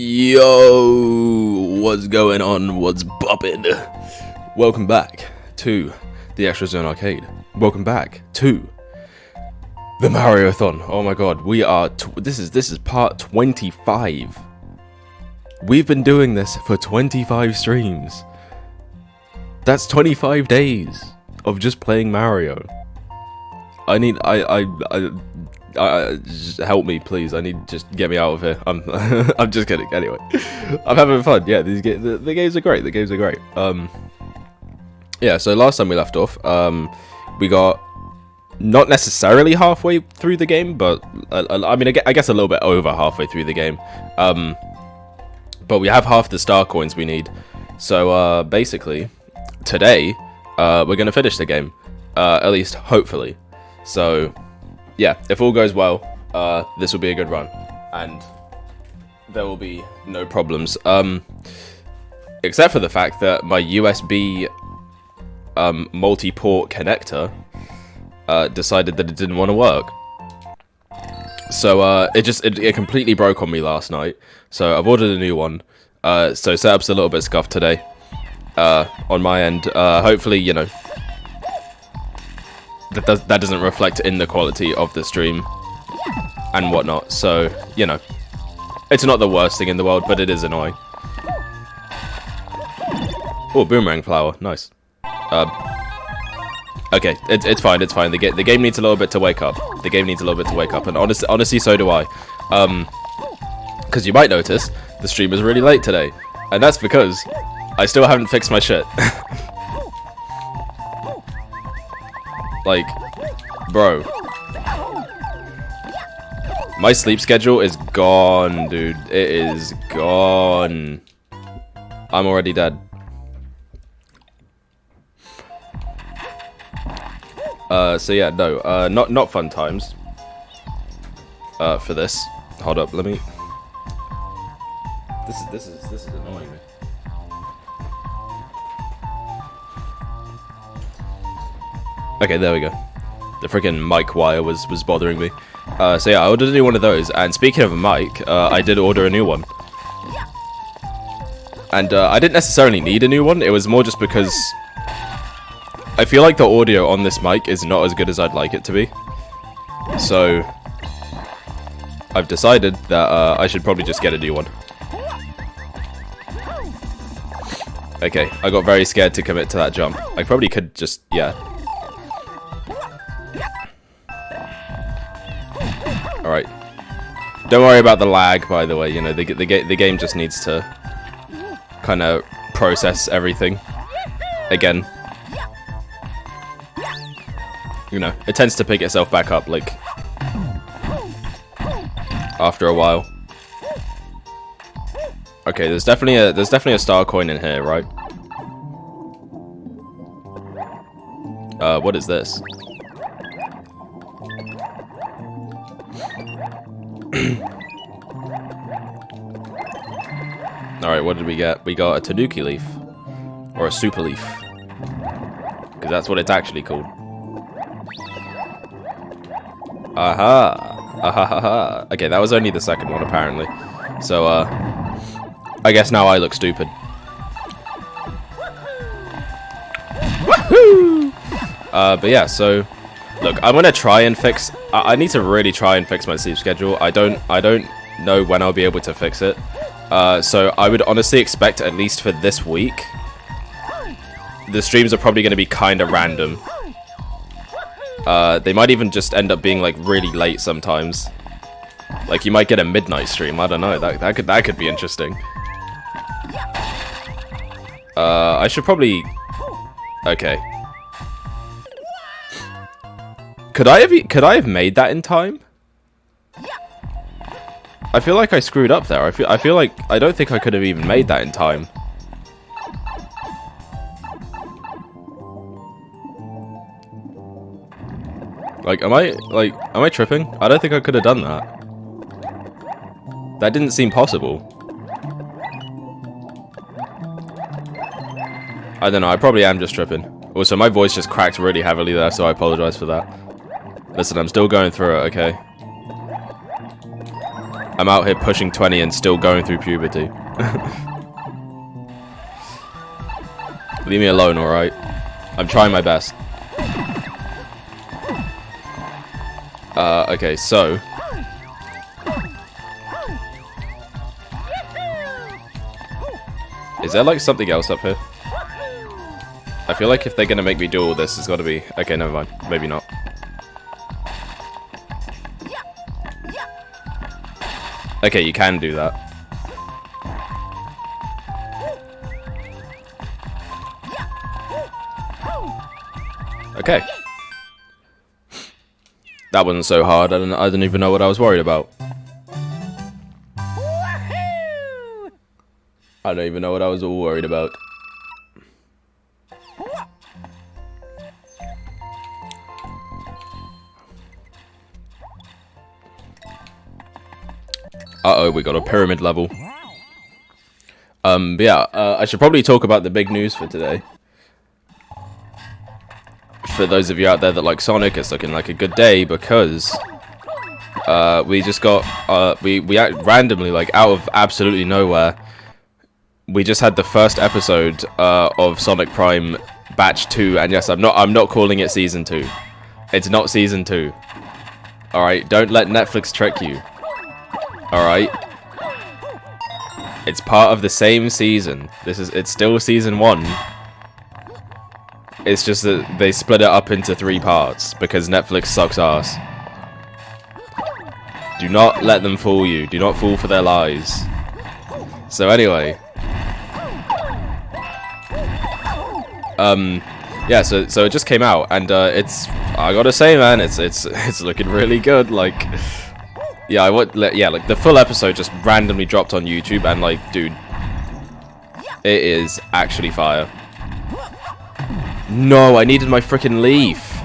Yo, what's going on? What's boppin'? Welcome back to the Extra Zone Arcade. Welcome back to the MARIOTHON. Oh my god, we are. This is part 25. We've been doing this for 25 streams. That's 25 days of just playing Mario. Just help me, please. Just get me out of here. I'm just kidding. Anyway, I'm having fun. Yeah, the games are great. The games are great. Yeah. So last time we left off, we got not necessarily halfway through the game, but I guess a little bit over halfway through the game. But we have half the star coins we need. So basically, today we're gonna finish the game. At least hopefully. So. Yeah, if all goes well, this will be a good run, and there will be no problems. Except for the fact that my USB multi-port connector decided that it didn't want to work. So it completely broke on me last night. So I've ordered a new one. So setup's a little bit scuffed today on my end. Hopefully, you know. That doesn't reflect in the quality of the stream and whatnot, so you know, it's not the worst thing in the world, but it is annoying. Oh, boomerang flower, nice. Okay, it's fine. The game needs a little bit to wake up. And honestly, so do I. Because you might notice the stream is really late today, and that's because I still haven't fixed my shit. Like, bro, my sleep schedule is gone, dude. It is gone. I'm already dead. So yeah, no, not fun times. For this. Hold up, let me. This is annoying me. Okay, there we go. The freaking mic wire was bothering me. So yeah, I ordered a new one of those. And speaking of a mic, I did order a new one. And I didn't necessarily need a new one. It was more just because I feel like the audio on this mic is not as good as I'd like it to be. So I've decided that I should probably just get a new one. Okay, I got very scared to commit to that jump. I probably could just, yeah. Alright. Don't worry about the lag, by the way. You know, the game just needs to kind of process everything again. You know, it tends to pick itself back up, like, after a while. Okay, there's definitely a star coin in here, right? What is this? Alright, what did we get? We got a Tanuki leaf. Or a super leaf. Because that's what it's actually called. Aha! Ahahaha. Okay, that was only the second one, apparently. So, I guess now I look stupid. Woohoo! But yeah, so... Look, I'm gonna try and fix... I need to really try and fix my sleep schedule. I don't know when I'll be able to fix it. So I would honestly expect, at least for this week, the streams are probably going to be kind of random. They might even just end up being like really late sometimes. Like you might get a midnight stream. I don't know. That could be interesting. I should probably. Okay. Could I have made that in time? I feel like I screwed up there. I feel like I don't think I could have even made that in time. Like, am I tripping? I don't think I could have done that. That didn't seem possible. I don't know. I probably am just tripping. Also, my voice just cracked really heavily there, so I apologize for that. Listen, I'm still going through it, okay? I'm out here pushing 20 and still going through puberty. Leave me alone, alright? I'm trying my best. Okay, so... Is there, like, something else up here? I feel like if they're gonna make me do all this, it's gotta be... Okay, never mind. Maybe not. Okay, you can do that. Okay. That wasn't so hard. I didn't even know what I was worried about. I don't even know what I was all worried about. Uh-oh, we got a pyramid level. But yeah, I should probably talk about the big news for today. For those of you out there that like Sonic, it's looking like a good day because we just got we randomly, like out of absolutely nowhere, we just had the first episode of Sonic Prime Batch 2, and yes, I'm not calling it Season 2. It's not Season 2. All right, don't let Netflix trick you. All right, it's part of the same season. It's still Season 1. It's just that they split it up into 3 parts because Netflix sucks ass. Do not let them fool you. Do not fall for their lies. So anyway, yeah. So it just came out, and I gotta say, man, it's looking really good. Like, yeah, like the full episode just randomly dropped on YouTube, and like, dude, it is actually fire. No, I needed my freaking leaf.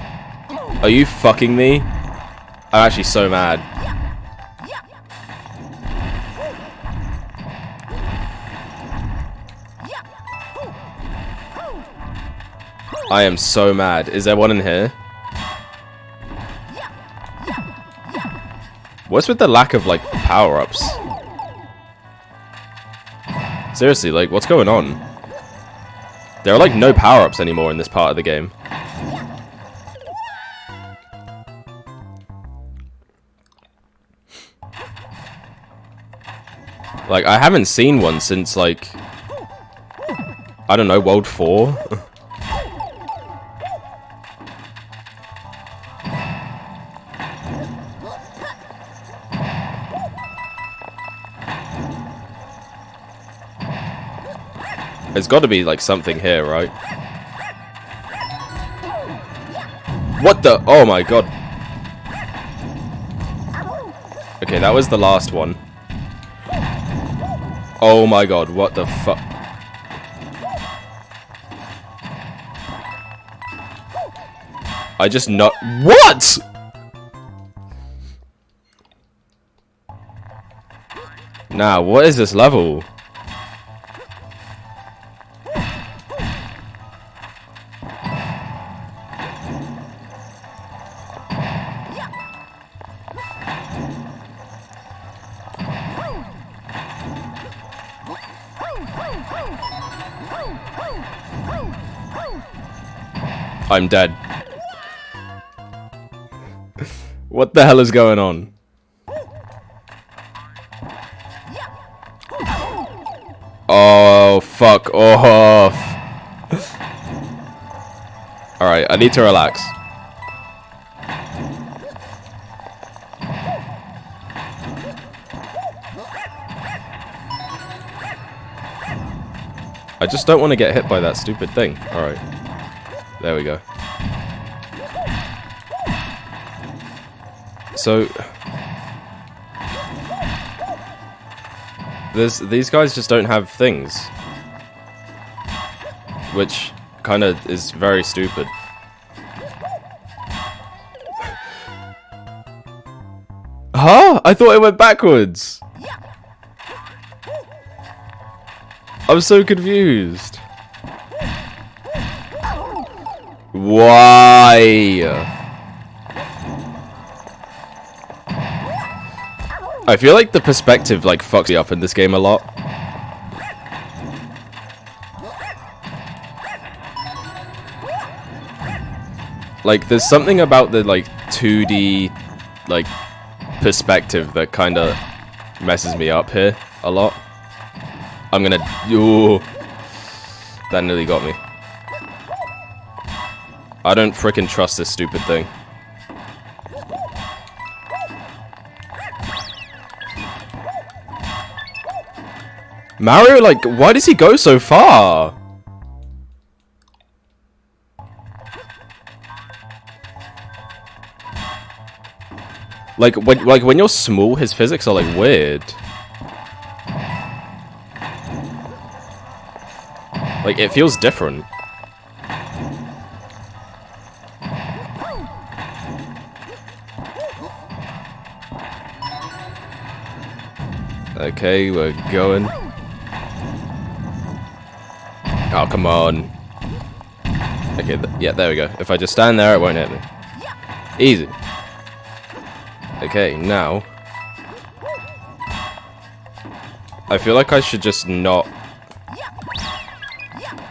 Are you fucking me? I'm actually so mad. I am so mad. Is there one in here? What's with the lack of, like, power-ups? Seriously, like, what's going on? There are, like, no power-ups anymore in this part of the game. Like, I haven't seen one since, like, I don't know, World 4? There's got to be, like, something here, right? What the? Oh, my God. Okay, that was the last one. Oh, my God. What the fuck? I just not... What?! Nah, what is this level? I'm dead. What the hell is going on? Oh, fuck off. Alright, I need to relax. I just don't want to get hit by that stupid thing. Alright. There we go. So these guys just don't have things, which kind of is very stupid. Huh? I thought it went backwards. I'm so confused. Why? I feel like the perspective like fucks me up in this game a lot. Like there's something about the like 2D like perspective that kind of messes me up here a lot. I'm gonna... Ooh. That nearly got me. I don't frickin' trust this stupid thing. Mario, like, why does he go so far? Like when you're small, his physics are like weird. Like it feels different. Okay, we're going. Oh, come on. Okay, yeah, there we go. If I just stand there, it won't hit me. Easy. Okay, now. I feel like I should just not...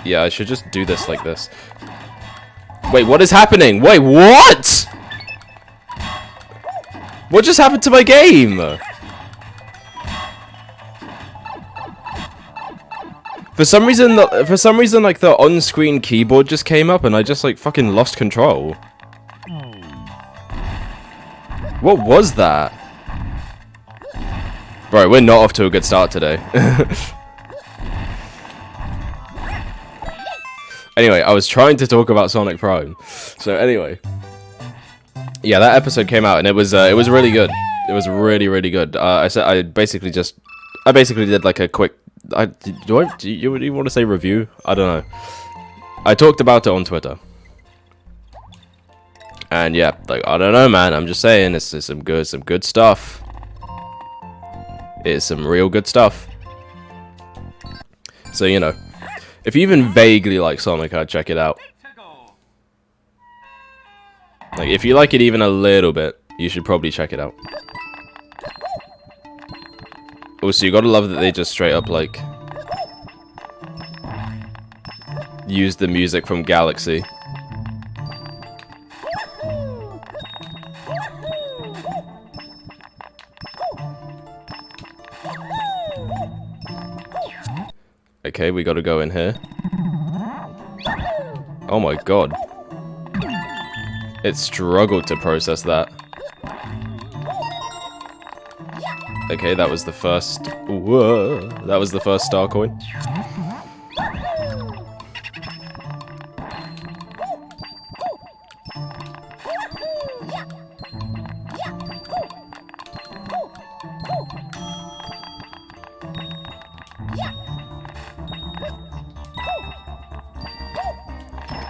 Yeah, I should just do this like this. Wait, what is happening? Wait, what? What just happened to my game? For some reason, like the on-screen keyboard just came up, and I just like fucking lost control. What was that? Bro, we're not off to a good start today. Anyway, I was trying to talk about Sonic Prime. So anyway, yeah, that episode came out, and it was really good. It was really, really good. I basically did like a quick. Do you want to say review? I don't know. I talked about it on Twitter. And yeah, like I don't know, man. I'm just saying, it's some good stuff. It's some real good stuff. So you know, if you even vaguely like Sonic, I'd check it out. Like if you like it even a little bit, you should probably check it out. Also, you gotta love that they just straight up like use the music from Galaxy. Okay, we gotta go in here. Oh my god. It struggled to process that. Okay, that was the first... Whoa, that was the first star coin.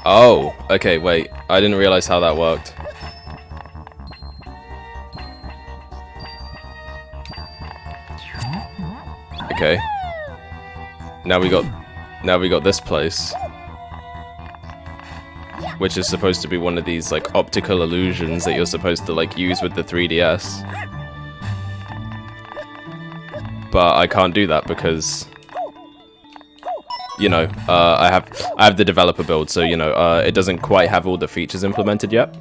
Oh, okay, wait. I didn't realize how that worked. Okay. Now we got this place, which is supposed to be one of these like optical illusions that you're supposed to like use with the 3DS. But I can't do that because, you know, I have the developer build, so you know, it doesn't quite have all the features implemented yet.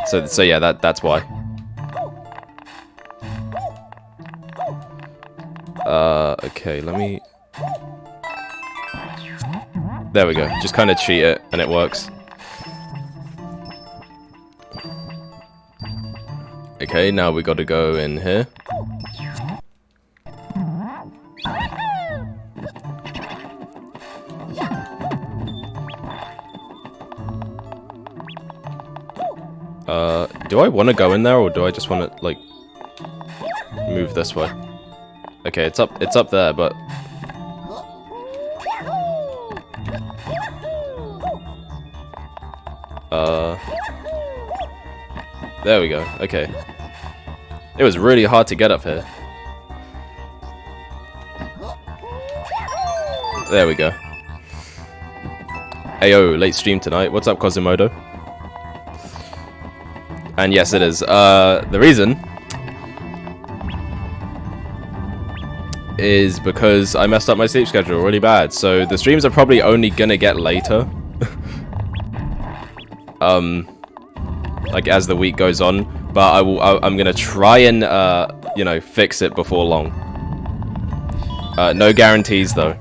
So yeah, that's why. Okay, let me... There we go. Just kind of cheat it, and it works. Okay, now we gotta go in here. Do I want to go in there, or do I just want to, like, move this way? Okay, it's up there, but... There we go, okay. It was really hard to get up here. There we go. Ayo, late stream tonight. What's up, Quasimodo? And yes, it is. The reason is because I messed up my sleep schedule really bad. So the streams are probably only gonna get later. Like as the week goes on, but I'm gonna try and you know, fix it before long. No guarantees though.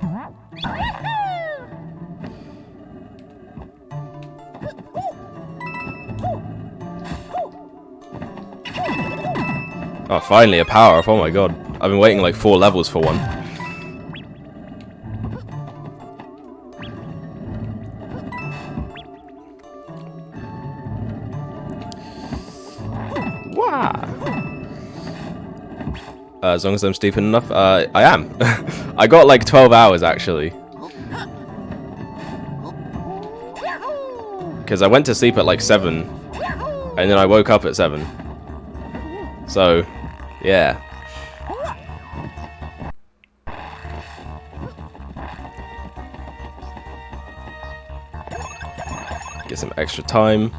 Oh, finally a power up. Oh my god. I've been waiting like 4 levels for one. As long as I'm sleeping enough, I am. I got like 12 hours actually. Because I went to sleep at like 7, and then I woke up at 7. So, yeah. Get some extra time.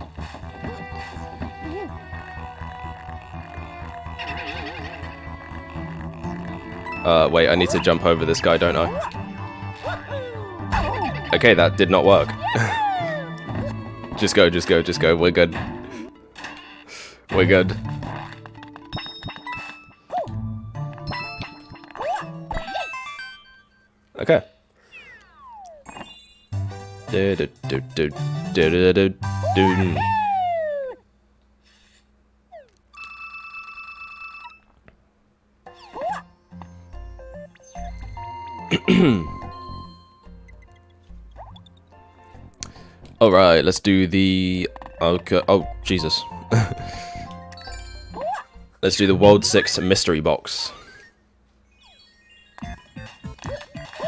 Wait, I need to jump over this guy, don't I? Okay, that did not work. Just go, just go, just go. We're good. We're good. Okay. Alright, let's do the... Okay. Oh, Jesus. Let's do the World 6 mystery box.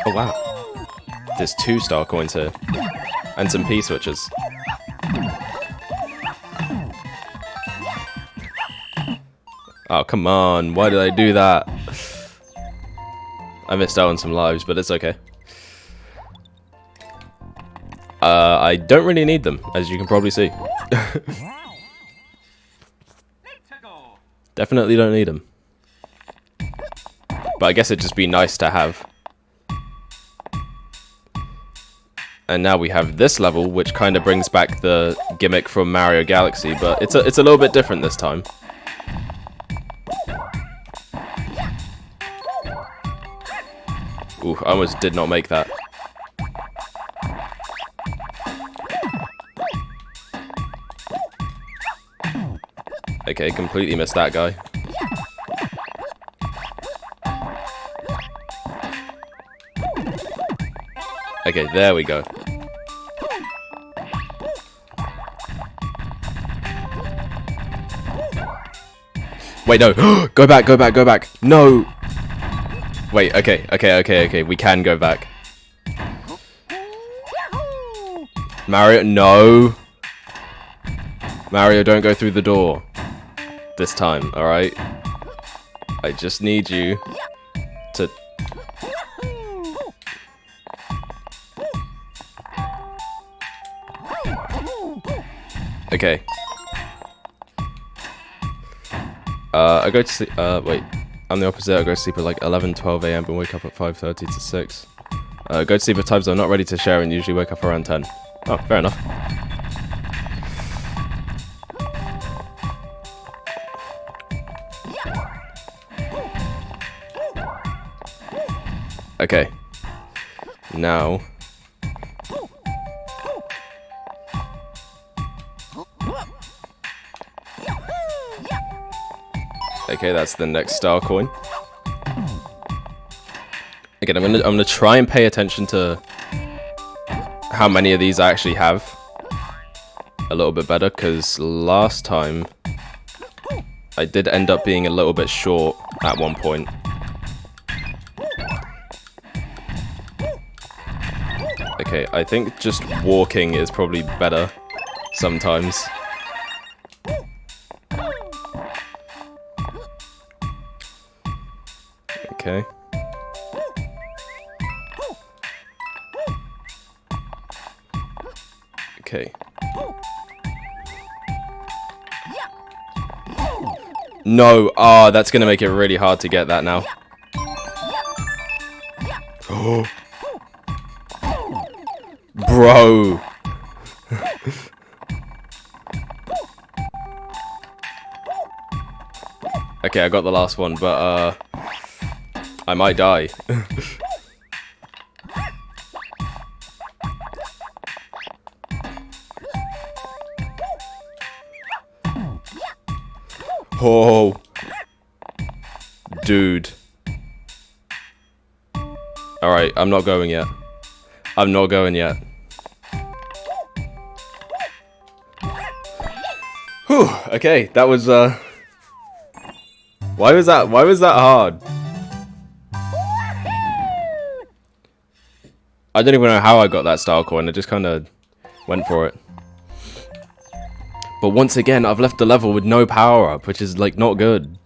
Oh, wow. There's 2 star coins here. And some P switches. Oh, come on. Why did I do that? I missed out on some lives, but it's okay. I don't really need them, as you can probably see. Definitely don't need them. But I guess it'd just be nice to have. And now we have this level, which kind of brings back the gimmick from Mario Galaxy, but it's a little bit different this time. Ooh, I almost did not make that. Okay, completely missed that guy. Okay, there we go. Wait, no. Go back, go back, go back. No. Wait, okay. We can go back. Mario, no. Mario, don't go through the door. This time, alright? I just need you to... Okay. I go to sleep, wait. I'm the opposite. I go to sleep at like 11, 12 a.m. and wake up at 5:30 to 6. Go to sleep at times I'm not ready to share and usually wake up around 10. Oh, fair enough. Okay. Now... Okay, that's the next star coin. Again, I'm gonna try and pay attention to how many of these I actually have a little bit better, because last time I did end up being a little bit short at one point. Okay, I think just walking is probably better sometimes. Okay. Okay. No, that's gonna make it really hard to get that now. Bro. Okay, I got the last one, but I might die. Oh, dude. Alright, I'm not going yet. I'm not going yet. Whew, okay, that was, why was that hard? I don't even know how I got that style coin, I just kinda went for it. But once again, I've left the level with no power-up, which is, like, not good.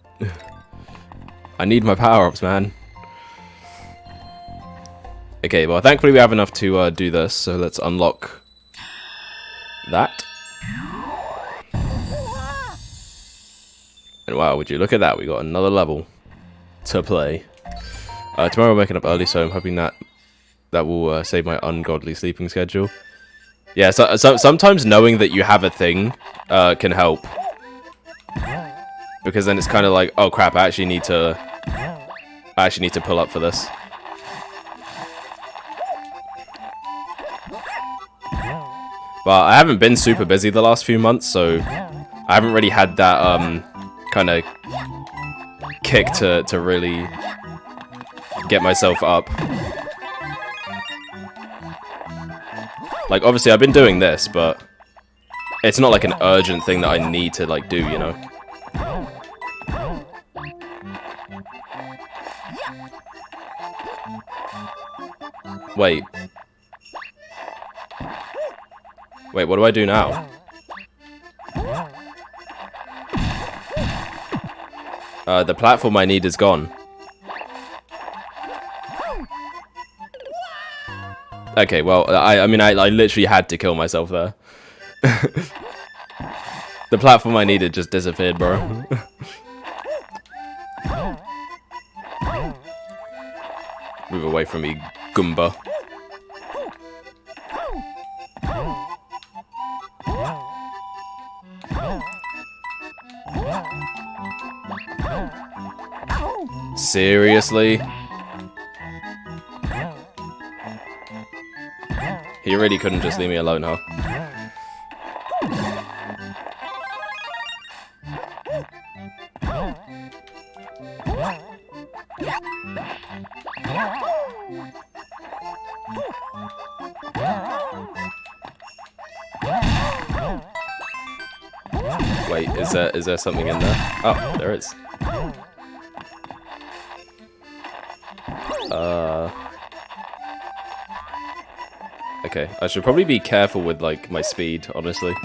I need my power-ups, man. Okay, well, thankfully we have enough to do this, so let's unlock that. And wow, would you look at that, we got another level to play. Tomorrow we're waking up early, so I'm hoping that will save my ungodly sleeping schedule. Yeah, so sometimes knowing that you have a thing can help. Because then it's kind of like, oh crap, I actually need to pull up for this. But I haven't been super busy the last few months, so I haven't really had that kind of kick to really get myself up. Like, obviously, I've been doing this, but it's not like an urgent thing that I need to, like, do, you know? Wait. Wait, what do I do now? The platform I need is gone. Okay, well, I mean, I literally had to kill myself there. The platform I needed just disappeared, bro. Move away from me, Goomba. Seriously? He really couldn't just leave me alone, huh? Wait, is there something in there? Oh, there is. Okay, I should probably be careful with, like, my speed, honestly.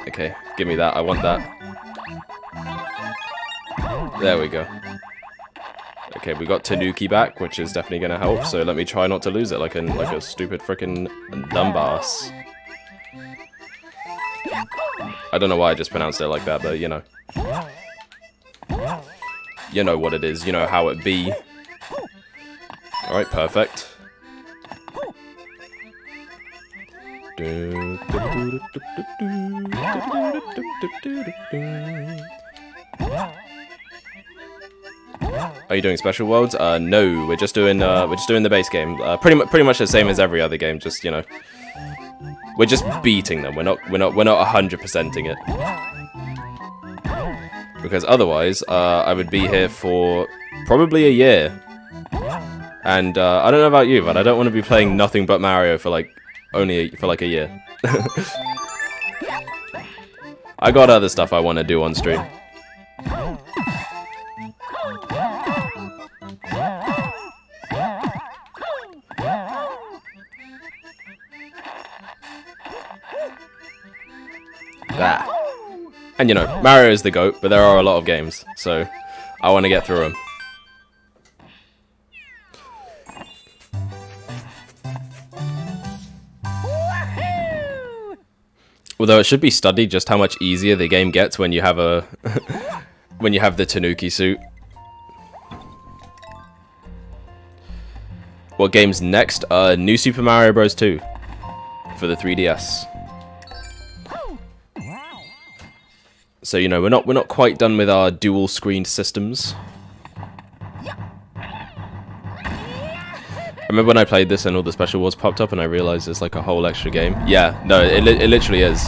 Okay, give me that, I want that. There we go. Okay, we got Tanuki back, which is definitely gonna help, so let me try not to lose it like a stupid frickin' dumbass. I don't know why I just pronounced it like that, but you know. You know what it is, you know how it be. Alright, perfect. Are you doing special worlds? No, we're just doing the base game. Pretty much the same as every other game. Just, you know, we're just beating them. We're not 100%ing it. Because otherwise, I would be here for probably a year. And I don't know about you, but I don't want to be playing nothing but Mario for like for a year. I got other stuff I want to do on stream. Ah. And you know, Mario is the GOAT, but there are a lot of games, so I want to get through them. Although it should be studied just how much easier the game gets when you have a when you have the Tanuki suit. What game's next? New Super Mario Bros. 2 for the 3DS. So you know we're not quite done with our dual screen systems. I remember when I played this and all the special awards popped up and I realized it's like a whole extra game. Yeah, no, it literally is.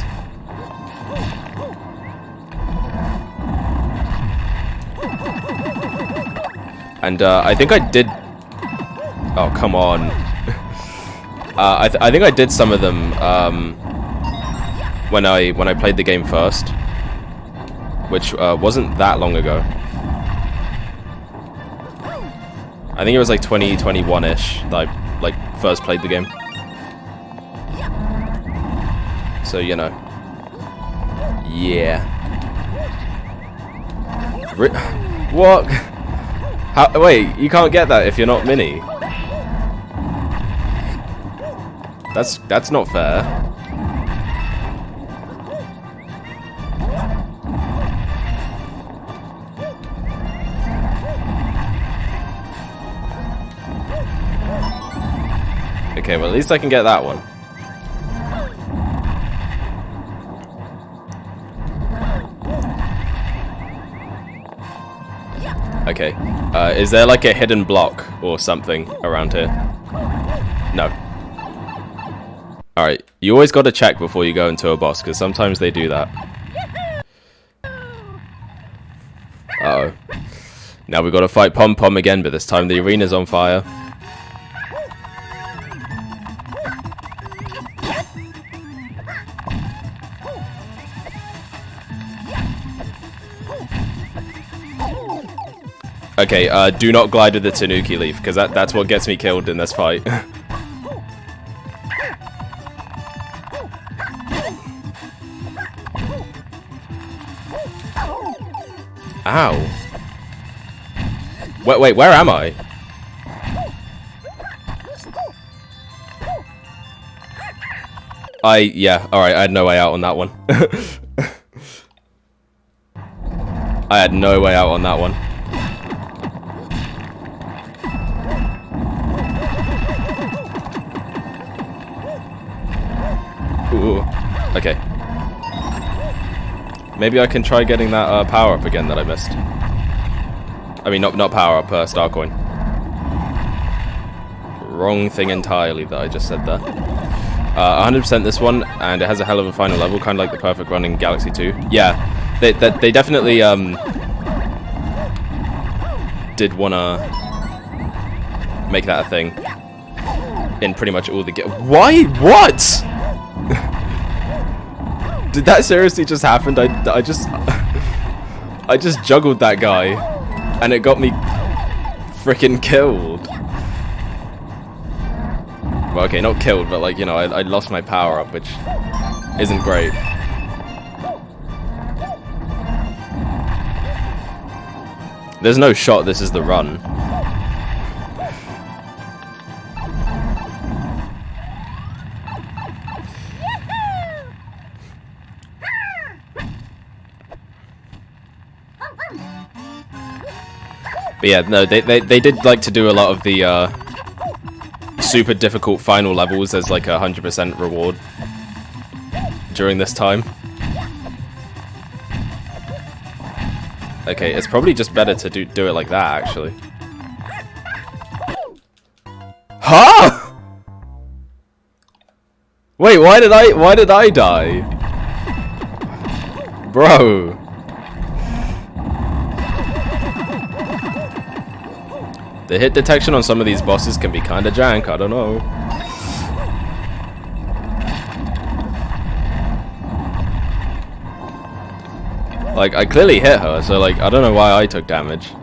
And I think I did. Oh come on! I think I did some of them when I played the game first, which wasn't that long ago. I think it was like 2021-ish that I like first played the game. So you know, yeah. What? How, wait, you can't get that if you're not Mini. That's not fair. Okay, well at least I can get that one. Okay, is there like a hidden block or something around here? No. Alright, you always gotta check before you go into a boss, because sometimes they do that. Uh-oh. Now we've got to fight Pom Pom again, but this time the arena's on fire. Okay, do not glide with the Tanuki leaf, because that's what gets me killed in this fight. Ow. Wait, where am I? Yeah, alright, I had no way out on that one. I had no way out on that one. Ooh, okay. Maybe I can try getting that power up again that I missed. I mean, not power up, star coin. Wrong thing entirely that I just said there. 100% this one, and it has a hell of a final level, kind of like the perfect run in Galaxy 2. Yeah, they definitely did wanna make that a thing in pretty much all the Why? What? Did that seriously just happen? I just juggled that guy, and it got me frickin' killed. Well, okay, not killed, but like, you know, I lost my power up, which isn't great. There's no shot this is the run. But yeah, no, they did like to do a lot of the super difficult final levels as like 100% reward during this time. Okay, it's probably just better to do it like that, actually. Huh? Wait, why did I die? Bro. The hit detection on some of these bosses can be kinda jank, I don't know. Like, I clearly hit her, so like, I don't know why I took damage.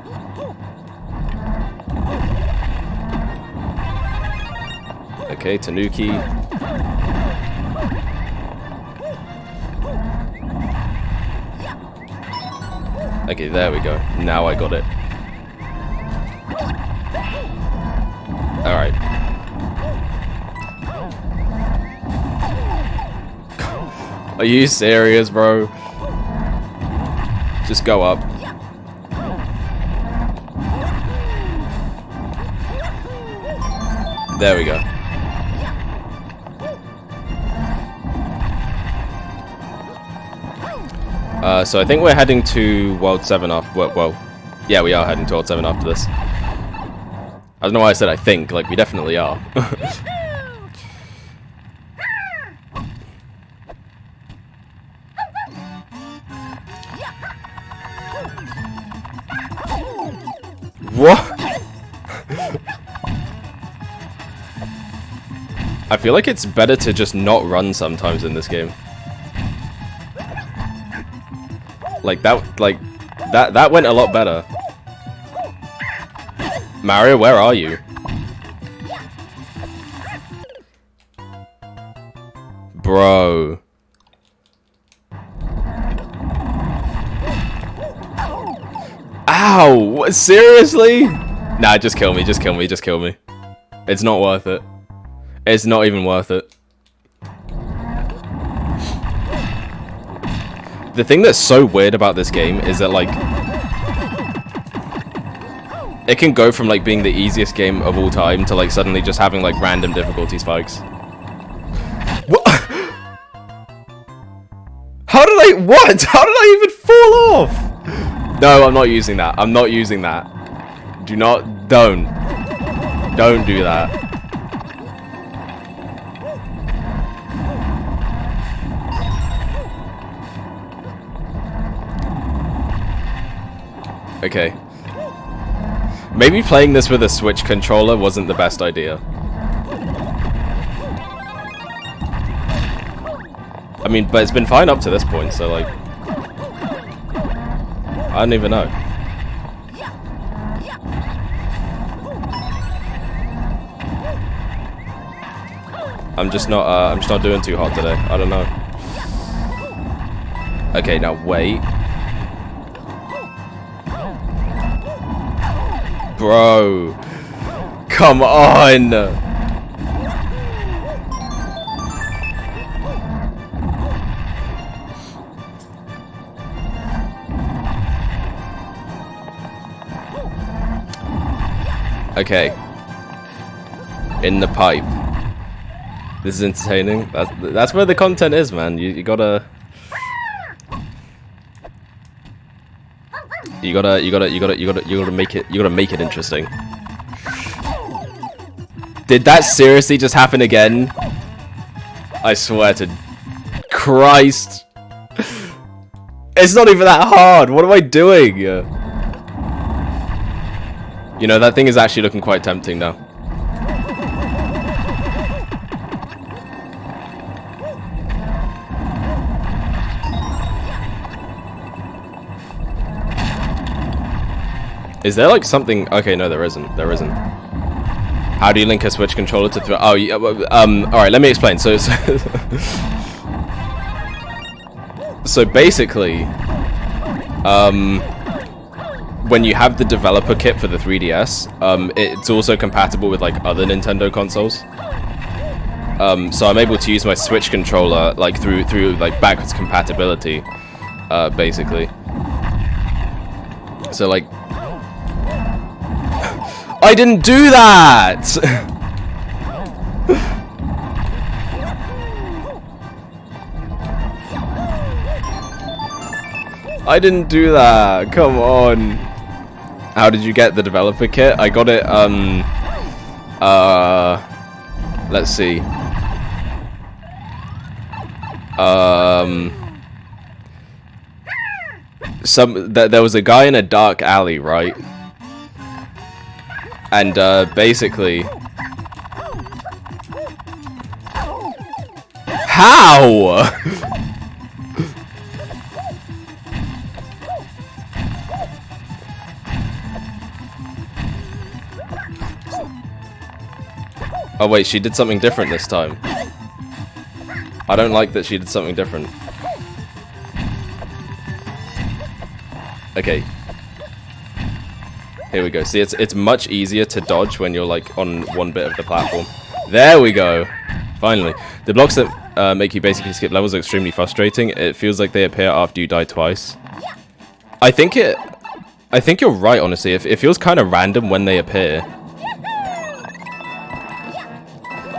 Okay, Tanuki. Okay, there we go. Now I got it. Alright. Are you serious, bro? Just go up. There we go. So I think we're heading to World 7 after... Well, yeah, we are heading to World 7 after this. I don't know why I said I think, like, we definitely are. What? I feel like it's better to just not run sometimes in this game. That went a lot better. Mario, where are you? Bro. Ow! What, seriously? Nah, just kill me, just kill me, just kill me. It's not worth it. It's not even worth it. The thing that's so weird about this game is that, like, it can go from, like, being the easiest game of all time to, like, suddenly just having, like, random difficulty spikes. What? How did I... What? How did I even fall off? No, I'm not using that. I'm not using that. Do not... Don't. Don't do that. Okay. Maybe playing this with a Switch controller wasn't the best idea. I mean, but it's been fine up to this point, so, like... I don't even know. I'm just not doing too hot today. I don't know. Okay, now wait. Bro, come on! Okay. In the pipe. This is entertaining. That's where the content is, man. You gotta... You gotta make it interesting. Did that seriously just happen again? I swear to Christ. It's not even that hard. What am I doing? You know, that thing is actually looking quite tempting now. Is there like something? Okay, no, there isn't. There isn't. How do you link a Switch controller to throw? Oh, yeah, all right. Let me explain. So basically, when you have the developer kit for the 3DS, it's also compatible with like other Nintendo consoles. So I'm able to use my Switch controller like through like backwards compatibility, basically. So like. I didn't do that! I didn't do that. Come on. How did you get the developer kit? I got it, let's see. There was a guy in a dark alley, right? And, basically... How?! Oh wait, she did something different this time. I don't like that she did something different. Okay. Here we go. See, it's much easier to dodge when you're like on one bit of the platform. There we go. Finally. The blocks that make you basically skip levels are extremely frustrating. It feels like they appear after you die twice. I think you're right, honestly. It feels kind of random when they appear.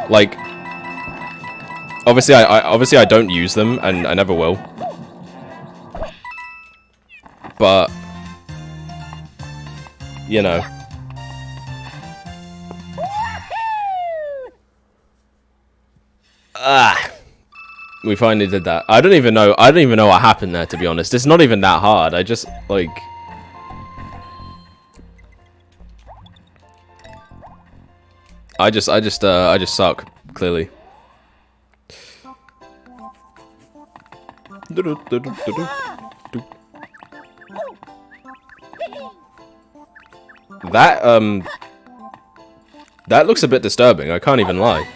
Like, obviously I don't use them, and I never will. But, you know. We finally did that. I don't even know what happened there, to be honest. It's not even that hard. I just, like... I just suck, clearly. That looks a bit disturbing, I can't even lie.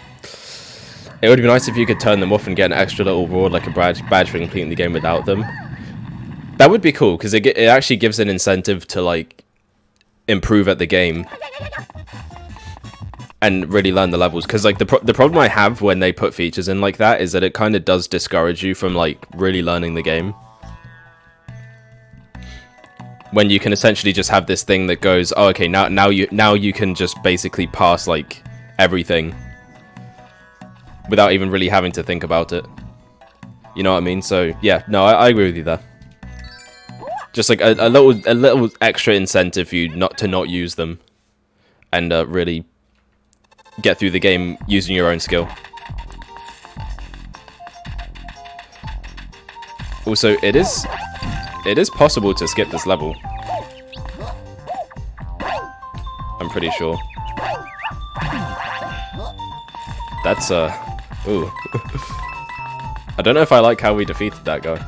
It would be nice if you could turn them off and get an extra little reward, like a badge for completing the game without them. That would be cool, because it actually gives an incentive to, like, improve at the game. And really learn the levels. Because, like, the problem I have when they put features in like that is that it kind of does discourage you from, like, really learning the game. When you can essentially just have this thing that goes, oh, okay, now you can just basically pass, like, everything. Without even really having to think about it. You know what I mean? So, yeah, no, I agree with you there. Just like a little extra incentive for you not use them. And really get through the game using your own skill. Also, it is possible to skip this level. I'm pretty sure. That's, ooh. I don't know if I like how we defeated that guy.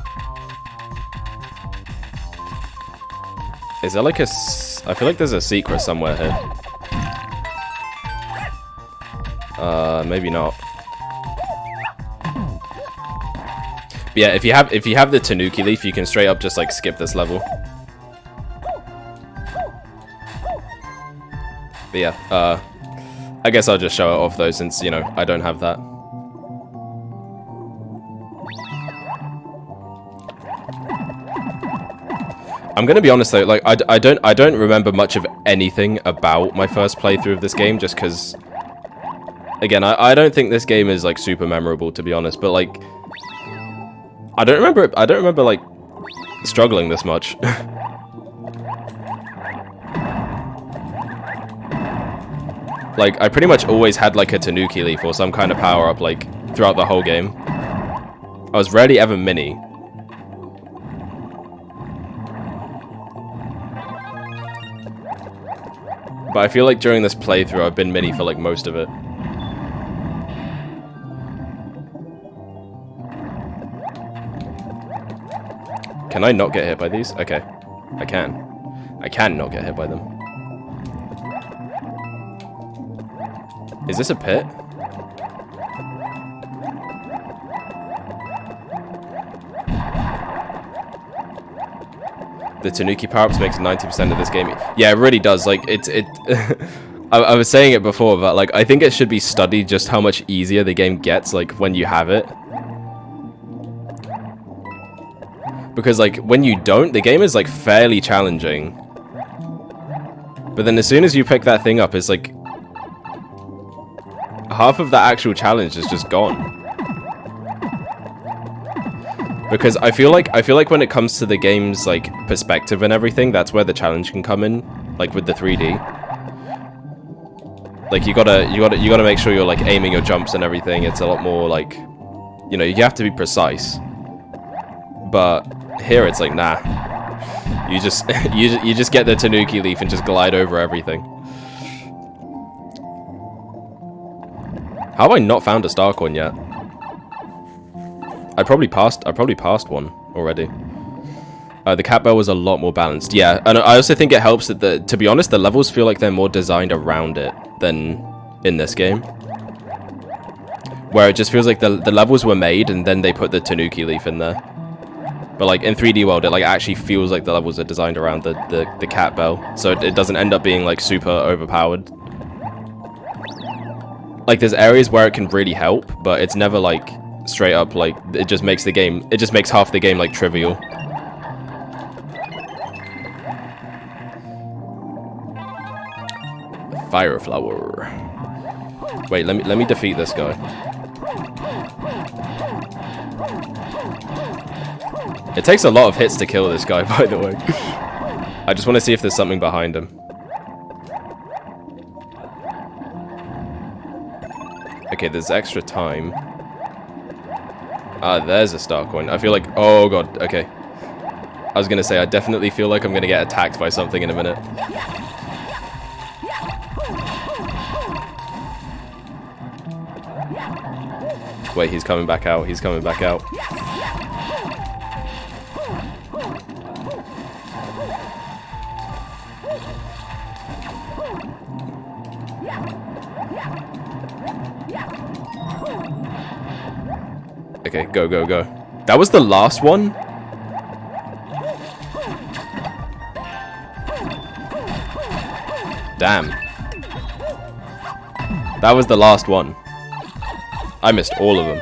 Is there like I feel like there's a secret somewhere here. Maybe not. But yeah, if you have the Tanuki leaf, you can straight up just like skip this level. But yeah, I guess I'll just show it off though, since, you know, I don't have that. I'm gonna be honest though, like I don't remember much of anything about my first playthrough of this game, just because, again, I don't think this game is like super memorable, to be honest. But like, I don't remember like struggling this much. Like, I pretty much always had like a Tanuki leaf or some kind of power up like throughout the whole game. I was rarely ever mini. But I feel like during this playthrough, I've been mini for like most of it. Can I not get hit by these? Okay. I can. I can not get hit by them. Is this a pit? The Tanuki power-ups makes 90% of this game. Yeah, it really does. Like, I was saying it before, but like, I think it should be studied just how much easier the game gets, like, when you have it. Because, like, when you don't, the game is, like, fairly challenging. But then as soon as you pick that thing up, it's like half of that actual challenge is just gone. Because I feel like when it comes to the game's like perspective and everything, that's where the challenge can come in, like with the 3D. Like you gotta make sure you're like aiming your jumps and everything. It's a lot more like, you know, you have to be precise. But here it's like, nah. You just you just get the Tanuki leaf and just glide over everything. How have I not found a star coin yet? I probably passed one already. The cat bell was a lot more balanced. Yeah, and I also think it helps that to be honest, the levels feel like they're more designed around it than in this game. Where it just feels like the levels were made and then they put the Tanuki leaf in there. But like in 3D World, it like actually feels like the levels are designed around the cat bell, so it doesn't end up being like super overpowered. Like there's areas where it can really help, but it's never like straight up, like, it just makes the game, it just makes half the game, like, trivial. Fire flower. Wait, let me defeat this guy. It takes a lot of hits to kill this guy, by the way. I just want to see if there's something behind him. Okay, there's extra time. Ah, there's a star coin. I feel like... Oh, God. Okay. I was going to say, I definitely feel like I'm going to get attacked by something in a minute. Wait, he's coming back out. He's coming back out. Okay, go, go, go. That was the last one? Damn. That was the last one. I missed all of them.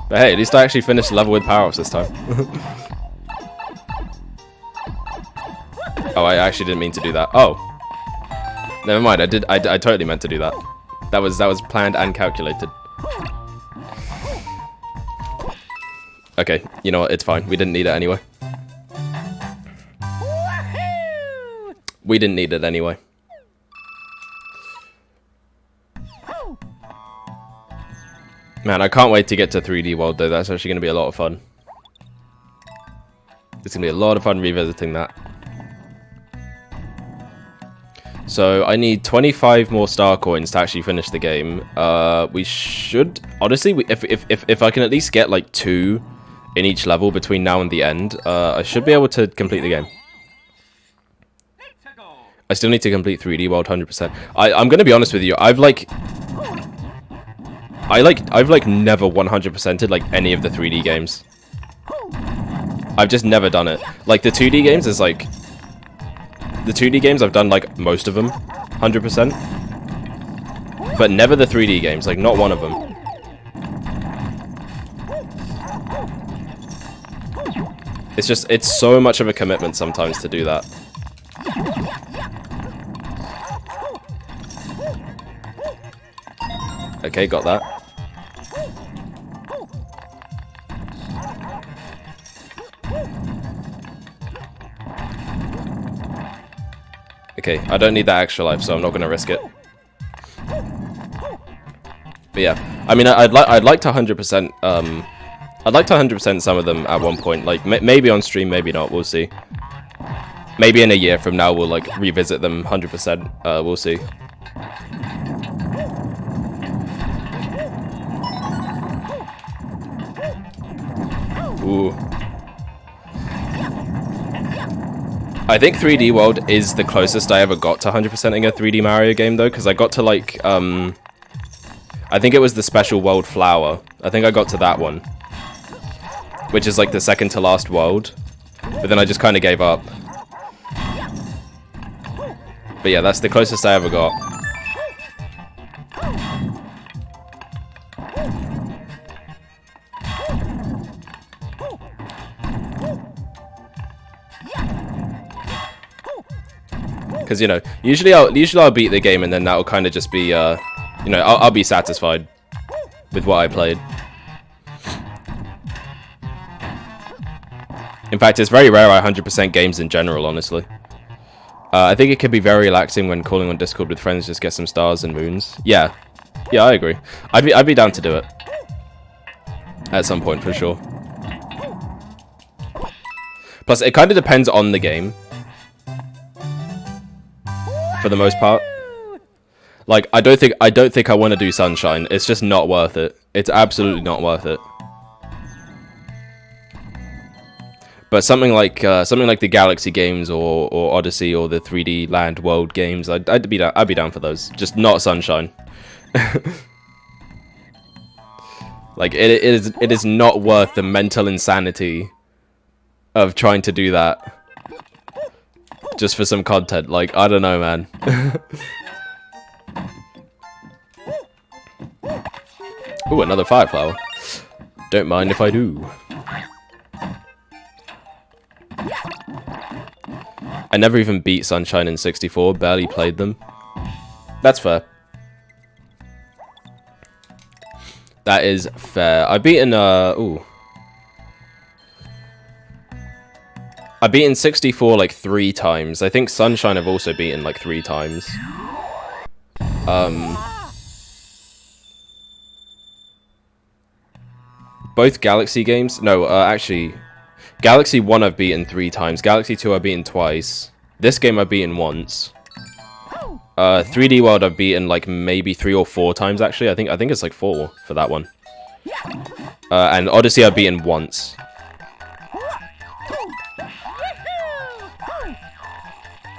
But hey, at least I actually finished the level with power-ups this time. Oh, I actually didn't mean to do that. Oh. Never mind, I totally meant to do that. That was planned and calculated. Okay, you know what, it's fine. We didn't need it anyway. We didn't need it anyway. Man, I can't wait to get to 3D World though. That's actually going to be a lot of fun. It's going to be a lot of fun revisiting that. So I need 25 more star coins to actually finish the game. We should, honestly, if I can at least get like 2 in each level between now and the end, I should be able to complete the game. I still need to complete 3D World 100%. I'm gonna be honest with you. I've never 100%ed like any of the 3D games. I've just never done it. Like the 2D games is like. The 2D games, I've done, like, most of them, 100%. But never the 3D games, like, not one of them. It's just, it's so much of a commitment sometimes to do that. Okay, got that. Okay, I don't need that extra life, so I'm not going to risk it. But yeah, I mean, I'd like to 100%. I'd like to 100% some of them at one point. Like maybe on stream, maybe not. We'll see. Maybe in a year from now, we'll like revisit them 100%. We'll see. Ooh. I think 3D World is the closest I ever got to 100%ing a 3D Mario game, though, because I got to, like, I think it was the Special World Flower. I think I got to that one. Which is, like, the second to last world. But then I just kind of gave up. But yeah, that's the closest I ever got. Because, you know, usually I'll beat the game and then that'll kind of just be, you know, I'll be satisfied with what I played. In fact, it's very rare I 100% games in general, honestly. I think it could be very relaxing when calling on Discord with friends, just get some stars and moons. Yeah, I agree. I'd be down to do it at some point for sure. Plus, it kind of depends on the game. For the most part, like I don't think I want to do Sunshine. It's just not worth it. It's absolutely not worth it. But something like the Galaxy games or Odyssey or the 3D Land World games, I'd be down for those. Just not Sunshine. Like it is not worth the mental insanity of trying to do that. Just for some content, like, I don't know, man. Ooh, another fire flower. Don't mind if I do. I never even beat Sunshine in 64, barely played them. That's fair. That is fair. I've beaten, ooh. I've beaten 64 like 3 times. I think Sunshine I've also beaten like 3 times. Both Galaxy games? No, actually, Galaxy 1 I've beaten 3 times. Galaxy 2 I've beaten twice. This game I've beaten once. 3D World I've beaten like maybe 3 or 4 times actually. I think it's like 4 for that one. And Odyssey I've beaten once.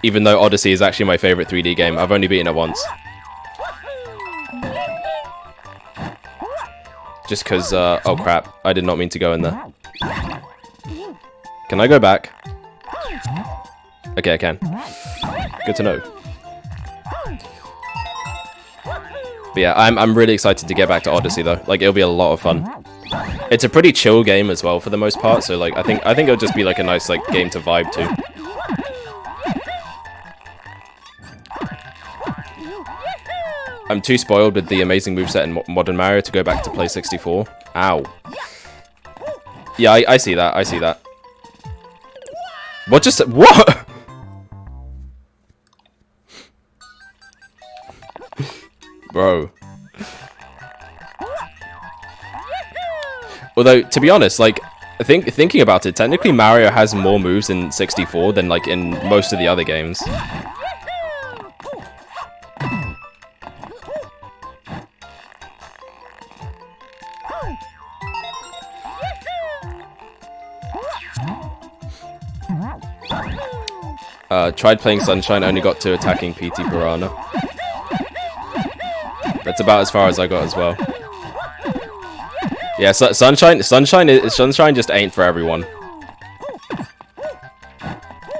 Even though Odyssey is actually my favorite 3D game, I've only beaten it once. Just because, oh crap, I did not mean to go in there. Can I go back? Okay, I can. Good to know. But yeah, I'm really excited to get back to Odyssey though. Like, it'll be a lot of fun. It's a pretty chill game as well for the most part, so like I think it'll just be like a nice like game to vibe to. I'm too spoiled with the amazing moveset in Modern Mario to go back to play 64. Ow. Yeah, I see that. I see that. What just... What? Bro. Although, to be honest, like, thinking about it, technically Mario has more moves in 64 than, like, in most of the other games. Tried playing Sunshine, only got to attacking PT Piranha. That's about as far as I got as well. Yeah, Sunshine just ain't for everyone.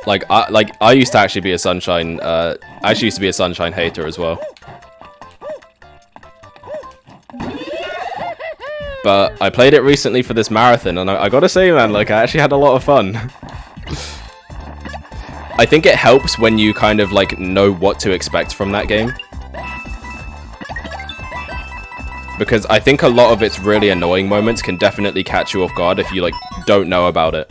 Like I used to actually be a Sunshine. I actually used to be a Sunshine hater as well. But I played it recently for this marathon, and I gotta say, man, like I actually had a lot of fun. I think it helps when you kind of like know what to expect from that game. Because I think a lot of its really annoying moments can definitely catch you off guard if you like don't know about it.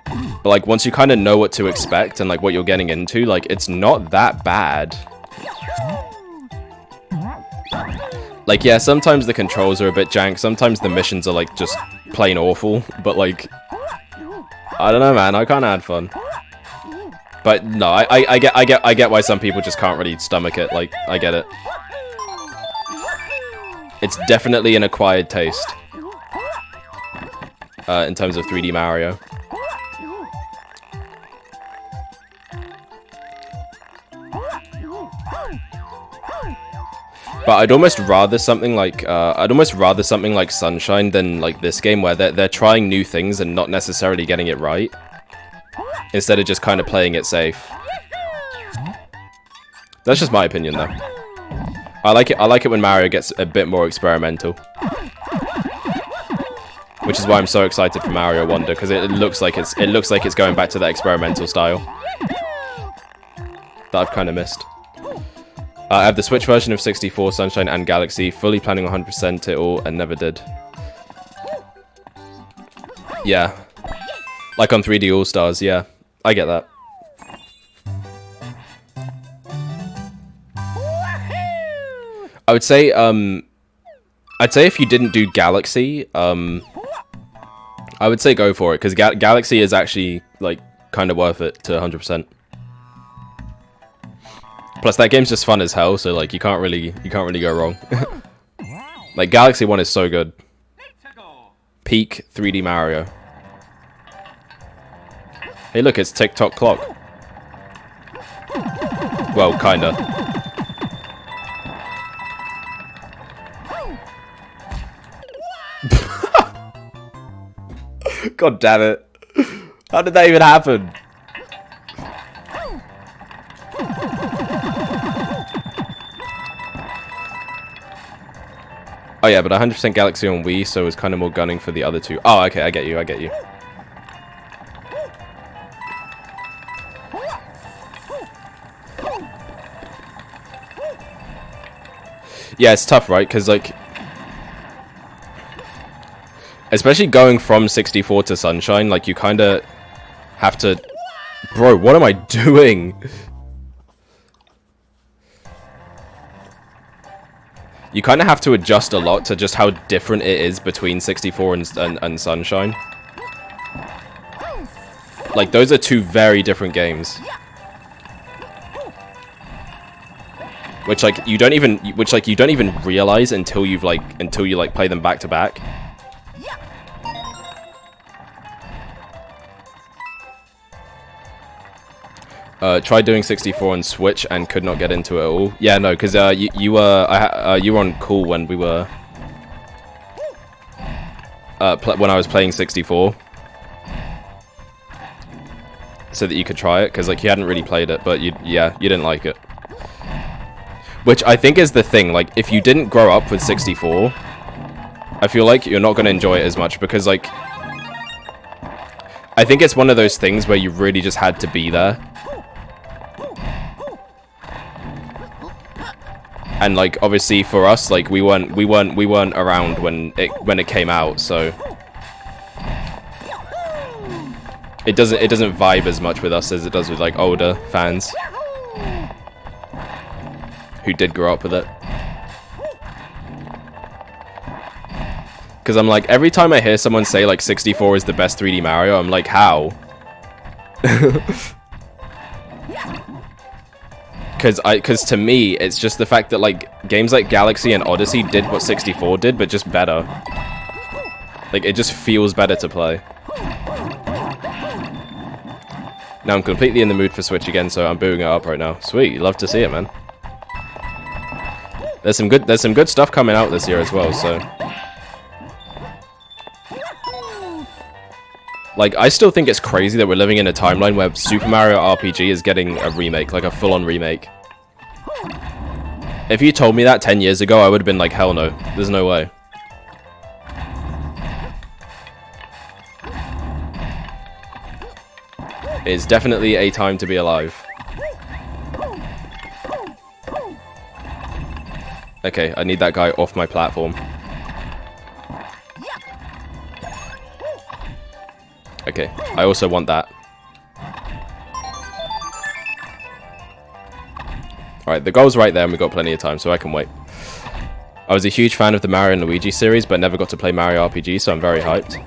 But like once you kind of know what to expect and like what you're getting into, like it's not that bad. Like yeah, sometimes the controls are a bit jank, sometimes the missions are like just plain awful, but like I don't know, man. I kind of had fun, but no, I get why some people just can't really stomach it. Like, I get it. It's definitely an acquired taste in terms of 3D Mario. But I'd almost rather something like Sunshine than like this game where they're trying new things and not necessarily getting it right, instead of just kind of playing it safe. That's just my opinion though. I like it when Mario gets a bit more experimental. Which is why I'm so excited for Mario Wonder, because it looks like it's going back to that experimental style that I've kind of missed. I have the Switch version of 64, Sunshine, and Galaxy, fully planning 100% it all, and never did. Yeah. Like on 3D All-Stars, yeah. I get that. I would say, I'd say if you didn't do Galaxy, I would say go for it, because Galaxy is actually, like, kind of worth it to 100%. Plus, that game's just fun as hell, so like you can't really go wrong. Like Galaxy 1 is so good. Peak 3D Mario. Hey, look, it's TikTok clock. Well, kinda. God damn it! How did that even happen? Oh yeah, but 100% Galaxy on Wii, so it was kind of more gunning for the other two. Oh, okay, I get you, I get you. Yeah, it's tough, right? Because, like, especially going from 64 to Sunshine, like, you kind of have to... Bro, what am I doing? You kind of have to adjust a lot to just how different it is between 64 and Sunshine. Like, those are two very different games. Which you don't even realize until you play them back to back. Tried doing 64 on Switch and could not get into it at all. Yeah, no, because you were on call when we were when I was playing 64, so that you could try it, because like you hadn't really played it, but you didn't like it. Which I think is the thing, like, if you didn't grow up with 64, I feel like you're not going to enjoy it as much, because, like, I think it's one of those things where you really just had to be there. And, like, obviously for us, like, we weren't around when it came out, so it doesn't vibe as much with us as it does with, like, older fans who did grow up with it. Because I'm like, every time I hear someone say, like, 64 is the best 3D Mario, I'm like, how? Because to me, it's just the fact that, like, games like Galaxy and Odyssey did what 64 did, but just better. Like, it just feels better to play. Now I'm completely in the mood for Switch again, so I'm booting it up right now. Sweet, love to see it, man. There's some good stuff coming out this year as well, so like, I still think it's crazy that we're living in a timeline where Super Mario RPG is getting a remake, like a full-on remake. If you told me that 10 years ago, I would have been like, hell no, there's no way. It's definitely a time to be alive. Okay, I need that guy off my platform. Okay, I also want that. Alright, the goal's right there and we've got plenty of time, so I can wait. I was a huge fan of the Mario and Luigi series, but never got to play Mario RPG, so I'm very hyped.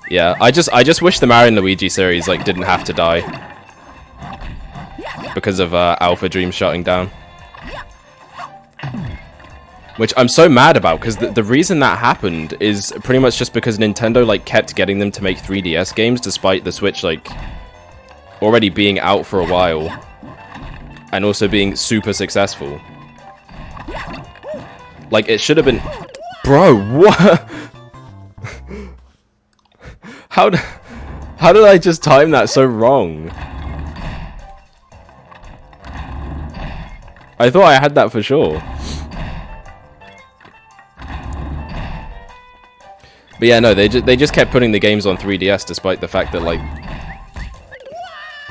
Yeah, I just wish the Mario and Luigi series, like, didn't have to die because of Alpha Dream shutting down. Which I'm so mad about, because the reason that happened is pretty much just because Nintendo, like, kept getting them to make 3DS games, despite the Switch, like, already being out for a while, and also being super successful. Like, it should have been... Bro, what? How did I just time that so wrong? I thought I had that for sure. But yeah, no, they just kept putting the games on 3DS, despite the fact that, like,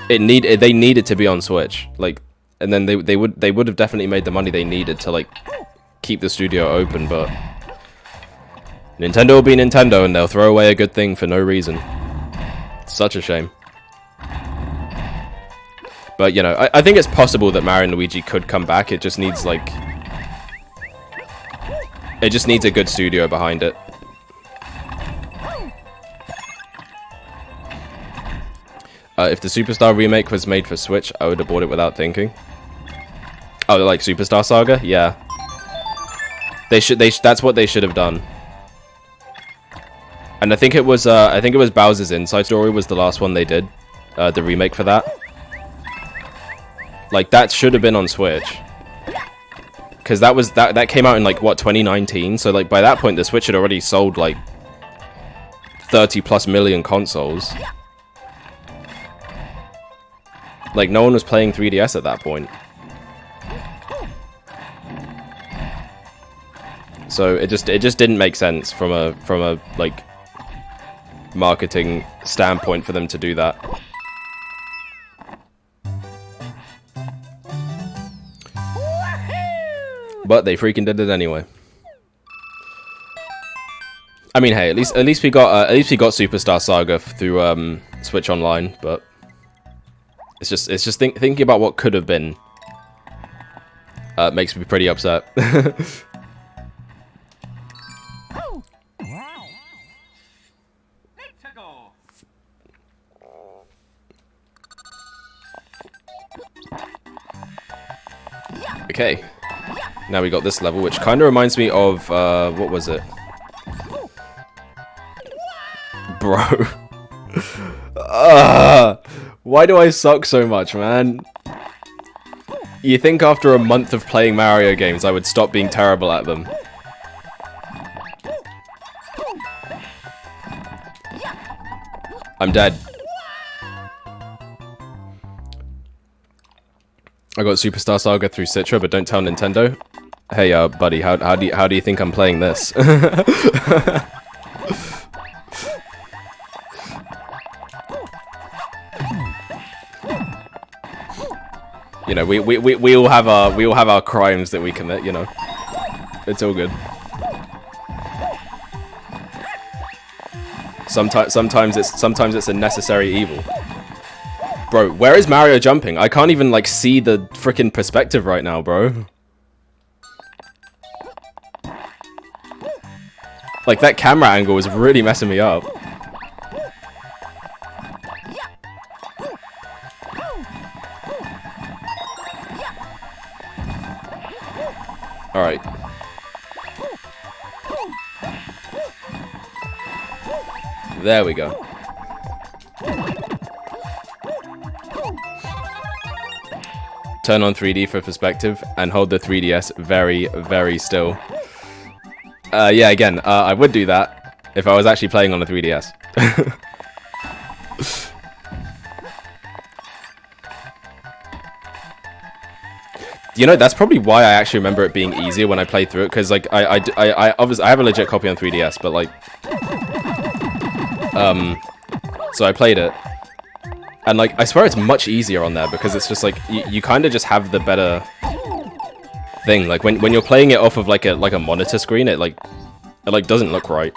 they needed to be on Switch, like, and then they would have definitely made the money they needed to, like, keep the studio open, but Nintendo will be Nintendo, and they'll throw away a good thing for no reason. Such a shame. But, you know, I think it's possible that Mario and Luigi could come back. It just needs, like, it just needs a good studio behind it. If the Superstar remake was made for Switch, I would have bought it without thinking. Oh, like Superstar Saga? Yeah. That's what they should have done. And I think it was Bowser's Inside Story was the last one they did, the remake for that. Like, that should have been on Switch. Because that came out in, like, what, 2019? So, like, by that point, the Switch had already sold, like, 30+ million consoles. Like, no one was playing 3DS at that point. So it just didn't make sense from a like marketing standpoint for them to do that. But they freaking did it anyway. I mean, hey, at least we got Superstar Saga through Switch Online, but it's just thinking about what could have been makes me pretty upset. Okay, now we got this level, which kind of reminds me of what was it? Bro. Why do I suck so much, man? You think after a month of playing Mario games, I would stop being terrible at them. I'm dead. I got Superstar Saga through Citra, but don't tell Nintendo. Hey, buddy, how do you think I'm playing this? You know, we all have our crimes that we commit. You know, it's all good. Sometimes it's a necessary evil. Bro, where is Mario jumping? I can't even like see the freaking perspective right now, bro. Like that camera angle is really messing me up. Alright. There we go. Turn on 3D for perspective and hold the 3DS very, very still. Yeah, again, I would do that if I was actually playing on a 3DS. You know, that's probably why I actually remember it being easier when I played through it, because like I obviously I have a legit copy on 3DS, but like so I played it, and like I swear it's much easier on there because it's just like you kind of just have the better thing. Like when you're playing it off of like a monitor screen, it doesn't look right.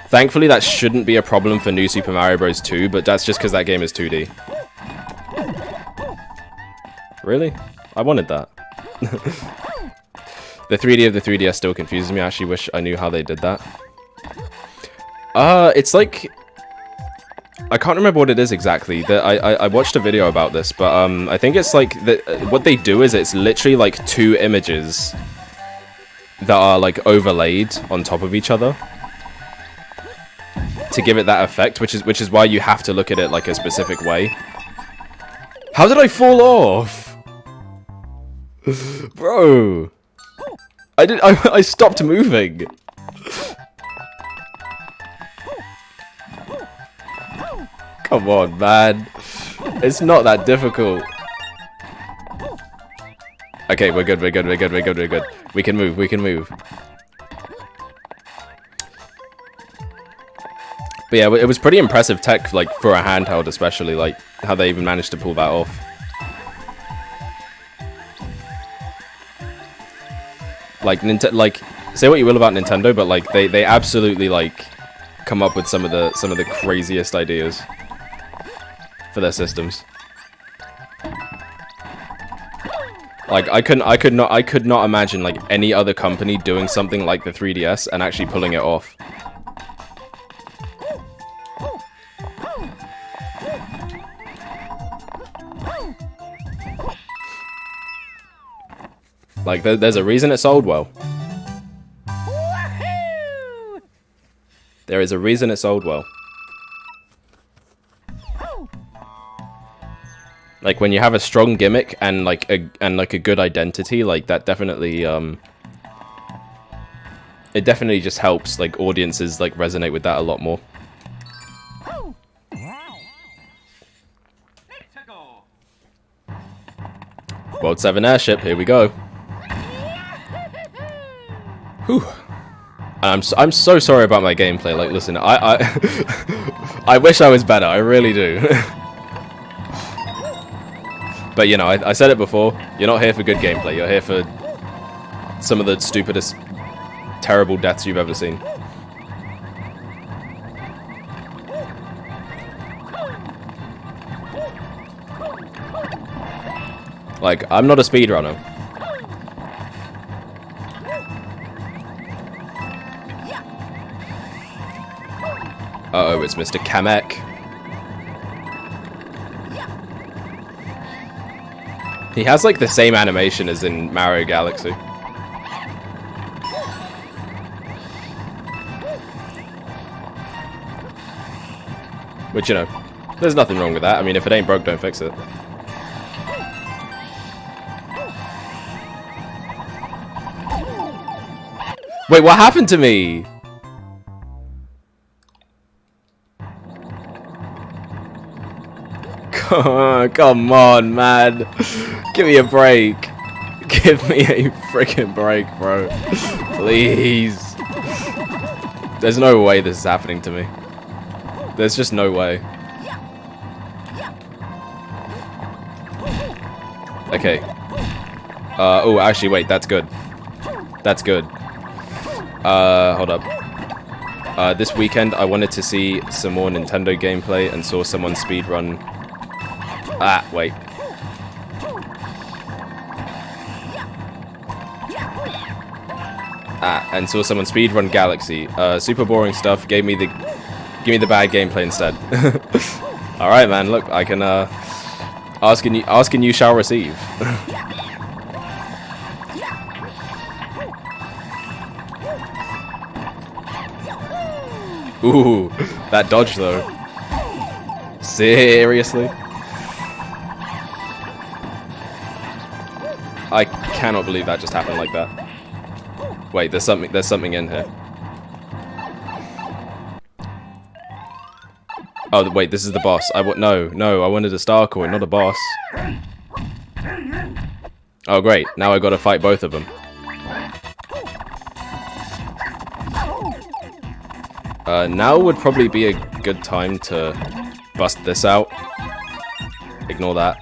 Thankfully, that shouldn't be a problem for New Super Mario Bros. 2, but that's just because that game is 2D. Really? I wanted that. The 3D of the 3DS still confuses me. I actually wish I knew how they did that. It's like... I can't remember what it is exactly. I watched a video about this, but I think it's like... what they do is it's literally like two images that are like overlaid on top of each other to give it that effect, which is why you have to look at it like a specific way. How did I fall off? Bro, I stopped moving. Come on, man. It's not that difficult. Okay, we're good. We can move. But yeah, it was pretty impressive tech, like for a handheld, especially like how they even managed to pull that off. Like say what you will about Nintendo, but like they absolutely like come up with some of the craziest ideas for their systems. Like I could not imagine like any other company doing something like the 3DS and actually pulling it off. Like, there's a reason it sold well. There is a reason it sold well. Like, when you have a strong gimmick and like a good identity, like that definitely it definitely just helps like audiences like resonate with that a lot more. World 7 airship, here we go. Whew. I'm so sorry about my gameplay. Like, listen, I I wish I was better. I really do. But you know, I said it before. You're not here for good gameplay. You're here for some of the stupidest, terrible deaths you've ever seen. Like, I'm not a speedrunner. Uh-oh, it's Mr. Kamek. He has, like, the same animation as in Mario Galaxy. Which, you know, there's nothing wrong with that. I mean, if it ain't broke, don't fix it. Wait, what happened to me? Come on, man. Give me a break. Give me a freaking break, bro. Please. There's no way this is happening to me. There's just no way. Okay. Oh, actually, wait. That's good. That's good. Hold up. This weekend, I wanted to see some more Nintendo gameplay and saw someone speedrun. Ah, wait. And saw someone speedrun Galaxy. Super boring stuff. Give me the bad gameplay instead. All right, man. Look, I can asking you shall receive. Ooh, that dodge though. Seriously? I cannot believe that just happened like that. Wait, there's something in here. Oh, wait, this is the boss. No, I wanted a star coin, not a boss. Oh, great. Now I gotta fight both of them. Now would probably be a good time to bust this out. Ignore that.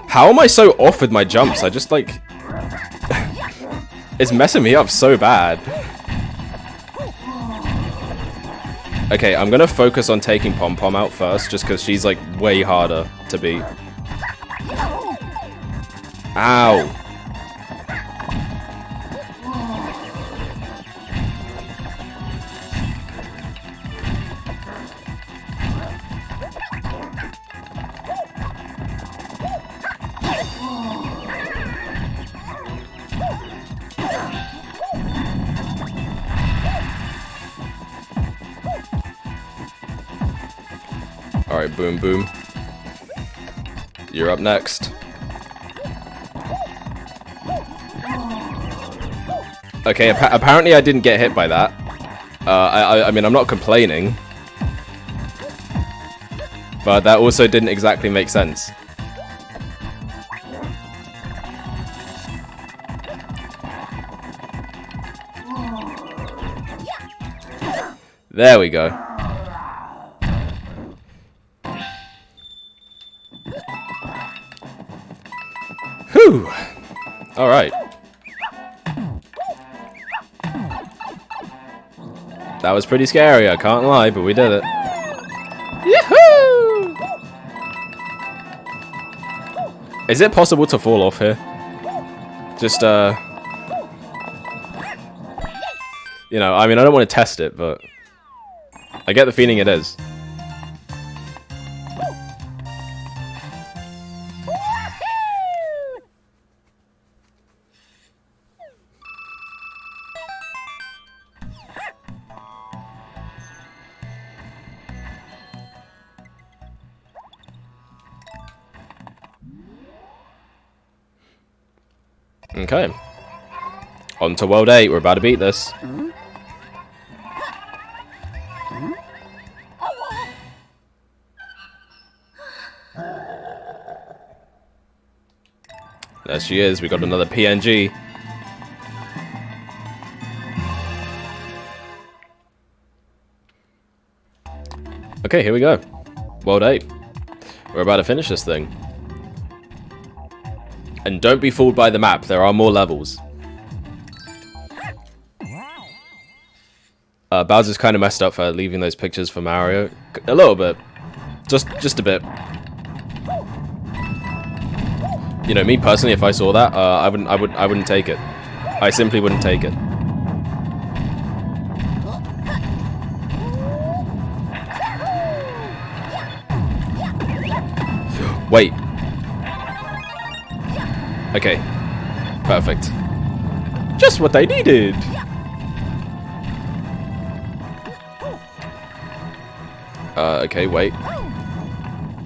How am I so off with my jumps? I just, like... It's messing me up so bad. Okay, I'm gonna focus on taking Pom Pom out first, just because she's, like, way harder to beat. Ow! Alright, Boom Boom. You're up next. Okay, apparently I didn't get hit by that. I mean, I'm not complaining. But that also didn't exactly make sense. There we go. Whew. Alright. That was pretty scary, I can't lie, but we did it. Yahoo! Is it possible to fall off here? Just, you know, I mean, I don't want to test it, but I get the feeling it is. Okay. On to World 8. We're about to beat this. she is. We got another PNG. Okay, here we go. World 8. We're about to finish this thing. And don't be fooled by the map. There are more levels. Bowser's kind of messed up for leaving those pictures for Mario. A little bit. Just a bit. You know, me personally, if I saw that, I wouldn't take it. I simply wouldn't take it. Wait. Okay. Perfect. Just what I needed. Okay, wait.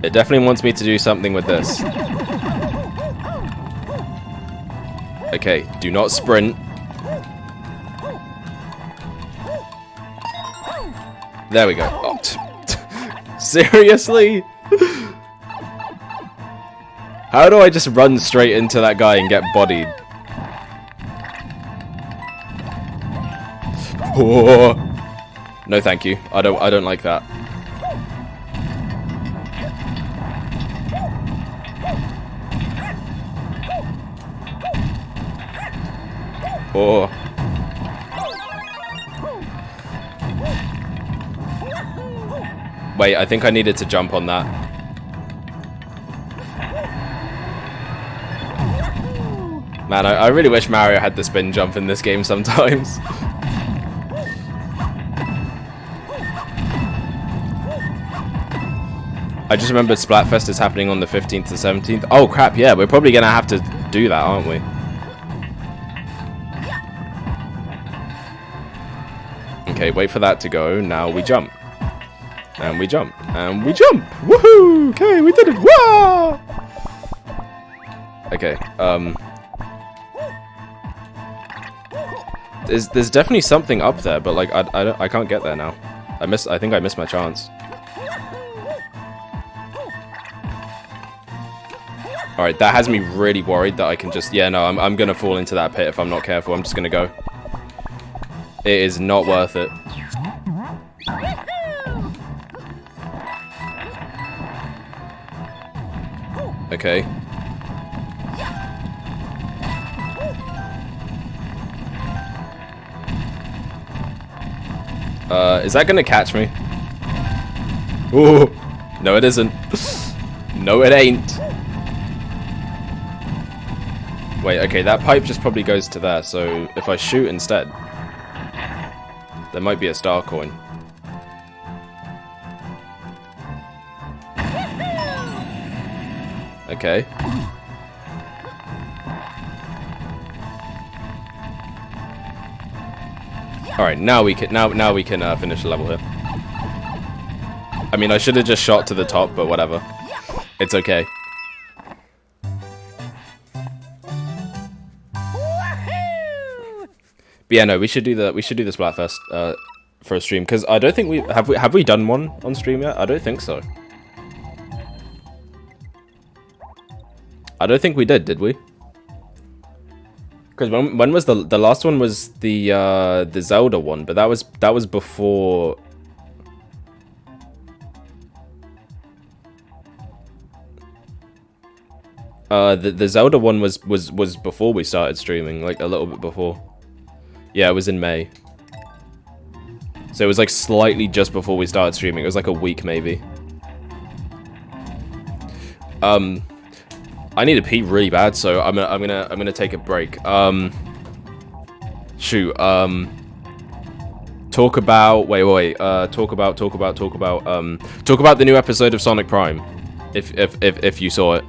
It definitely wants me to do something with this. Okay, do not sprint. There we go. Oh, seriously? How do I just run straight into that guy and get bodied? Oh. No, thank you. I don't like that. Oh. Wait, I think I needed to jump on that. Man, I really wish Mario had the spin jump in this game sometimes. I just remembered Splatfest is happening on the 15th to 17th. Oh crap, yeah, we're probably gonna have to do that, aren't we? Okay, wait for that to go. Now we jump. And we jump. And we jump! Woohoo! Okay, we did it! Wah! Okay, There's definitely something up there, but like I can't get there now. I think I missed my chance. All right, that has me really worried that I can just no, I'm gonna fall into that pit if I'm not careful. I'm just gonna go. It is not worth it. Okay. Is that gonna catch me? Ooh. No, it isn't. No, it ain't. Wait, okay, that pipe just probably goes to there, so if I shoot instead, there might be a star coin. Okay. All right, now we can finish the level here. I mean, I should have just shot to the top, but whatever. It's okay. But yeah, no, we should do the Splatfest for a stream, because I don't think have we done one on stream yet? I don't think so. I don't think we did we? Because when was the last one was the Zelda one, but that was before. The Zelda one was before we started streaming, like a little bit before. Yeah, it was in May. So it was like slightly just before we started streaming. It was like a week maybe. I need to pee really bad, so I'm gonna take a break. Shoot. Talk about talk about the new episode of Sonic Prime, if you saw it.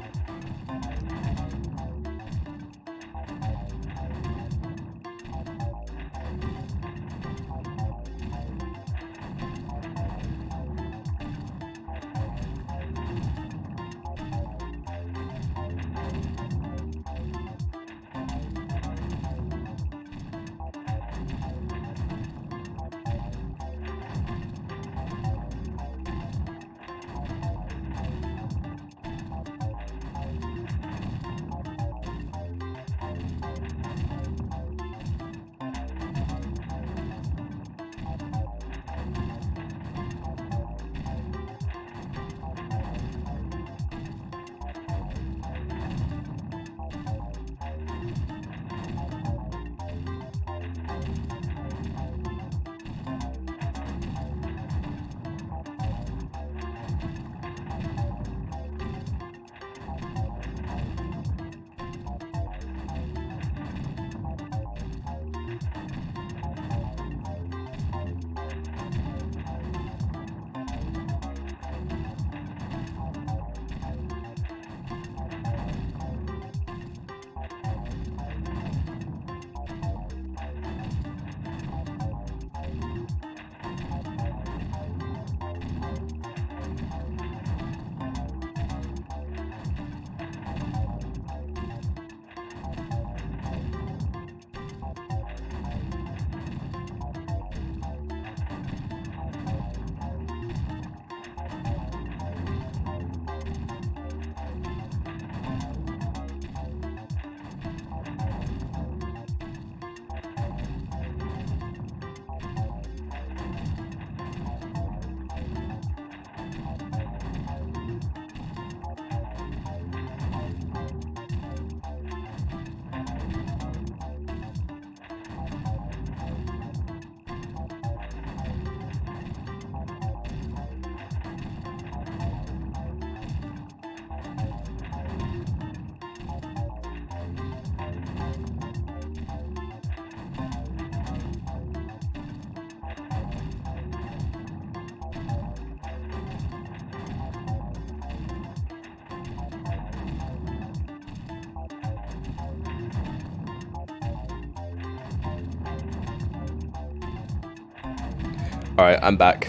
Alright, I'm back.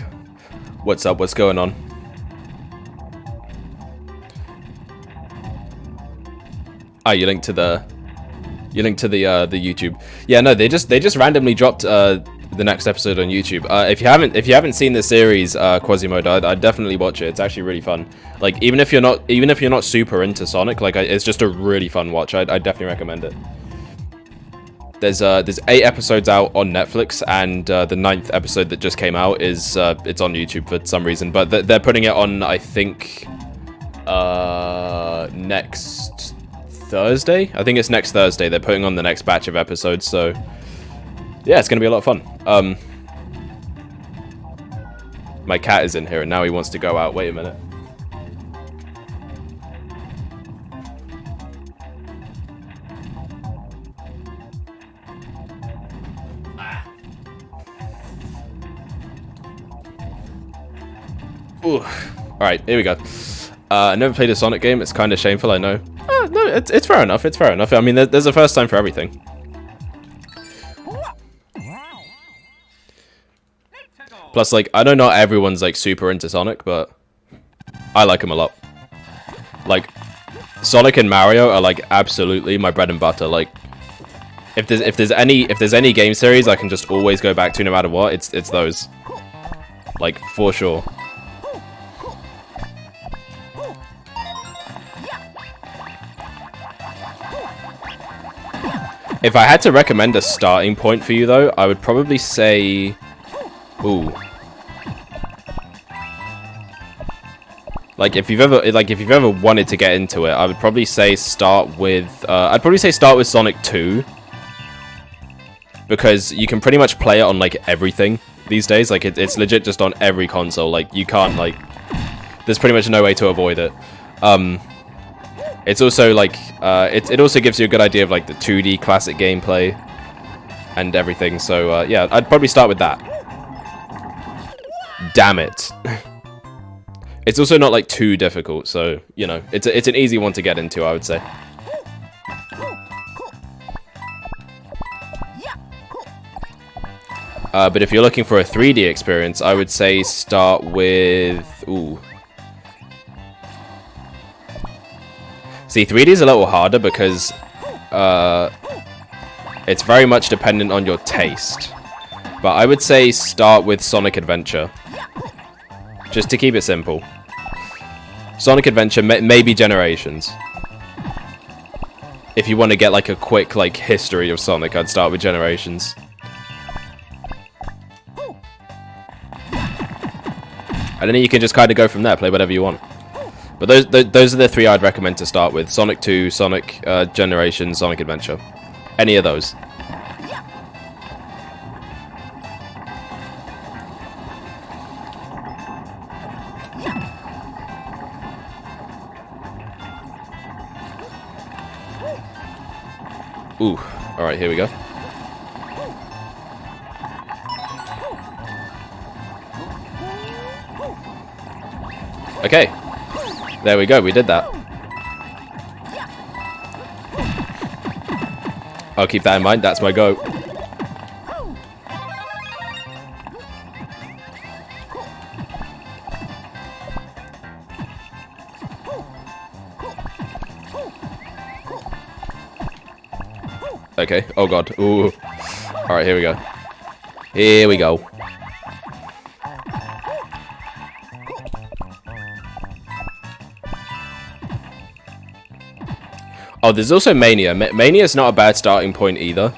What's up? What's going on? Ah, you linked to the YouTube. Yeah, no, they just randomly dropped the next episode on YouTube. If you haven't seen the series Quasimodo, I'd definitely watch it. It's actually really fun. Like even if you're not super into Sonic, like it's just a really fun watch. I definitely recommend it. There's 8 episodes out on Netflix, and the 9th episode that just came out is it's on YouTube for some reason, but they're putting it on, I think, next Thursday. I think it's next Thursday. They're putting on the next batch of episodes, so yeah, it's gonna be a lot of fun. My cat is in here, and now he wants to go out. Wait a minute. Ooh. Alright, here we go. I never played a Sonic game. It's kind of shameful, I know. No, it's fair enough. It's fair enough. I mean, there's a first time for everything. Plus, like, I know not everyone's, like, super into Sonic, but I like them a lot. Like, Sonic and Mario are, like, absolutely my bread and butter. Like, if there's any game series I can just always go back to no matter what, it's those. Like, for sure. If I had to recommend a starting point for you, though, I would probably say... Ooh. Like, if you've ever wanted to get into it, I would probably say start with... I'd probably say start with Sonic 2. Because you can pretty much play it on, like, everything these days. Like, it's legit just on every console. Like, you can't, like... There's pretty much no way to avoid it. It's also like it also gives you a good idea of like the 2D classic gameplay and everything. So yeah, I'd probably start with that. Damn it! It's also not like too difficult, so you know it's an easy one to get into, I would say. But if you're looking for a 3D experience, I would say start with ooh. See, 3D is a little harder because it's very much dependent on your taste. But I would say start with Sonic Adventure. Just to keep it simple. Sonic Adventure, maybe Generations. If you want to get like a quick like history of Sonic, I'd start with Generations. And then you can just kind of go from there, play whatever you want. But those are the 3 I'd recommend to start with. Sonic 2, Sonic Generations, Sonic Adventure. Any of those. Ooh, alright, here we go. Okay. There we go, we did that. I'll keep that in mind, that's my go. Okay, oh god, ooh. Alright, here we go. Here we go. Oh, there's also Mania. Mania's not a bad starting point either.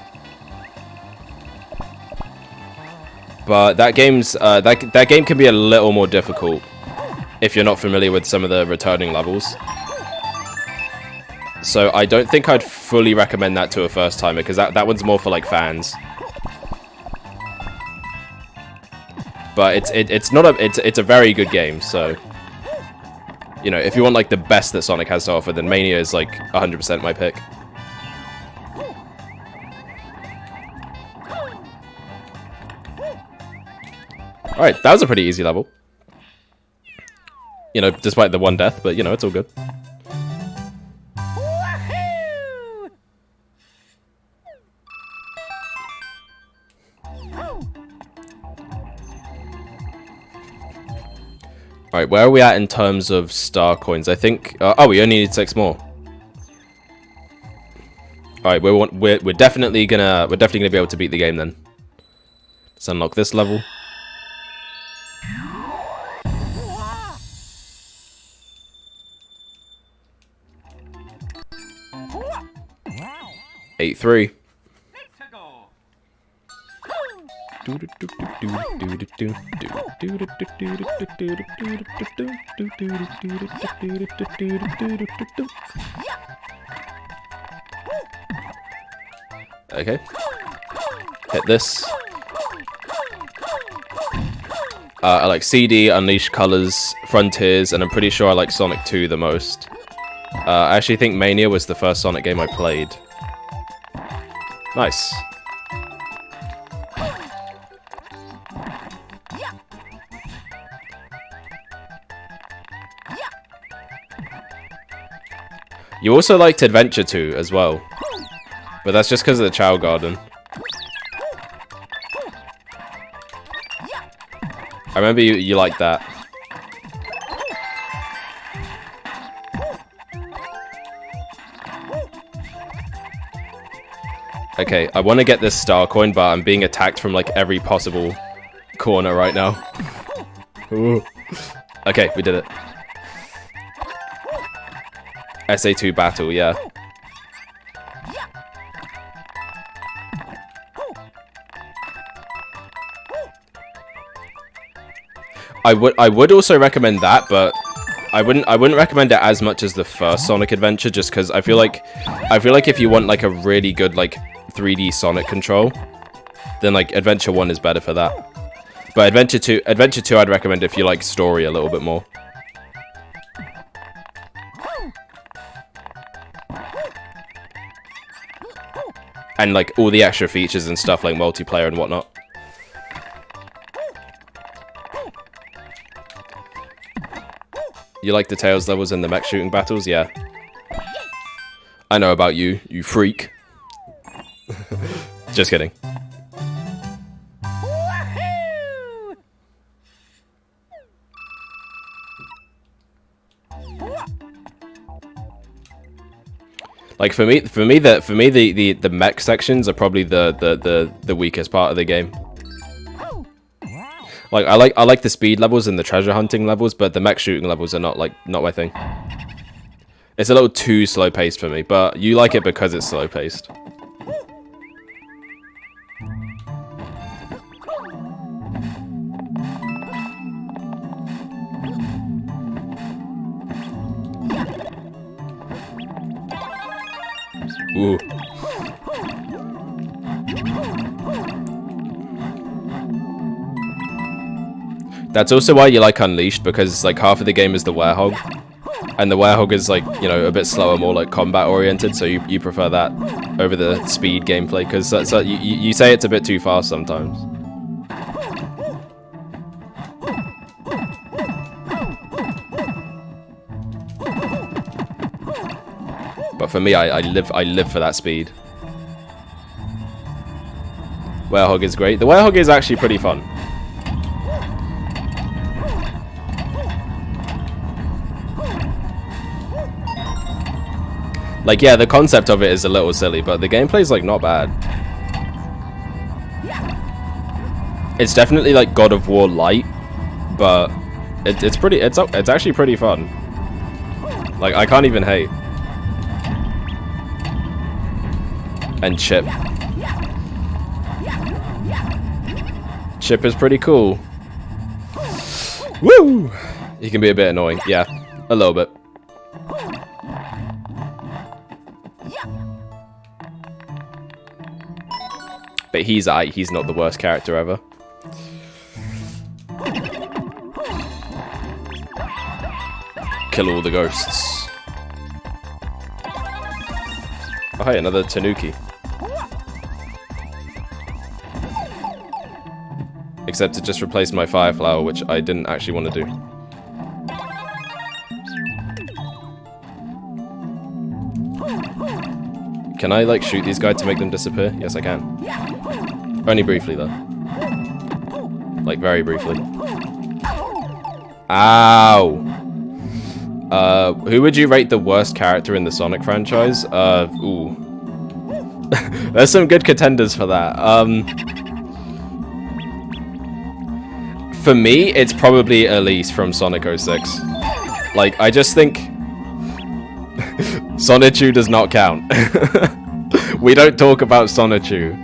But that game's that game can be a little more difficult if you're not familiar with some of the returning levels. So I don't think I'd fully recommend that to a first timer because that one's more for like fans. But it's a very good game, so you know, if you want like the best that Sonic has to offer, then Mania is like 100% my pick. Alright, that was a pretty easy level. You know, despite the one death, but you know, it's all good. Alright, where are we at in terms of star coins? I think... oh, we only need 6 more. Alright, we're definitely gonna be able to beat the game then. Let's unlock this level. Eight three. Okay. Hit this. I like CD, Unleash Colors, Frontiers, and I'm pretty sure I like Sonic 2 the most. I actually think Mania was the first Sonic game I played. Nice. You also liked Adventure 2 as well. But that's just because of the Chow Garden. I remember you liked that. Okay, I want to get this star coin, but I'm being attacked from like every possible corner right now. Ooh. Okay, we did it. SA2 battle, yeah. I would also recommend that, but I wouldn't recommend it as much as the first Sonic Adventure, just because I feel like if you want like a really good like 3D Sonic control, then like Adventure 1 is better for that. But Adventure 2 I'd recommend if you like story a little bit more. And like all the extra features and stuff like multiplayer and whatnot. You like the Tails levels and the mech shooting battles? Yeah. I know about you, you freak. Just kidding. Like for me the mech sections are probably the weakest part of the game. Like I like the speed levels and the treasure hunting levels, but the mech shooting levels are not my thing. It's a little too slow paced for me, but you like it because it's slow paced. Ooh. That's also why you like Unleashed, because like half of the game is the Werehog, and the Werehog is like, you know, a bit slower, more like combat oriented, so you prefer that over the speed gameplay, because you say it's a bit too fast sometimes. But for me, I live for that speed. Werehog is great. The Werehog is actually pretty fun. Like, yeah, the concept of it is a little silly, but the gameplay's like not bad. It's definitely like God of War light, but it's actually pretty fun. Like, I can't even hate. And Chip. Chip is pretty cool. Woo! He can be a bit annoying, yeah, a little bit. But he's not the worst character ever. Kill all the ghosts. Oh hey, another Tanuki. Except it just replaced my fire flower, which I didn't actually want to do. Can I like shoot these guys to make them disappear? Yes, I can. Only briefly though. Like very briefly. Ow. Who would you rate the worst character in the Sonic franchise? Ooh. There's some good contenders for that. For me, it's probably Elise from Sonic 06. Like, I just think Sonichu does not count. We don't talk about Sonichu.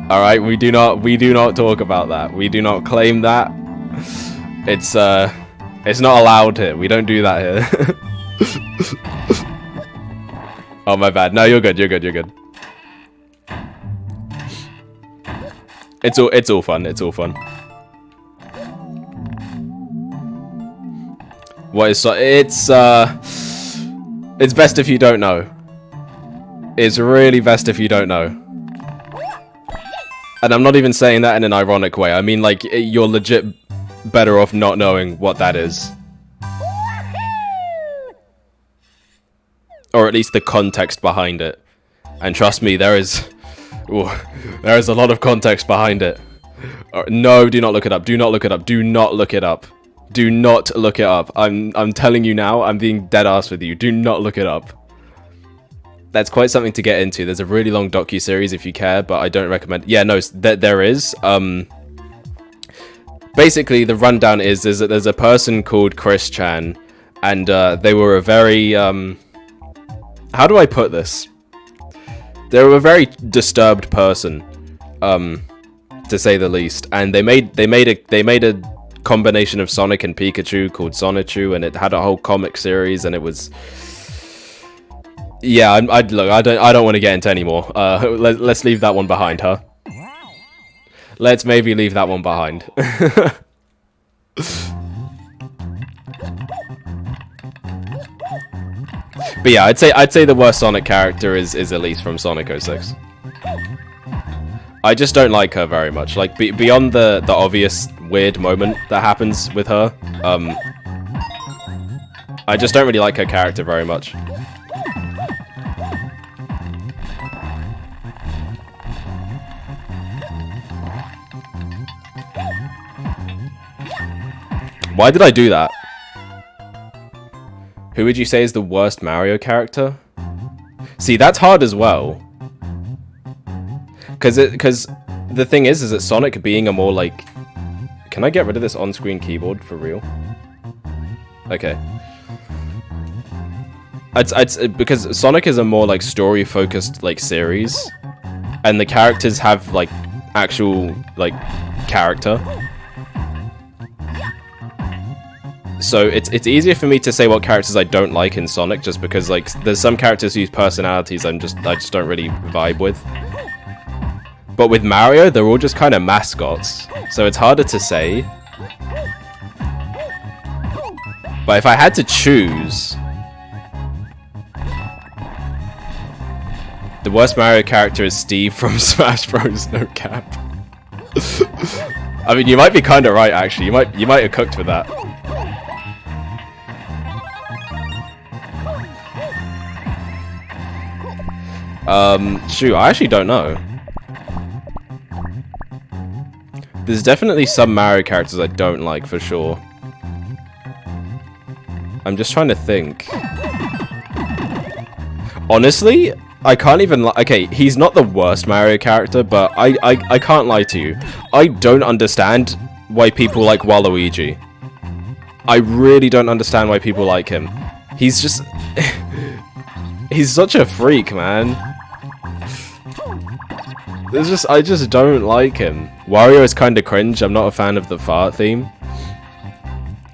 Alright, we do not talk about that. We do not claim that. It's not allowed here. We don't do that here. Oh, my bad. No, you're good. You're good. You're good. It's all fun. It's all fun. What is it's best if you don't know. It's really best if you don't know. And I'm not even saying that in an ironic way. I mean, like, you're legit better off not knowing what that is. Or at least the context behind it. And trust me, there is a lot of context behind it. No, do not look it up. Do not look it up. Do not look it up. Do not look it up. I'm telling you now, I'm being dead ass with you. Do not look it up. That's quite something to get into. There's a really long docu-series if you care, but I don't recommend... Yeah, no, there is. Basically, the rundown is that there's a person called Chris Chan, and they were a very... how do I put this? They were a very disturbed person, to say the least. And they made a combination of Sonic and Pikachu called Sonichu, and it had a whole comic series, and it was... Yeah, I don't want to get into any more. Let's leave that one behind, huh? Let's maybe leave that one behind. But yeah, I'd say the worst Sonic character is Elise from Sonic 06. I just don't like her very much. Like beyond the obvious weird moment that happens with her, I just don't really like her character very much. Why did I do that? Who would you say is the worst Mario character? See, that's hard as well. Because the thing is that Sonic being a more like... Can I get rid of this on-screen keyboard for real? Okay. Because Sonic is a more like story-focused like series, and the characters have like actual like character. So it's easier for me to say what characters I don't like in Sonic, just because like there's some characters whose personalities I just don't really vibe with. But with Mario, they're all just kind of mascots, so it's harder to say. But if I had to choose, the worst Mario character is Steve from Smash Bros. No cap. I mean, you might be kind of right actually. You might have cooked with that. Shoot, I actually don't know. There's definitely some Mario characters I don't like, for sure. I'm just trying to think. Honestly, I can't even... Okay, he's not the worst Mario character, but I can't lie to you. I don't understand why people like Waluigi. I really don't understand why people like him. He's just... He's such a freak, man. I just don't like him. Wario is kind of cringe. I'm not a fan of the fart theme.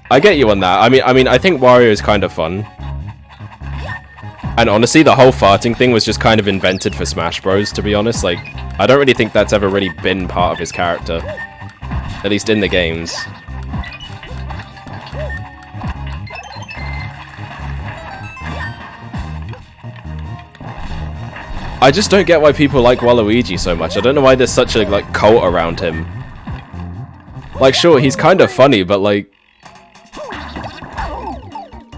I get you on that. I mean, I think Wario is kind of fun. And honestly, the whole farting thing was just kind of invented for Smash Bros, to be honest. Like, I don't really think that's ever really been part of his character. At least in the games. I just don't get why people like Waluigi so much. I don't know why there's such a like cult around him. Like, sure, he's kind of funny, but like...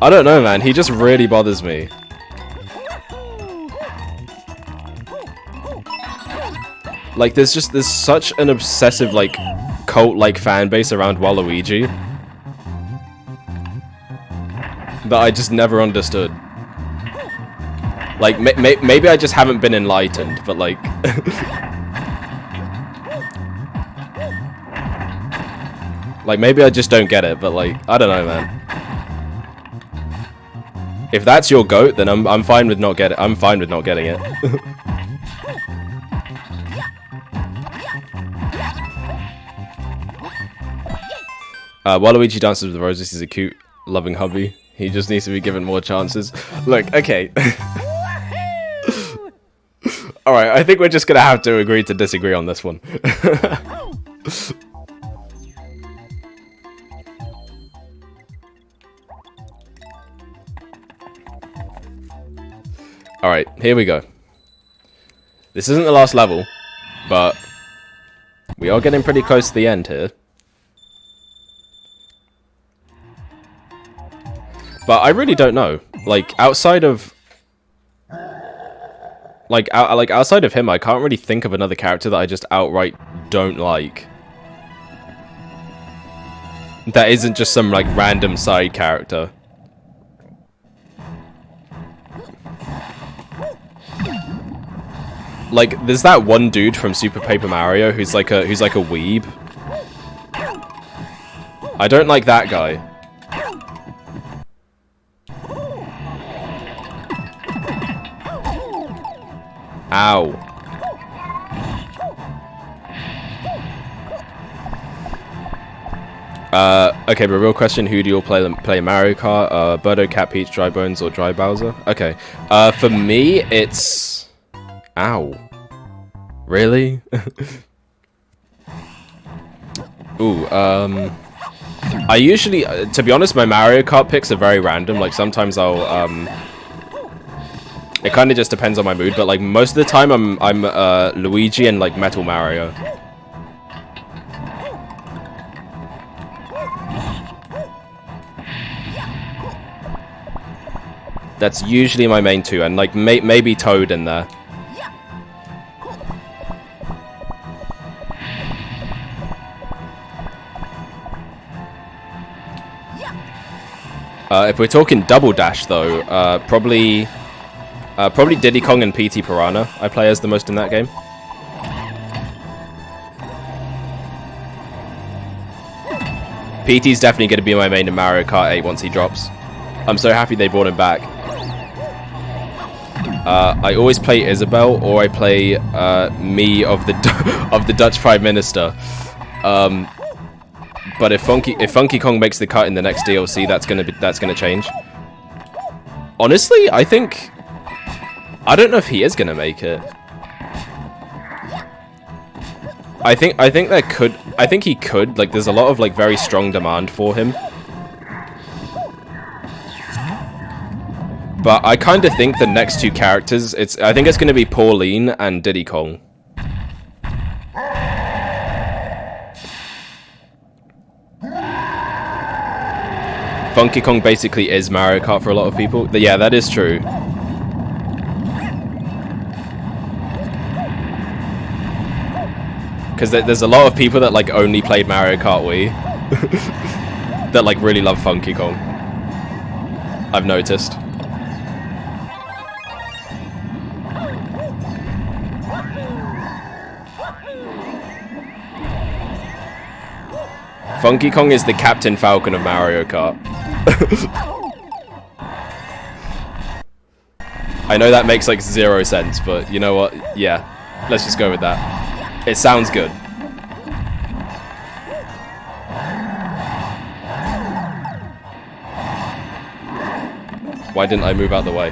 I don't know, man. He just really bothers me. Like, there's such an obsessive, like, cult-like fan base around Waluigi. that I just never understood. Like, maybe I just haven't been enlightened, but like... like, maybe I just don't get it, but like, I don't know, man. If that's your goat, then I'm fine with not getting it. I'm fine with not getting it. Waluigi dances with roses. He's a cute, loving hubby. He just needs to be given more chances. Look, okay. Alright, I think we're just gonna have to agree to disagree on this one. Alright, here we go. This isn't the last level, but we are getting pretty close to the end here. But I really don't know. Like, outside of... outside of him, I can't really think of another character that I just outright don't like. That isn't just some, like, random side character. Like, there's that one dude from Super Paper Mario who's like a weeb. I don't like that guy. Ow. Okay, but real question, who do you all play Mario Kart? Birdo, Cat Peach, Dry Bones, or Dry Bowser? Okay. For me, it's... Ow. Really? Ooh, I usually, to be honest, my Mario Kart picks are very random. Like, sometimes I'll, it kind of just depends on my mood, but, like, most of the time I'm Luigi and, like, Metal Mario. That's usually my main two, and, like, maybe Toad in there. If we're talking Double Dash, though, probably Diddy Kong and PT Piranha I play as the most in that game. PT's definitely going to be my main in Mario Kart 8 once he drops. I'm so happy they brought him back. I always play Isabelle, or I play me of the Dutch Prime Minister. But if Funky Kong makes the cut in the next DLC, that's gonna change. Honestly, I don't know if he is gonna make it. I think he could. Like, there's a lot of, like, very strong demand for him. But I kind of think the next two characters, I think it's gonna be Pauline and Diddy Kong. Funky Kong basically is Mario Kart for a lot of people. Yeah, that is true. Because there's a lot of people that, like, only played Mario Kart Wii. That, like, really love Funky Kong. I've noticed. Funky Kong is the Captain Falcon of Mario Kart. I know that makes, like, 0 sense, but you know what? Yeah, let's just go with that. It sounds good. Why didn't I move out of the way?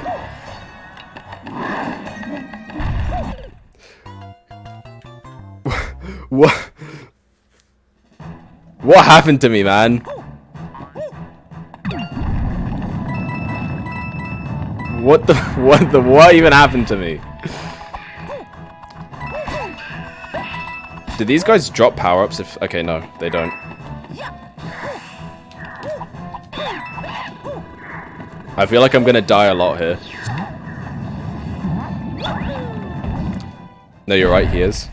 What happened to me, man? What even happened to me? Do these guys drop power-ups if... Okay, no, they don't. I feel like I'm gonna die a lot here. No, you're right, he is.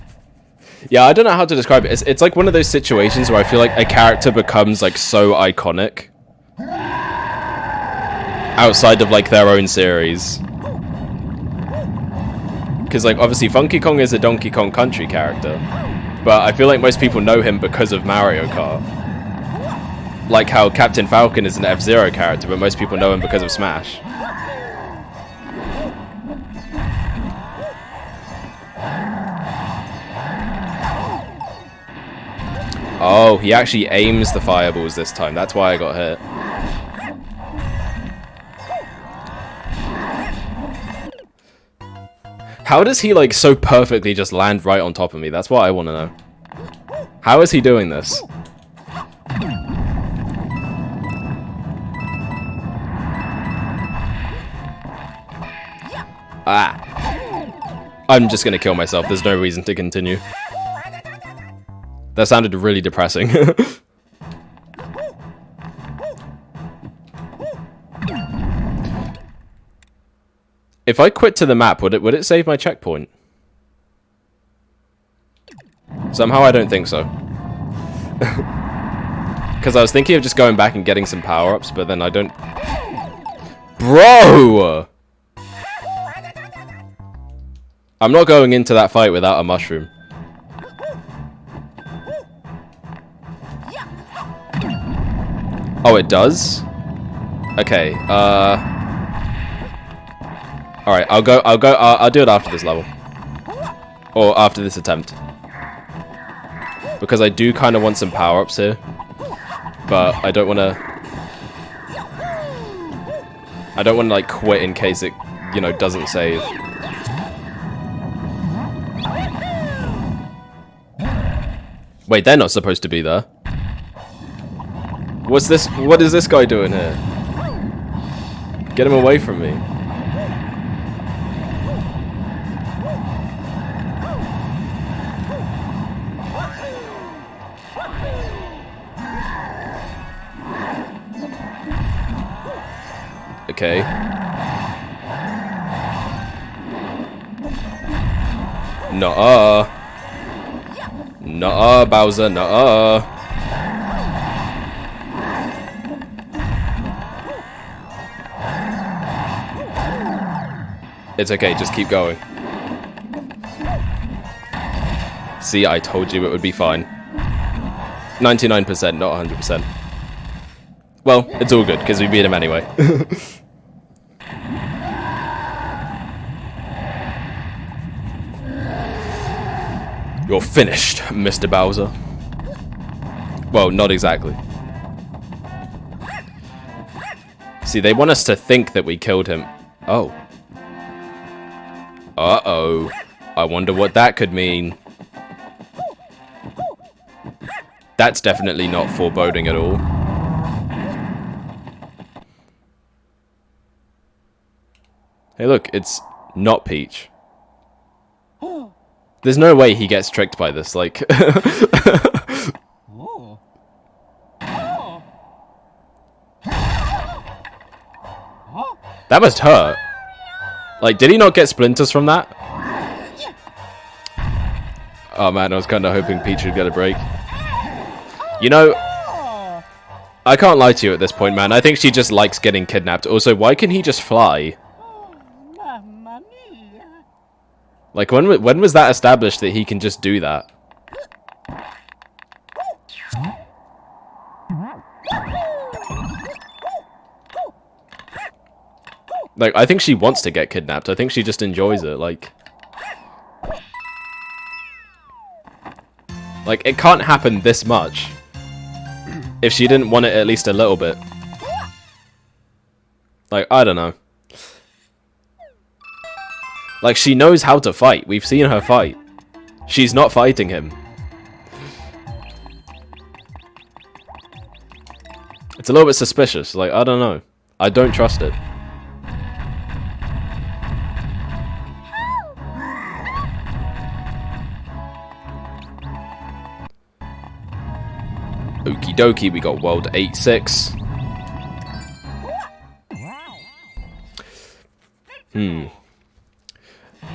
Yeah, I don't know how to describe it. It's like one of those situations where I feel like a character becomes, like, so iconic. outside of like their own series. Because like obviously Funky Kong is a Donkey Kong Country character, but I feel like most people know him because of Mario Kart. Like how Captain Falcon is an F-Zero character, but most people know him because of Smash. Oh, he actually aims the fireballs this time. That's why I got hit. How does he, like, so perfectly just land right on top of me? That's what I want to know. How is he doing this? Ah. I'm just gonna kill myself. There's no reason to continue. That sounded really depressing. If I quit to the map, would it save my checkpoint? Somehow I don't think so. Because I was thinking of just going back and getting some power-ups, but then I don't... Bro! I'm not going into that fight without a mushroom. Oh, it does? Okay, Alright, I'll do it after this level. Or after this attempt. Because I do kind of want some power-ups here. But I don't want to... I don't want to, like, quit in case it, you know, doesn't save. Wait, they're not supposed to be there. What's this? What is this guy doing here? Get him away from me. Okay. Nuh-uh. Nuh-uh, Bowser, nuh-uh. It's okay, just keep going. See, I told you it would be fine. 99%, not 100%. Well, it's all good, because we beat him anyway. You're finished, Mr. Bowser. Well, not exactly. See, they want us to think that we killed him. Oh. Uh-oh. I wonder what that could mean. That's definitely not foreboding at all. Hey, look, it's not Peach. There's no way he gets tricked by this, like... That must hurt. Like, did he not get splinters from that? Oh man, I was kind of hoping Peach would get a break. You know, I can't lie to you at this point, man. I think she just likes getting kidnapped. Also, why can he just fly? Like, when was that established that he can just do that? Like, I think she wants to get kidnapped. I think she just enjoys it, like... Like, it can't happen this much. If she didn't want it at least a little bit. Like, I don't know. Like, she knows how to fight. We've seen her fight. She's not fighting him. It's a little bit suspicious. Like, I don't know. I don't trust it. Okie dokie, we got World 8-6.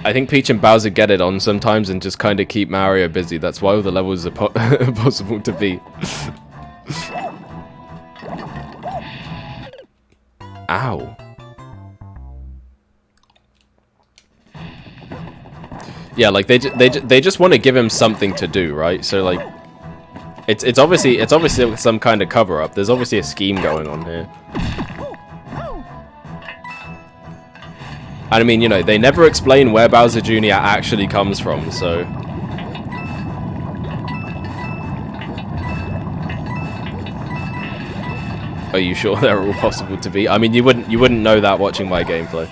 I think Peach and Bowser get it on sometimes and just kind of keep Mario busy. That's why all the levels are possible to beat. Ow. Yeah, like they just want to give him something to do, right? So like, it's obviously some kind of cover up. There's obviously a scheme going on here. And I mean, you know, they never explain where Bowser Jr. actually comes from, so. Are you sure they're all possible to beat? I mean, you wouldn't know that watching my gameplay.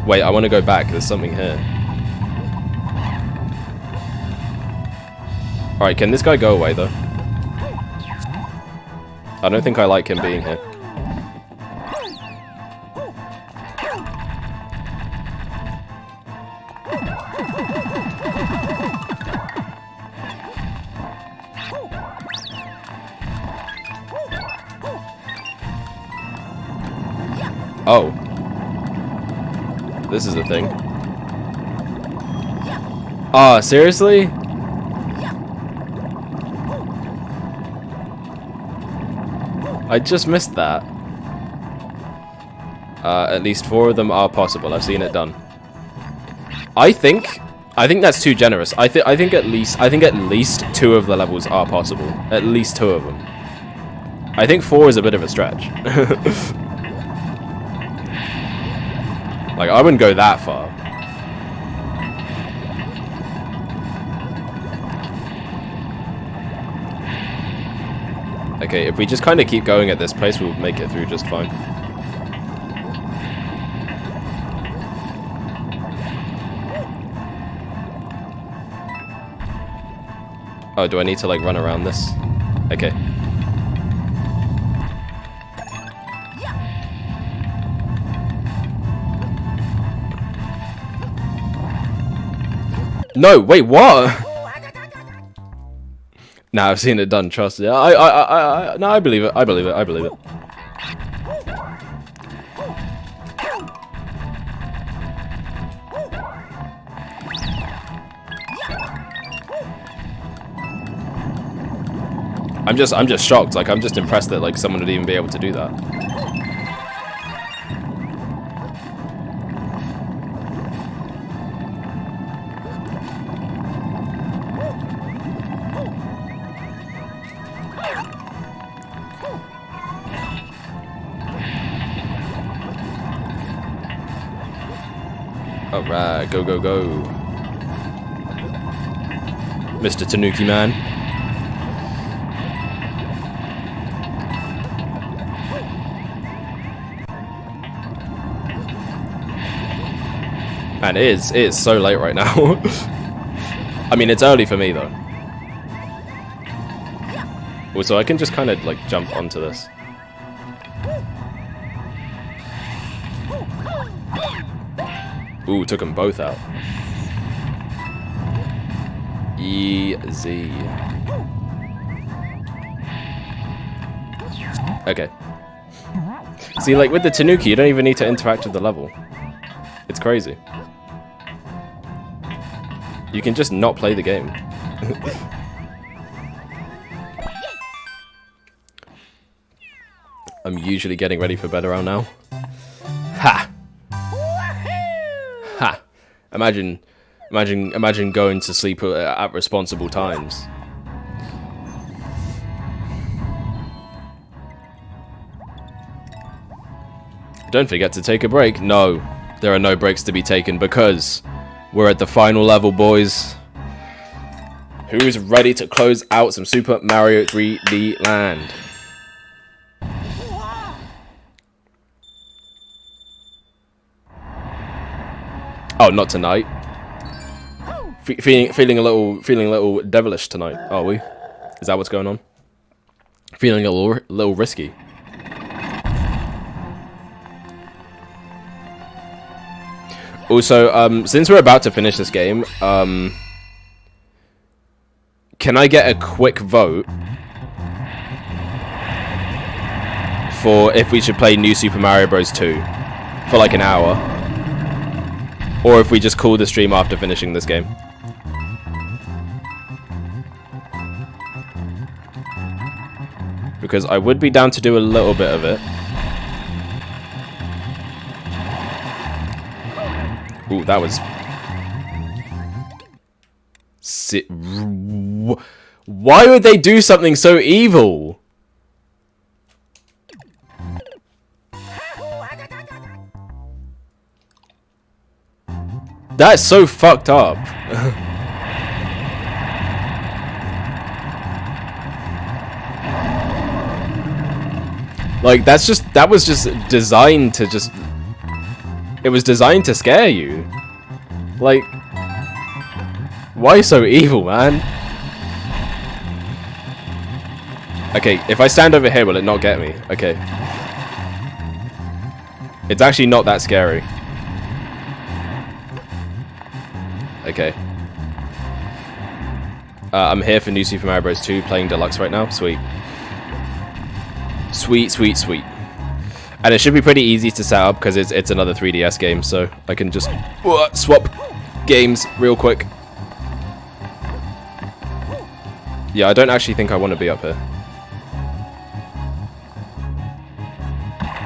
Wait, I want to go back. There's something here. Alright, can this guy go away, though? I don't think I like him being here. Oh. This is the thing. Ah, seriously? I just missed that. At least 4 of them are possible. I've seen it done. I think that's too generous. I think at least 2 of the levels are possible. At least 2 of them. I think 4 is a bit of a stretch. Like, I wouldn't go that far. Okay, if we just kind of keep going at this pace, we'll make it through just fine. Oh, do I need to, like, run around this? Okay. No, wait, what? Nah, I've seen it done, trust me. No, I believe it, I believe it, I believe it. I'm just shocked, like, I'm just impressed that, like, someone would even be able to do that. Alright, go, go, go. Mr. Tanuki Man. And it is so late right now. I mean, it's early for me, though. Also, I can just kind of, like, jump onto this. Ooh, took them both out. Easy. Okay. See, like, with the Tanuki, you don't even need to interact with the level. It's crazy. You can just not play the game. I'm usually getting ready for bed around now. Ha! Ha! Imagine going to sleep at responsible times. Don't forget to take a break. No, there are no breaks to be taken because we're at the final level, boys. Who's ready to close out some Super Mario 3D Land? Oh, not tonight. Feeling a little devilish tonight, are we? Is that what's going on? Feeling a little risky. Also, since we're about to finish this game, can I get a quick vote for if we should play New Super Mario Bros. 2 for like an hour? Or if we just call the stream after finishing this game? Because I would be down to do a little bit of it. Ooh, that was... Why would they do something so evil? That's so fucked up. Like, that was just designed to just... It was designed to scare you. Like... Why so evil, man? Okay, if I stand over here, will it not get me? Okay. It's actually not that scary. Okay. I'm here for New Super Mario Bros. 2, playing Deluxe right now. Sweet. Sweet, sweet, sweet. And it should be pretty easy to set up because it's another 3DS game, so I can just swap games real quick. Yeah, I don't actually think I want to be up here.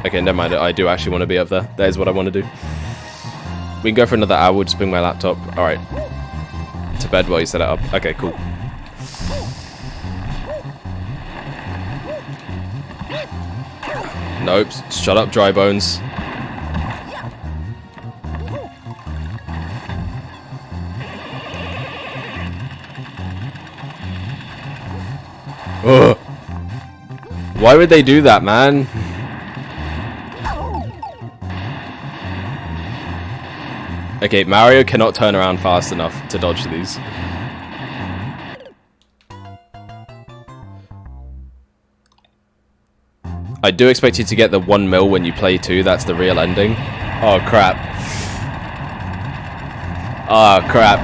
Okay, never mind. I do actually want to be up there. That is what I want to do. We can go for another hour. We'll just bring my laptop. Alright. To bed while you set it up. Okay, cool. Nope. Shut up, dry bones. Ugh. Why would they do that, man? Okay, Mario cannot turn around fast enough to dodge these. I do expect you to get the 1 mil when you play 2, that's the real ending. Oh crap. Oh crap.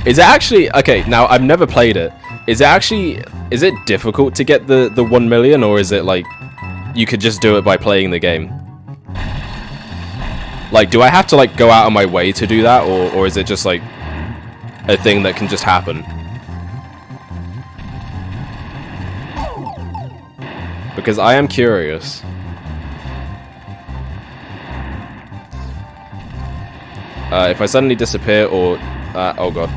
Is it actually... Okay, now I've never played it. Is it difficult to get the 1 million, or is it like... You could just do it by playing the game? Like, do I have to, like, go out of my way to do that, or is it just, like, a thing that can just happen? Because I am curious. If I suddenly disappear, or... oh god.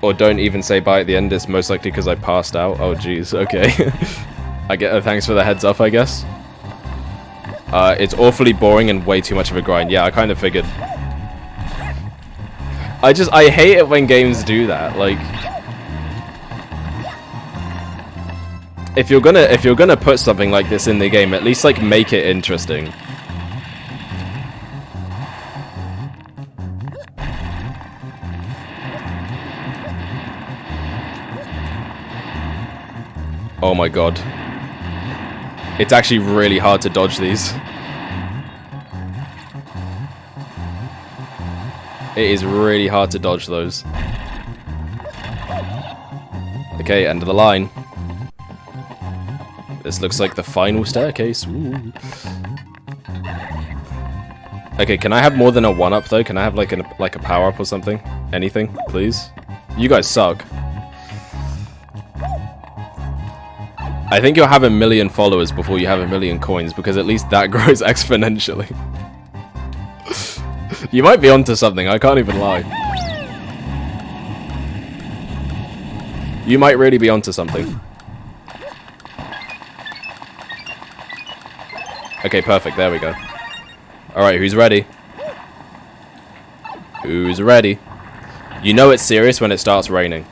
Or don't even say bye at the end, it's most likely because I passed out. Oh jeez, okay. I get thanks for the heads up, I guess. It's awfully boring and way too much of a grind. Yeah, I kind of figured. I hate it when games do that. Like, if you're gonna put something like this in the game, at least like make it interesting. Oh my god. It's actually really hard to dodge these. It is really hard to dodge those. Okay, end of the line. This looks like the final staircase. Ooh. Okay, can I have more than a 1-up though? Can I have like a power-up or something? Anything, please? You guys suck. I think you'll have 1 million followers before you have 1 million coins, because at least that grows exponentially. You might be onto something, I can't even lie. You might really be onto something. Okay, perfect, there we go. Alright, who's ready? Who's ready? You know it's serious when it starts raining.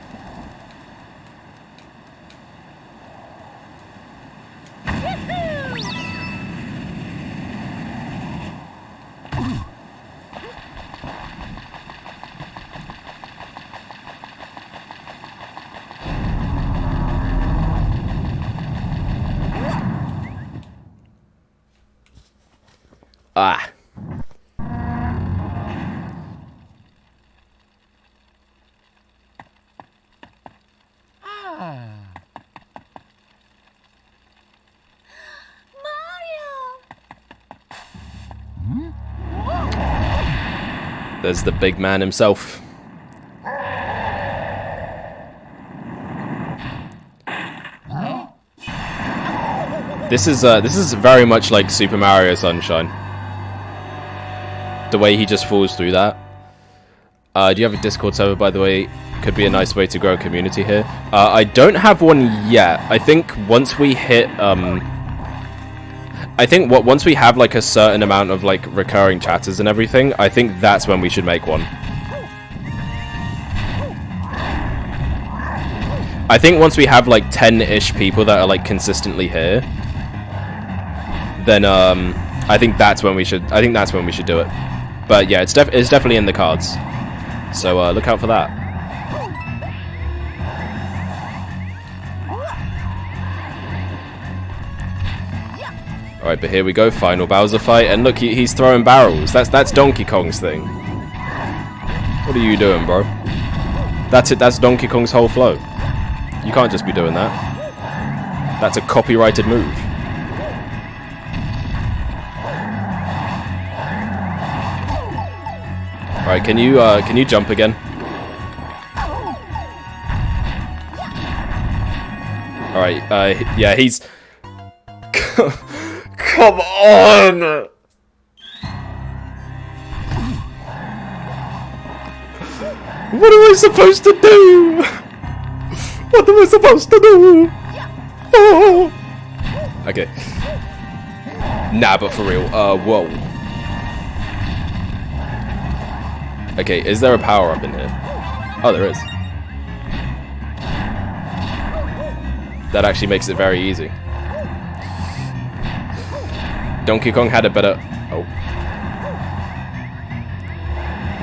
Ah. There's the big man himself. This is very much like Super Mario Sunshine. the way he just falls through that. Do you have a Discord server, by the way? Could be a nice way to grow a community here. I don't have one yet. I think once we hit, once we have like a certain amount of like recurring chatters and everything, I think that's when we should make one. I think once we have like 10-ish people that are like consistently here, then I think that's when we should. I think that's when we should do it. But yeah, it's definitely in the cards. So look out for that. All right, but here we go, final Bowser fight, and look, he's throwing barrels. That's Donkey Kong's thing. What are you doing, bro? That's it. That's Donkey Kong's whole flow. You can't just be doing that. That's a copyrighted move. All right, can you jump again? All right, yeah, he's. Come on! What am I supposed to do? What am I supposed to do? Oh. Okay. Nah, but for real. Whoa. Okay, is there a power up in here? Oh, there is. That actually makes it very easy. Donkey Kong had a better... Oh.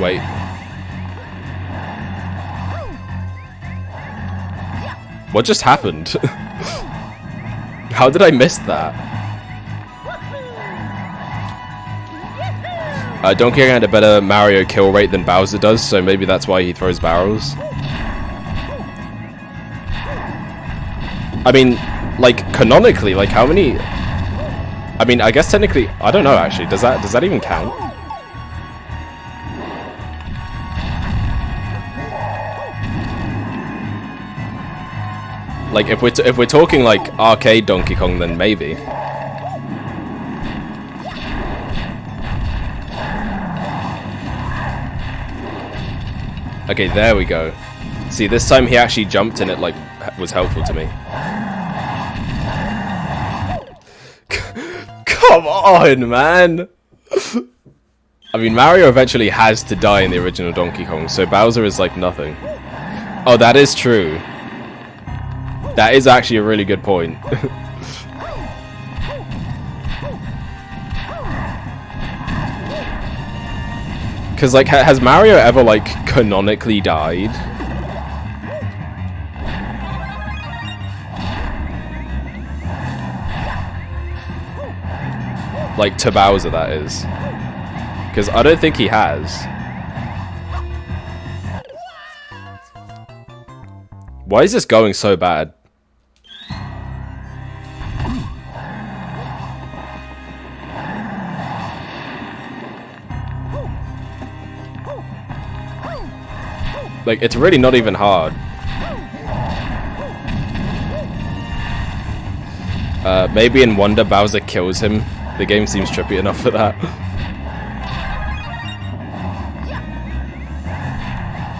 Wait. What just happened? How did I miss that? Donkey Kong had a better Mario kill rate than Bowser does, so maybe that's why he throws barrels. I mean, like, canonically, like, how many... I mean, I guess technically, I don't know actually. Does that even count? Like, if we're talking like arcade Donkey Kong, then maybe. Okay, there we go. See, this time he actually jumped and it like was helpful to me. Come on, man! I mean, Mario eventually has to die in the original Donkey Kong, so Bowser is like nothing. Oh, that is true. That is actually a really good point. Because, like, has Mario ever, like, canonically died? Like, to Bowser, that is. Because I don't think he has. Why is this going so bad? Like, it's really not even hard. Maybe in Wonder Bowser kills him. The game seems trippy enough for that.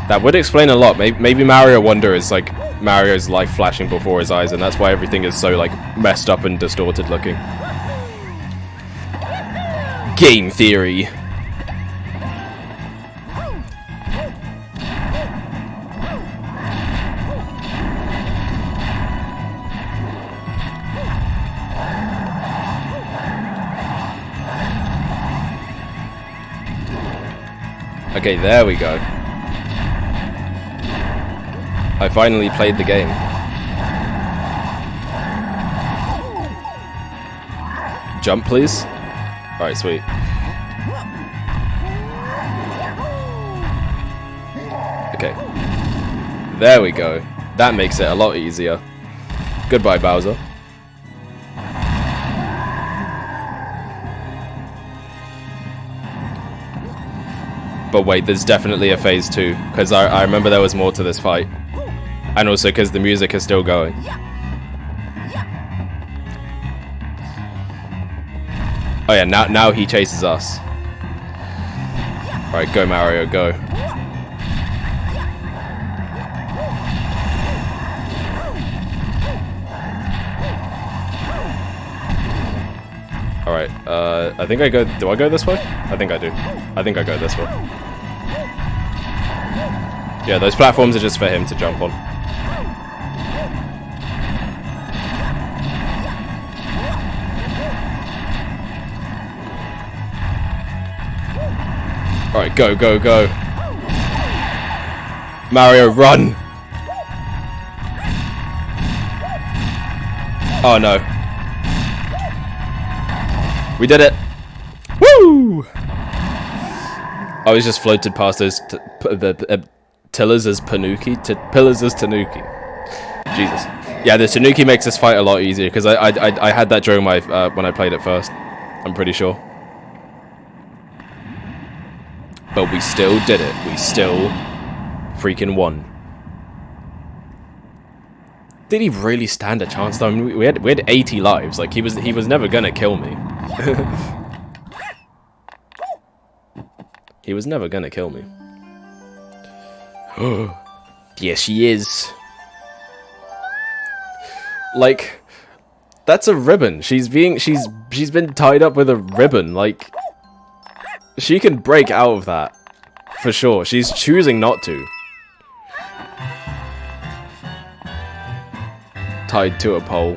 That would explain a lot. Maybe Mario Wonder is like Mario's life flashing before his eyes, and that's why everything is so like messed up and distorted looking. Game theory. Okay, there we go. I finally played the game. Jump, please. Alright, sweet. Okay. There we go. That makes it a lot easier. Goodbye, Bowser. But wait, there's definitely a phase 2, because I remember there was more to this fight. And also because the music is still going. Oh yeah, now he chases us. Alright, go Mario, go. Alright, I think I go... Do I go this way? I think I do. I think I go this way. Yeah, those platforms are just for him to jump on. Alright, go, go, go. Mario, run! Oh no. We did it! Woo! I was just floated past those Tillers as Panuki, Pillars as Tanuki. Jesus. Yeah, the Tanuki makes this fight a lot easier because I had that during my when I played it first. I'm pretty sure. But we still did it. We still freaking won. Did he really stand a chance though? I mean, we had 80 lives. Like he was never gonna kill me. He was never gonna kill me. Yes, she is. Like, that's a ribbon. She's been tied up with a ribbon. Like, she can break out of that for sure. She's choosing not to. Tied to a pole.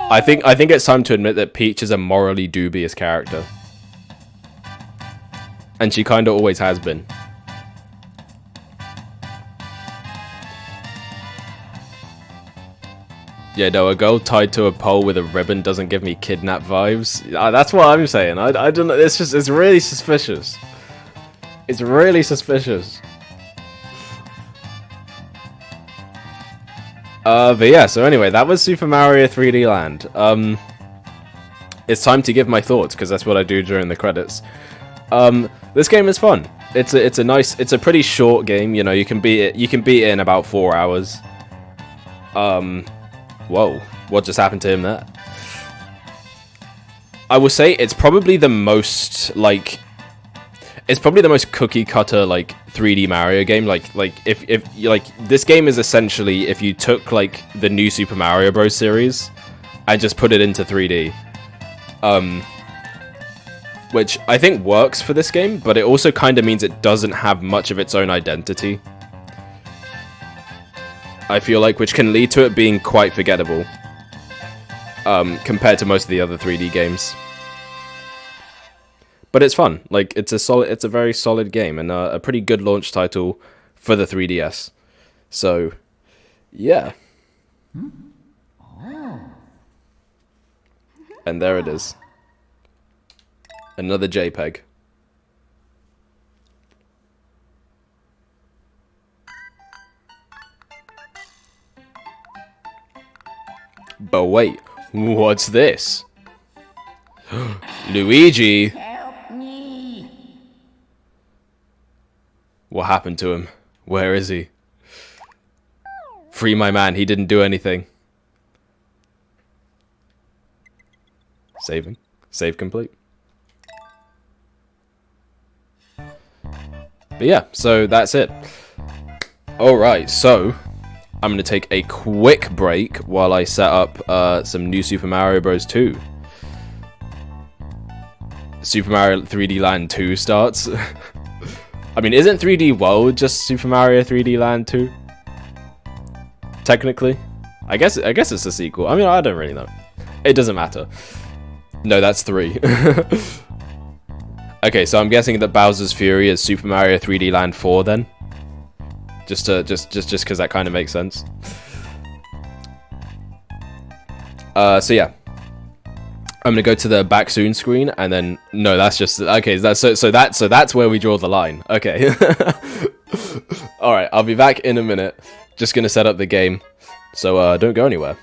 I think it's time to admit that Peach is a morally dubious character. And she kinda always has been. Yeah, no, a girl tied to a pole with a ribbon doesn't give me kidnap vibes. That's what I'm saying. I don't know, it's really suspicious. It's really suspicious. But yeah, so anyway, that was Super Mario 3D Land. It's time to give my thoughts, because that's what I do during the credits. This game is fun. It's a pretty short game, you know, you can beat it in about 4 hours. Whoa, what just happened to him there? I will say it's probably the most, like, it's probably the most cookie cutter, like, 3D Mario game. Like if this game is essentially if you took like the new Super Mario Bros. Series and just put it into 3D, which I think works for this game, but it also kind of means it doesn't have much of its own identity. I feel like, which can lead to it being quite forgettable, compared to most of the other 3D games. But it's fun. Like, it's a very solid game, and a pretty good launch title for the 3DS. So, yeah. And there it is. Another JPEG. But wait, what's this? Luigi! What happened to him? Where is he? Free my man, he didn't do anything. Saving. Save complete. But yeah, so that's it. Alright, so I'm going to take a quick break while I set up some new Super Mario Bros. 2. Super Mario 3D Land 2 starts. I mean, isn't 3D World just Super Mario 3D Land 2? Technically. I guess it's a sequel. I mean, I don't really know. It doesn't matter. No, that's 3. Okay, so I'm guessing that Bowser's Fury is Super Mario 3D Land 4 then? Just because that kind of makes sense. So yeah. I'm gonna go to the back soon screen, and then no, that's just okay. So that's where we draw the line. Okay. All right, I'll be back in a minute. Just gonna set up the game, so don't go anywhere.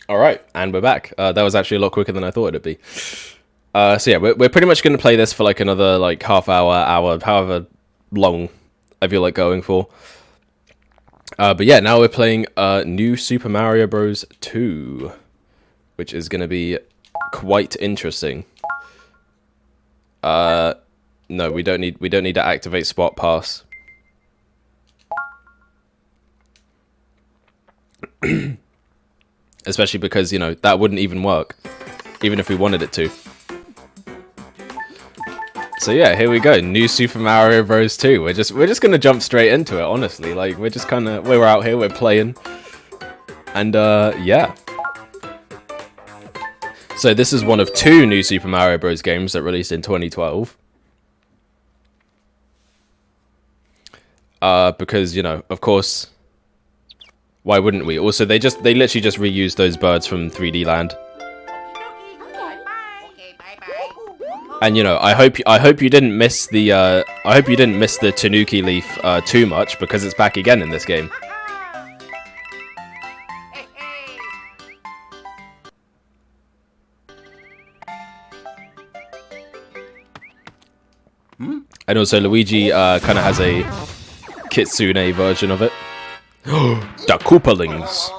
All right, and we're back. That was actually a lot quicker than I thought it'd be. So yeah, we're pretty much going to play this for like another like half hour, however long I feel like going for. But yeah, now we're playing New Super Mario Bros. 2, which is going to be quite interesting. No, we don't need to activate Spot Pass. Especially because, you know, that wouldn't even work, even if we wanted it to. So yeah, here we go. New Super Mario Bros. 2. We're just gonna jump straight into it, honestly. Like, we're out here, we're playing. And yeah. So this is one of 2 new Super Mario Bros. Games that released in 2012. Because, you know, of course, why wouldn't we? Also, they literally just reused those birds from 3D Land. And you know, I hope you didn't miss the Tanuki leaf too much, because it's back again in this game. And also Luigi kind of has a Kitsune version of it. The Koopalings.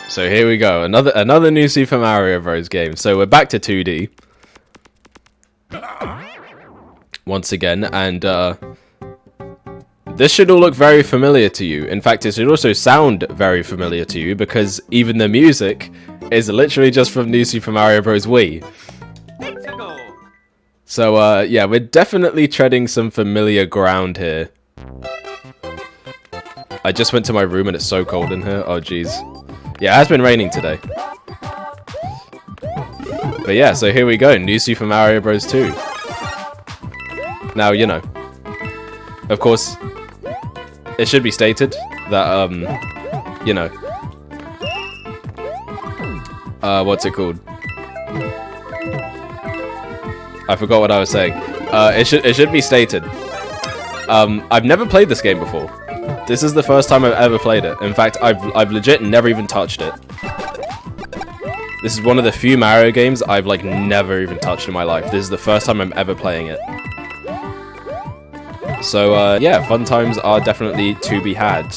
So here we go, another new Super Mario Bros. Game. So we're back to 2D once again, and this should all look very familiar to you. In fact, it should also sound very familiar to you, because even the music is literally just from New Super Mario Bros. Wii. So yeah, we're definitely treading some familiar ground here. I just went to my room and it's so cold in here. Oh jeez. Yeah, it has been raining today. But yeah, so here we go. New Super Mario Bros. 2. Now, you know, of course, it should be stated that, you know, what's it called? I forgot what I was saying. It should be stated. I've never played this game before. This is the first time I've ever played it. In fact, I've legit never even touched it. This is one of the few Mario games I've like never even touched in my life. This is the first time I'm ever playing it. So yeah, fun times are definitely to be had.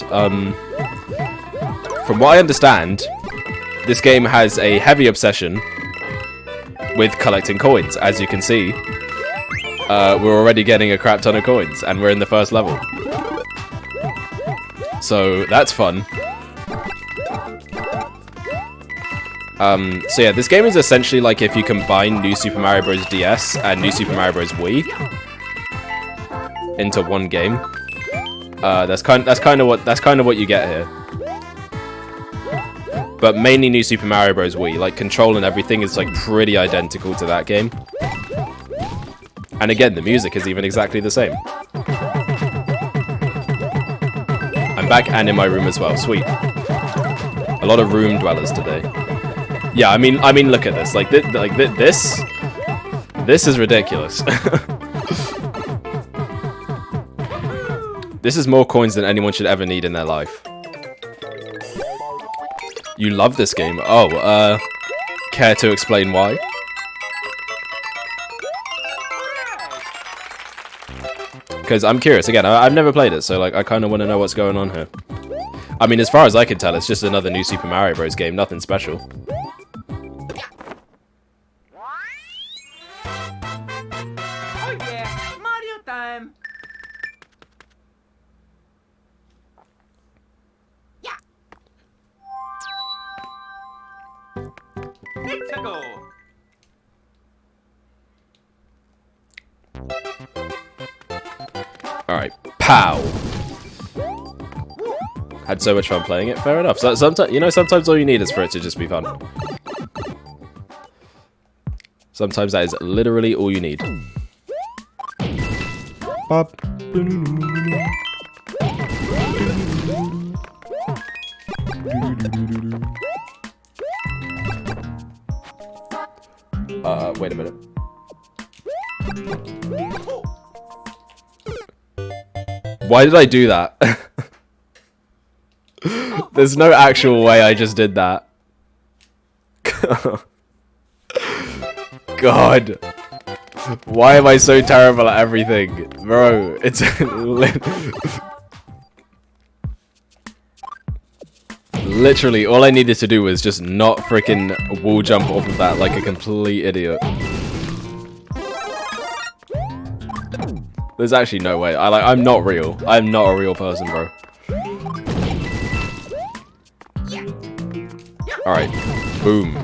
From what I understand, this game has a heavy obsession with collecting coins. As you can see, we're already getting a crap ton of coins, and we're in the first level. So that's fun. So yeah, this game is essentially like if you combine New Super Mario Bros. DS and New Super Mario Bros. Wii into one game. That's kind of what you get here. But mainly New Super Mario Bros. Wii, like control and everything is like pretty identical to that game. And again, the music is even exactly the same. I'm back and in my room as well. Sweet. A lot of room dwellers today. Yeah, I mean, look at this. Like, this is ridiculous. This is more coins than anyone should ever need in their life. You love this game? Oh, care to explain why? Because I'm curious. Again, I've never played it, so like I kind of want to know what's going on here. I mean, as far as I can tell, it's just another new Super Mario Bros. Game. Nothing special. Oh yeah, Mario time! Yeah. Let's go. Alright, pow! Had so much fun playing it, fair enough. So, sometimes, you know, sometimes all you need is for it to just be fun. Sometimes that is literally all you need. Bop. Wait a minute. Why did I do that? There's no actual way I just did that. God. Why am I so terrible at everything? Bro, it's... Literally, all I needed to do was just not freaking wall jump off of that like a complete idiot. There's actually no way. I'm not real. I'm not a real person, bro. Alright. Boom.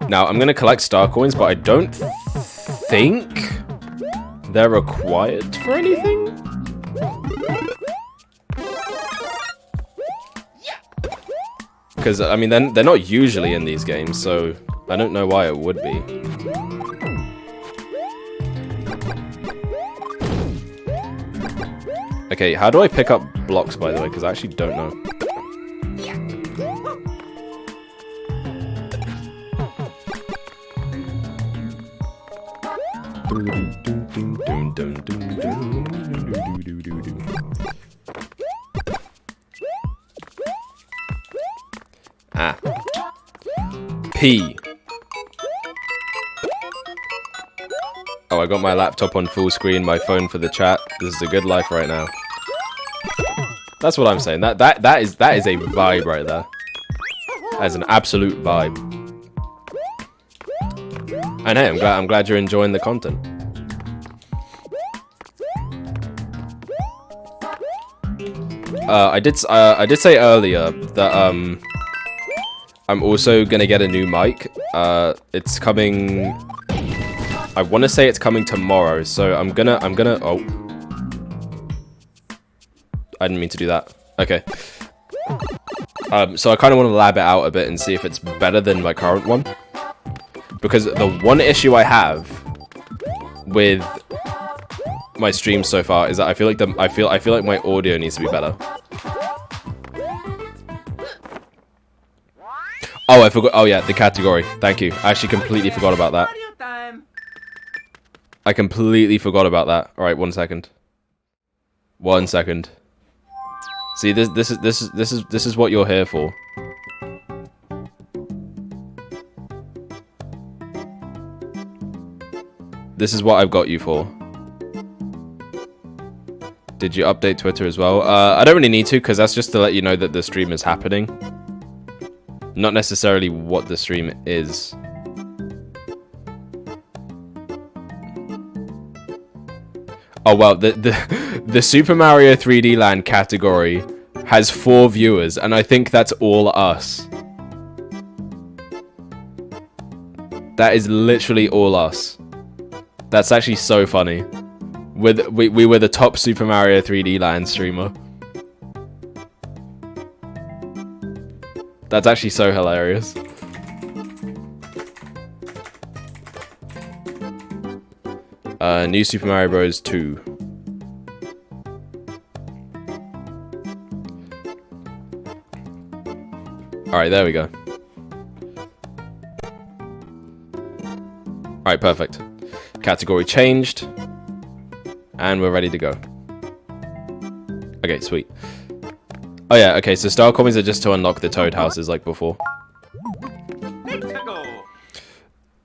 Now, I'm gonna collect star coins, but I don't think they're required for anything? Because, I mean, they're not usually in these games, so I don't know why it would be. Okay, how do I pick up blocks, by the way? Because I actually don't know. Ah. P. Oh, I got my laptop on full screen, my phone for the chat. This is a good life right now. That's what I'm saying. That is a vibe right there. That is an absolute vibe. And hey, I'm glad you're enjoying the content. I did say earlier that I'm also gonna get a new mic. It's coming. I want to say it's coming tomorrow, so I'm gonna. Oh, I didn't mean to do that. Okay. So I kind of want to lab it out a bit and see if it's better than my current one. Because the one issue I have with my streams so far is that I feel like my audio needs to be better. Oh, I forgot. Oh yeah, the category. Thank you. I actually completely forgot about that. I completely forgot about that. All right, 1 second. 1 second. See, this is what you're here for. This is what I've got you for. Did you update Twitter as well? I don't really need to, because that's just to let you know that the stream is happening. Not necessarily what the stream is. Oh well, the Super Mario 3D Land category has 4 viewers, and I think that's all us. That is literally all us. That's actually so funny. We were the top Super Mario 3D Land streamer. That's actually so hilarious. New Super Mario Bros. 2. Alright, there we go. Alright, perfect. Category changed. And we're ready to go. Okay, sweet. Oh yeah, okay, so star coins are just to unlock the toad houses like before.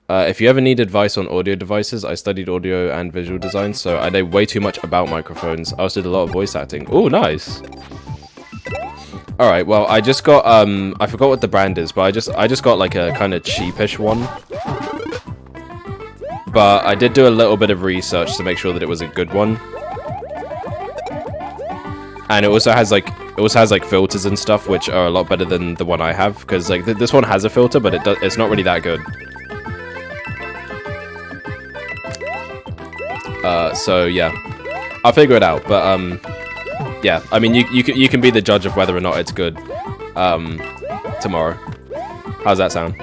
If you ever need advice on audio devices, I studied audio and visual design, so I know way too much about microphones. I also did a lot of voice acting. Oh, nice. Alright, well, I just got, I forgot what the brand is, but I just got like a kind of cheapish one. But I did do a little bit of research to make sure that it was a good one. And it also has like filters and stuff, which are a lot better than the one I have, because like this one has a filter, but it's not really that good. So yeah, I'll figure it out. But yeah, I mean you can be the judge of whether or not it's good tomorrow. How's that sound?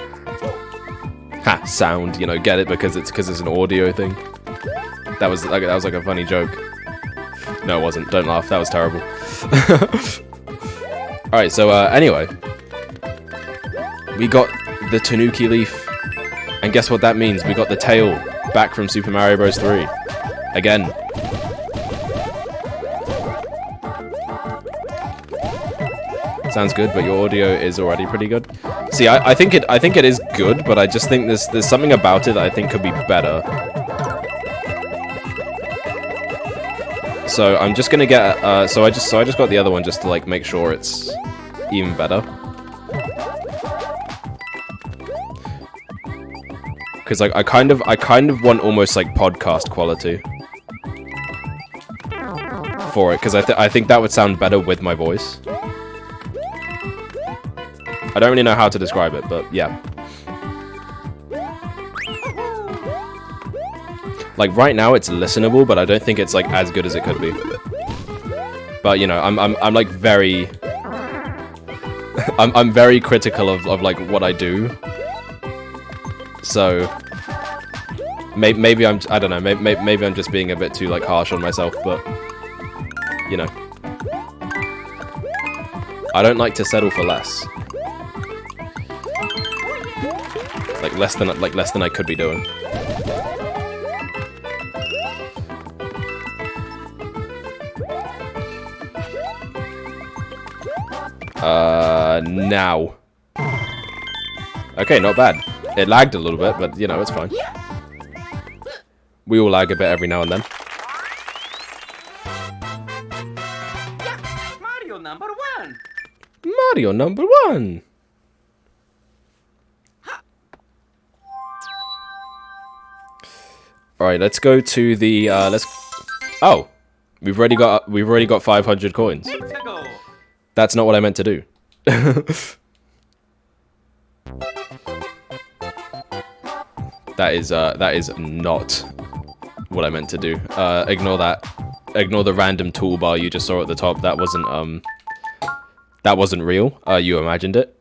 Ha, sound, you know, get it because it's an audio thing. That was like a funny joke. No, it wasn't. Don't laugh. That was terrible. All right. So anyway, we got the Tanuki leaf, and guess what that means? We got the tail back from Super Mario Bros. 3 again. Sounds good, but your audio is already pretty good. See, I think it is good, but I just think there's something about it that I think could be better. So I'm just gonna get so I just got the other one just to like make sure it's even better. Because like I kind of want almost like podcast quality for it, because I think that would sound better with my voice. I don't really know how to describe it, but yeah. Like right now it's listenable, but I don't think it's like as good as it could be. But you know, I'm like very I'm very critical of like what I do. So maybe I don't know, maybe I'm just being a bit too like harsh on myself, but you know. I don't like to settle for less. Like less than I could be doing. Now. Okay, not bad. It lagged a little bit, but you know, it's fine. We all lag a bit every now and then. Yeah, Mario number 1. Mario number 1. All right, let's go to the Oh, we've already got 500 coins. Let's go. That's not what I meant to do. That is not what I meant to do. Ignore that. Ignore the random toolbar you just saw at the top. That wasn't real. You imagined it.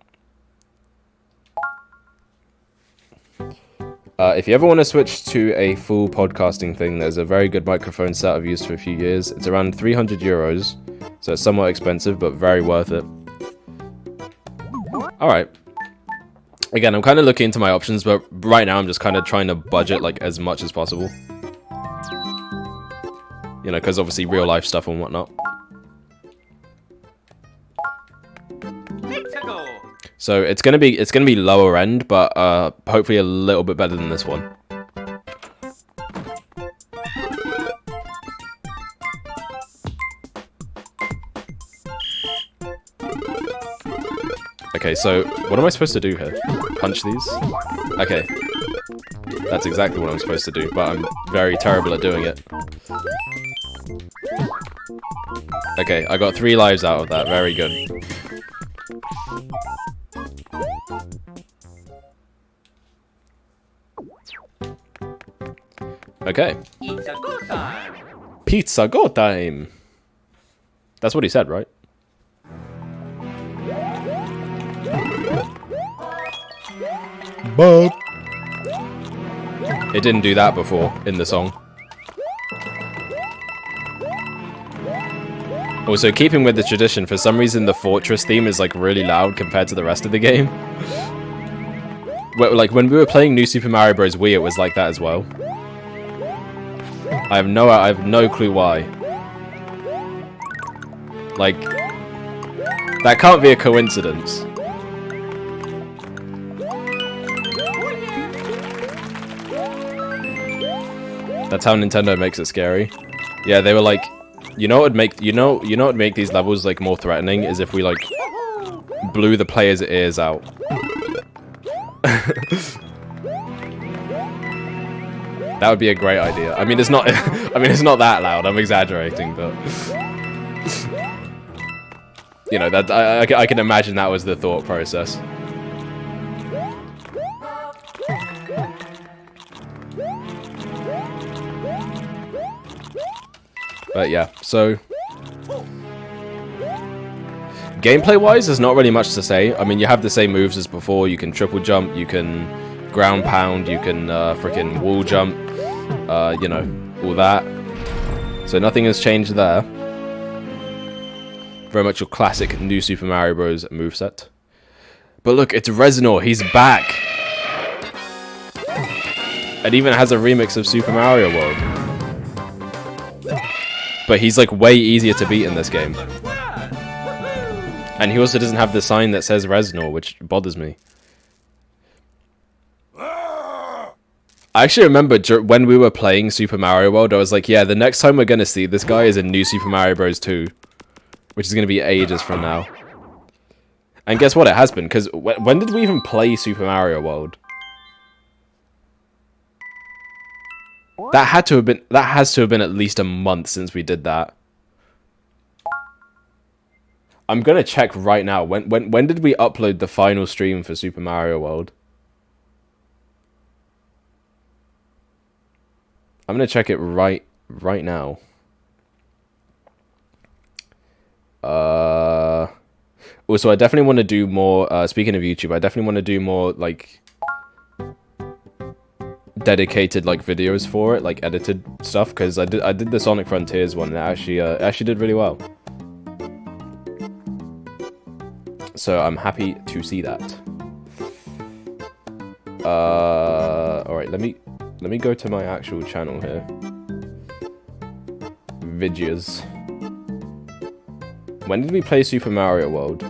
If you ever want to switch to a full podcasting thing, there's a very good microphone set I've used for a few years. It's around 300 euros, so it's somewhat expensive, but very worth it. Alright. Again, I'm kind of looking into my options, but right now I'm just kind of trying to budget like as much as possible. You know, because obviously real life stuff and whatnot. Let's go. So it's gonna be lower end, but hopefully a little bit better than this one. Okay, so what am I supposed to do here? Punch these? Okay. That's exactly what I'm supposed to do, but I'm very terrible at doing it. Okay, I got 3 lives out of that. Very good. Okay. It's a go time. Pizza go time! That's what he said, right? But it didn't do that before in the song. Also, keeping with the tradition, for some reason the fortress theme is like really loud compared to the rest of the game. Like when we were playing New Super Mario Bros. Wii, it was like that as well. I have no clue why. Like, that can't be a coincidence. That's how Nintendo makes it scary. Yeah, they were like, you know what would make these levels like more threatening is if we like blew the players' ears out. That would be a great idea. I mean, it's not. I mean, it's not that loud. I'm exaggerating, but you know that I can imagine that was the thought process. But yeah, so gameplay-wise, there's not really much to say. I mean, you have the same moves as before. You can triple jump, you can ground pound, you can freaking wall jump, you know, all that. So nothing has changed there. Very much your classic New Super Mario Bros. Moveset. But look, it's Reznor. He's back. It even has a remix of Super Mario World. But he's like way easier to beat in this game. And he also doesn't have the sign that says Reznor, which bothers me. I actually remember when we were playing Super Mario World, I was like, yeah, the next time we're going to see this guy is in New Super Mario Bros. 2. Which is going to be ages from now. And guess what? It has been, because when did we even play Super Mario World? That has to have been at least a month since we did that. I'm going to check right now. When did we upload the final stream for Super Mario World? I'm going to check it right now. Also, I definitely want to do more, speaking of YouTube, I definitely want to do more, like, dedicated, like, videos for it, like, edited stuff, because I did the Sonic Frontiers one, and it actually did really well. So, I'm happy to see that. Alright, let me go to my actual channel here. Videos. When did we play Super Mario World?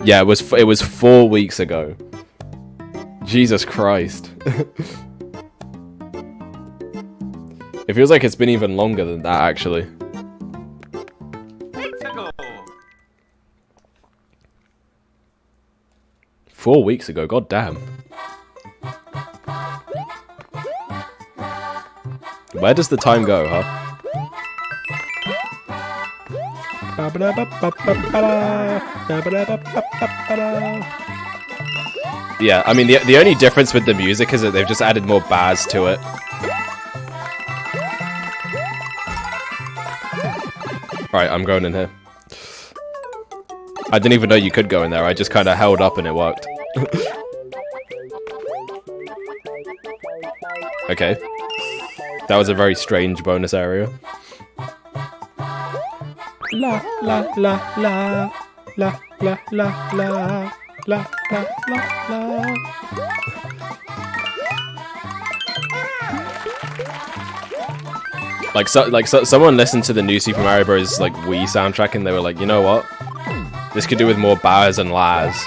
Yeah, it was 4 weeks ago. Jesus Christ. It feels like it's been even longer than that, actually. 4 weeks ago, god damn. Where does the time go, huh? Yeah, I mean, the only difference with the music is that they've just added more bars to it. Alright, I'm going in here. I didn't even know you could go in there, I just kind of held up and it worked. Okay. That was a very strange bonus area. La la la la la la la la la la la. Like someone listened to the new Super Mario Bros. Like Wii soundtrack and they were like, you know what? This could do with more bars and las.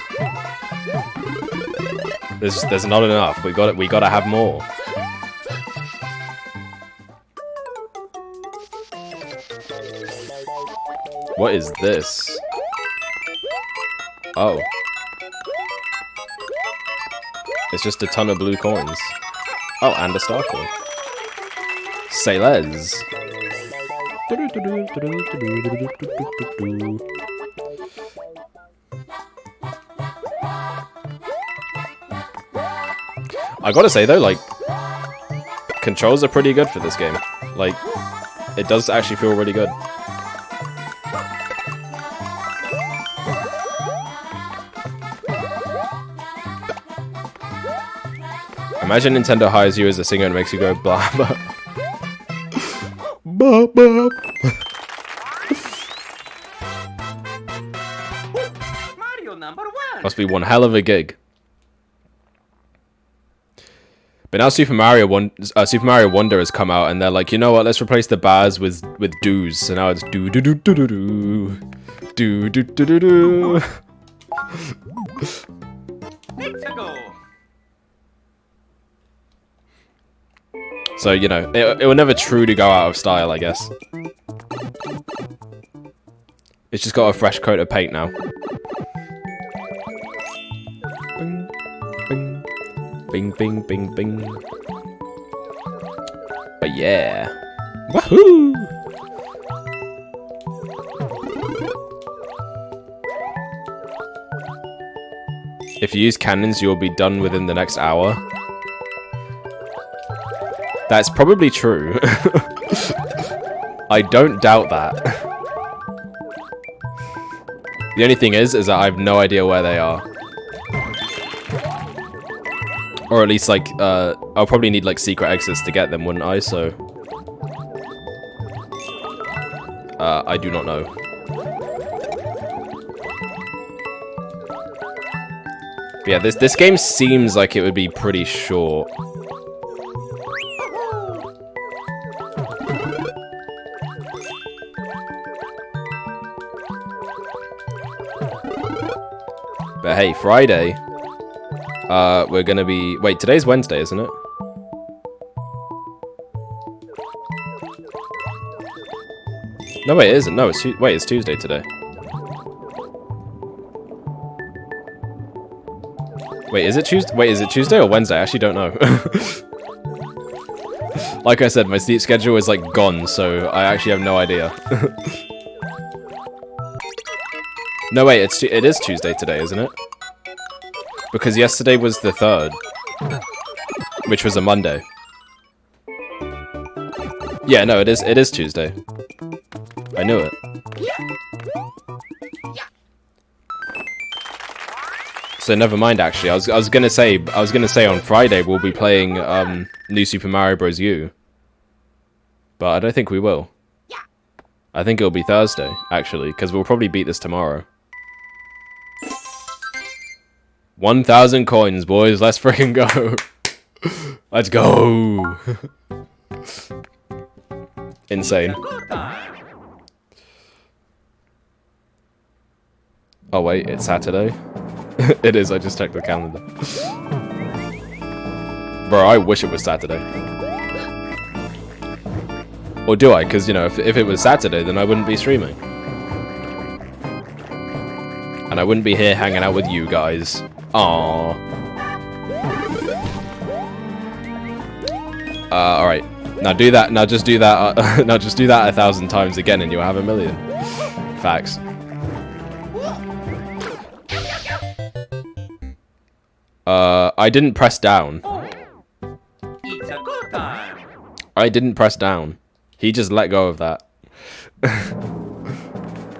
There's not enough. We gotta have more. What is this? Oh. It's just a ton of blue coins. Oh, and a star coin. Say less. I gotta say though, like, controls are pretty good for this game. Like, it does actually feel really good. Imagine Nintendo hires you as a singer and makes you go blah blah. Blah blah. Mario #1. Must be one hell of a gig. But now Super Mario Wonder has come out, and they're like, you know what? Let's replace the bars with doos. So now it's do do do do do do do do do do do. Let's go. So, you know, it will never truly go out of style, I guess. It's just got a fresh coat of paint now. Bing, bing, bing, bing, bing. But yeah. Woohoo! If you use cannons, you'll be done within the next hour. That's probably true. I don't doubt that. The only thing is that I have no idea where they are. Or at least, like, I'll probably need, like, secret exits to get them, wouldn't I? So... I do not know. But yeah, this game seems like it would be pretty short. But hey, Friday, we're gonna be... Wait, today's Wednesday, isn't it? No, wait, it isn't. No, it's Tuesday today. Wait, is it Tuesday? Wait, is it Tuesday or Wednesday? I actually don't know. Like I said, my sleep schedule is like gone, so I actually have no idea. No, wait, it is Tuesday today, isn't it? Because yesterday was the 3rd, which was a Monday. Yeah, no, it is Tuesday. I knew it. So never mind. Actually, I was gonna say on Friday we'll be playing New Super Mario Bros. U, but I don't think we will. I think it'll be Thursday actually, because we'll probably beat this tomorrow. 1,000 coins, boys. Let's freaking go. Let's go. Insane. Oh wait, it's Saturday. It is, I just checked the calendar. Bro, I wish it was Saturday. Or do I? Because, you know, if it was Saturday, then I wouldn't be streaming. And I wouldn't be here hanging out with you guys. Aww. Alright. Now do that, now just do that, now just do that 1,000 times again and you'll have 1,000,000. Facts. I didn't press down. It's a good time. I didn't press down. He just let go of that.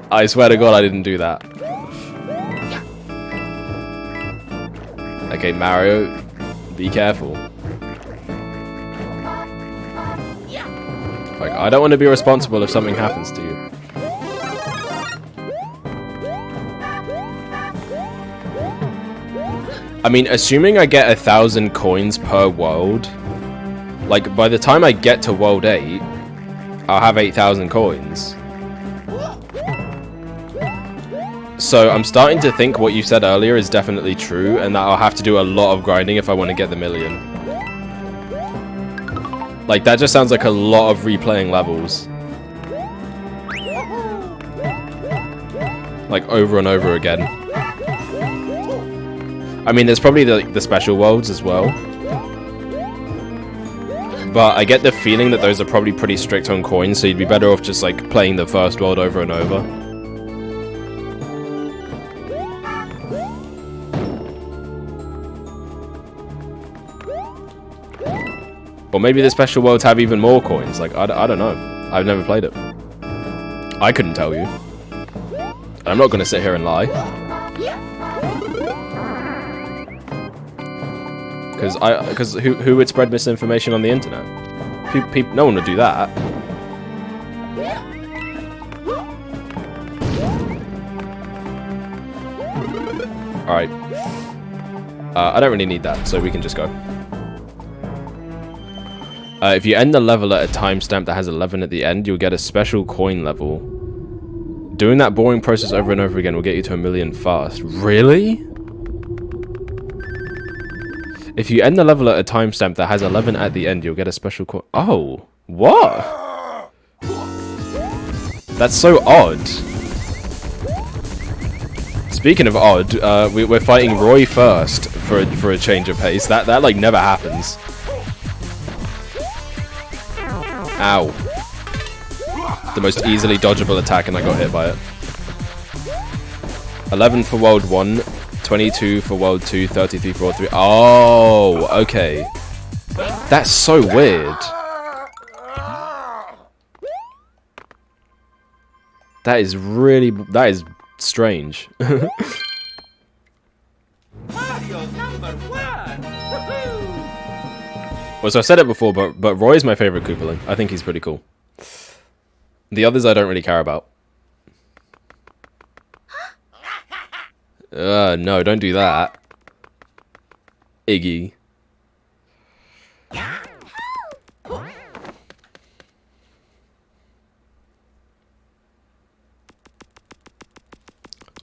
I swear to God, I didn't do that. Okay, Mario, be careful. Like, I don't want to be responsible if something happens to you. I mean, assuming I get 1,000 coins per world, like, by the time I get to World 8, I'll have 8,000 coins. So I'm starting to think what you said earlier is definitely true, and that I'll have to do a lot of grinding if I want to get the 1,000,000. Like, that just sounds like a lot of replaying levels. Like, over and over again. I mean, there's probably the special worlds as well. But I get the feeling that those are probably pretty strict on coins, so you'd be better off just, like, playing the first world over and over. Or maybe the special worlds have even more coins. Like, I don't know. I've never played it. I couldn't tell you. I'm not going to sit here and lie. Because who would spread misinformation on the internet? No one would do that. Alright. I don't really need that, so we can just go. If you end the level at a timestamp that has 11 at the end, you'll get a special coin level. Doing that boring process over and over again will get you to 1,000,000 fast. Really? If you end the level at a timestamp that has 11 at the end, you'll get a special coin. Oh, what? That's so odd. Speaking of odd, we're fighting Roy first for a change of pace. That like never happens. Ow. The most easily dodgeable attack, and I got hit by it. 11 for World 1, 22 for World 2, 33 for World 3. Oh, okay. That's so weird. That is strange. Mario #1. Well, so I said it before, but Roy's my favorite Koopaling. I think he's pretty cool. The others I don't really care about. No, don't do that. Iggy.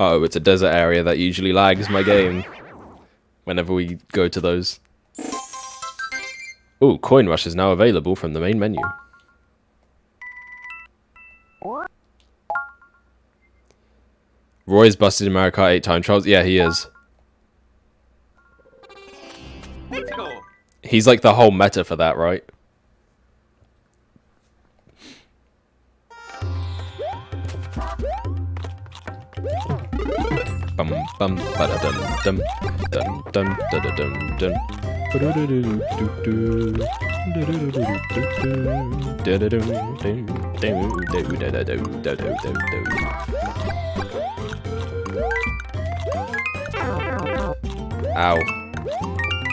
Oh, it's a desert area that usually lags my game whenever we go to those. Ooh, Coin Rush is now available from the main menu. Roy's busted in Mario Kart 8 time trials. Yeah, he is. Let's go. He's like the whole meta for that, right? Bum bum ba da dum dum dum dum da da dum dum. Ow.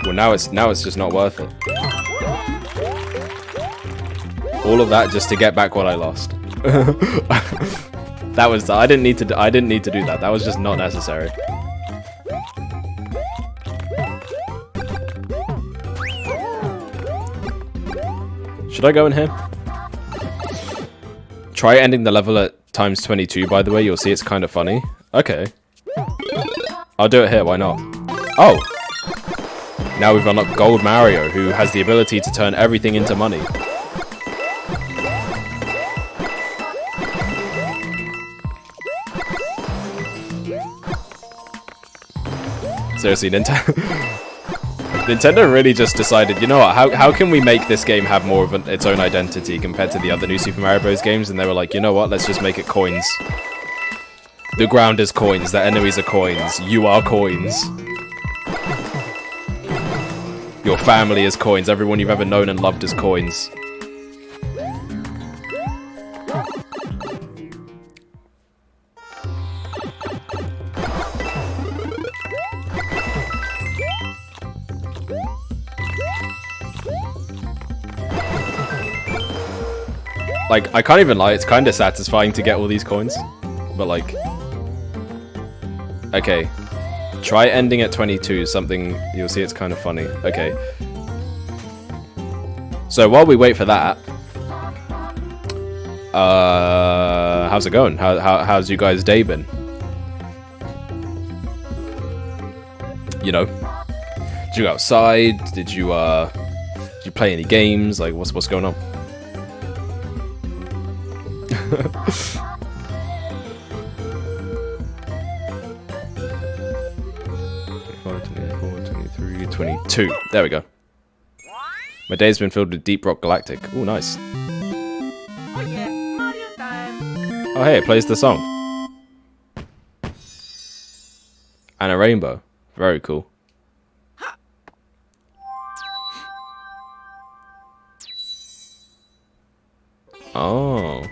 Well, now it's just not worth it. All of that just to get back what I lost. That was I didn't need to do that. That was just not necessary. Should I go in here? Try ending the level at times 22, by the way. You'll see it's kind of funny. Okay. I'll do it here, why not? Oh! Now we've unlocked Gold Mario, who has the ability to turn everything into money. Seriously, Nintendo really just decided, you know what, how can we make this game have more of its own identity compared to the other new Super Mario Bros. Games? And they were like, you know what, let's just make it coins. The ground is coins, the enemies are coins, you are coins. Your family is coins, everyone you've ever known and loved is coins. Like, I can't even lie, it's kind of satisfying to get all these coins. But like... Okay. Try ending at 22, something... You'll see it's kind of funny. Okay. So, while we wait for that... how's it going? How's you guys' day been? You know? Did you go outside? Did you play any games? Like, what's going on? 22. There we go. My day's been filled with Deep Rock Galactic. Ooh, nice. Oh yeah, Mario time. Oh, hey, it plays the song. And a rainbow. Very cool. Oh.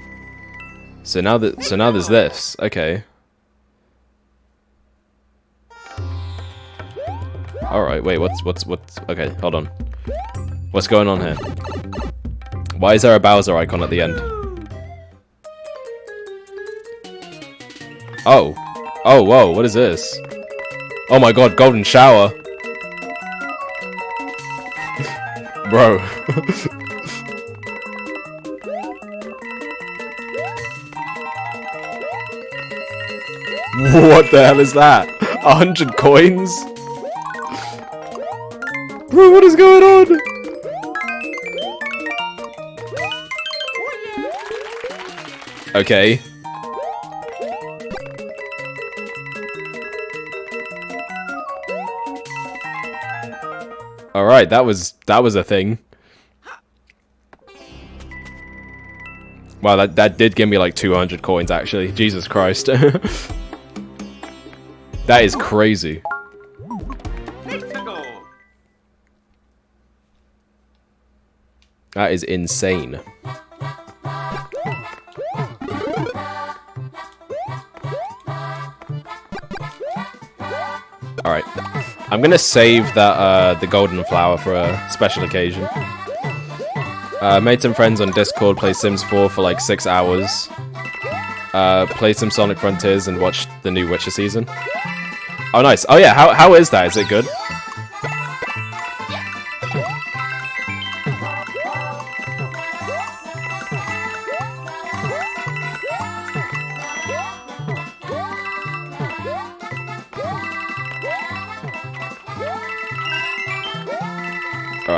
So now there's this. Okay. Alright, wait, what's okay, hold on. What's going on here? Why is there a Bowser icon at the end? Oh. Oh, whoa, what is this? Oh my god, golden shower. Bro. What the hell is that? 100 coins? Bro, what is going on? Okay. Alright, that was a thing. Wow, that did give me like 200 coins actually. Jesus Christ. That is crazy. Let's go. That is insane. Alright. I'm gonna save that the golden flower for a special occasion. Made some friends on Discord, played Sims 4 for like 6 hours. Played some Sonic Frontiers and watched the new Witcher season. Oh, nice. Oh, yeah. How is that? Is it good?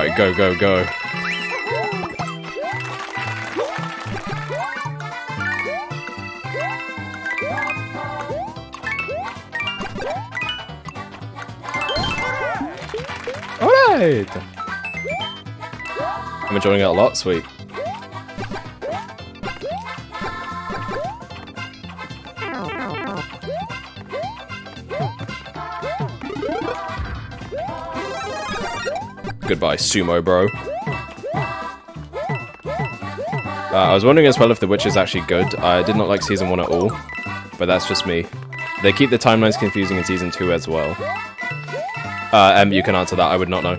Alright, go, go, go. Alright! I'm enjoying it a lot, sweet. Goodbye, sumo bro. I was wondering as well if The Witch is actually good. I did not like Season 1 at all, but that's just me. They keep the timelines confusing in Season 2 as well. You can answer that, I would not know.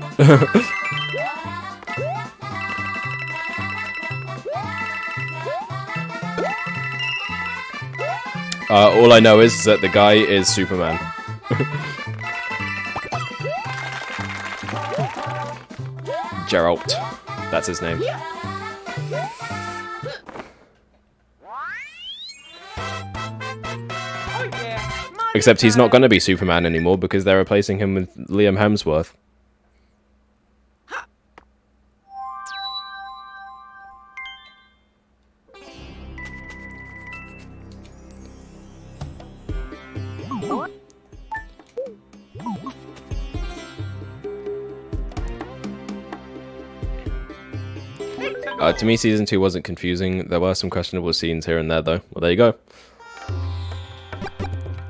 All I know is that the guy is Superman. Geralt. That's his name. Except he's not going to be Superman anymore because they're replacing him with Liam Hemsworth. To me, Season 2 wasn't confusing. There were some questionable scenes here and there, though. Well, there you go.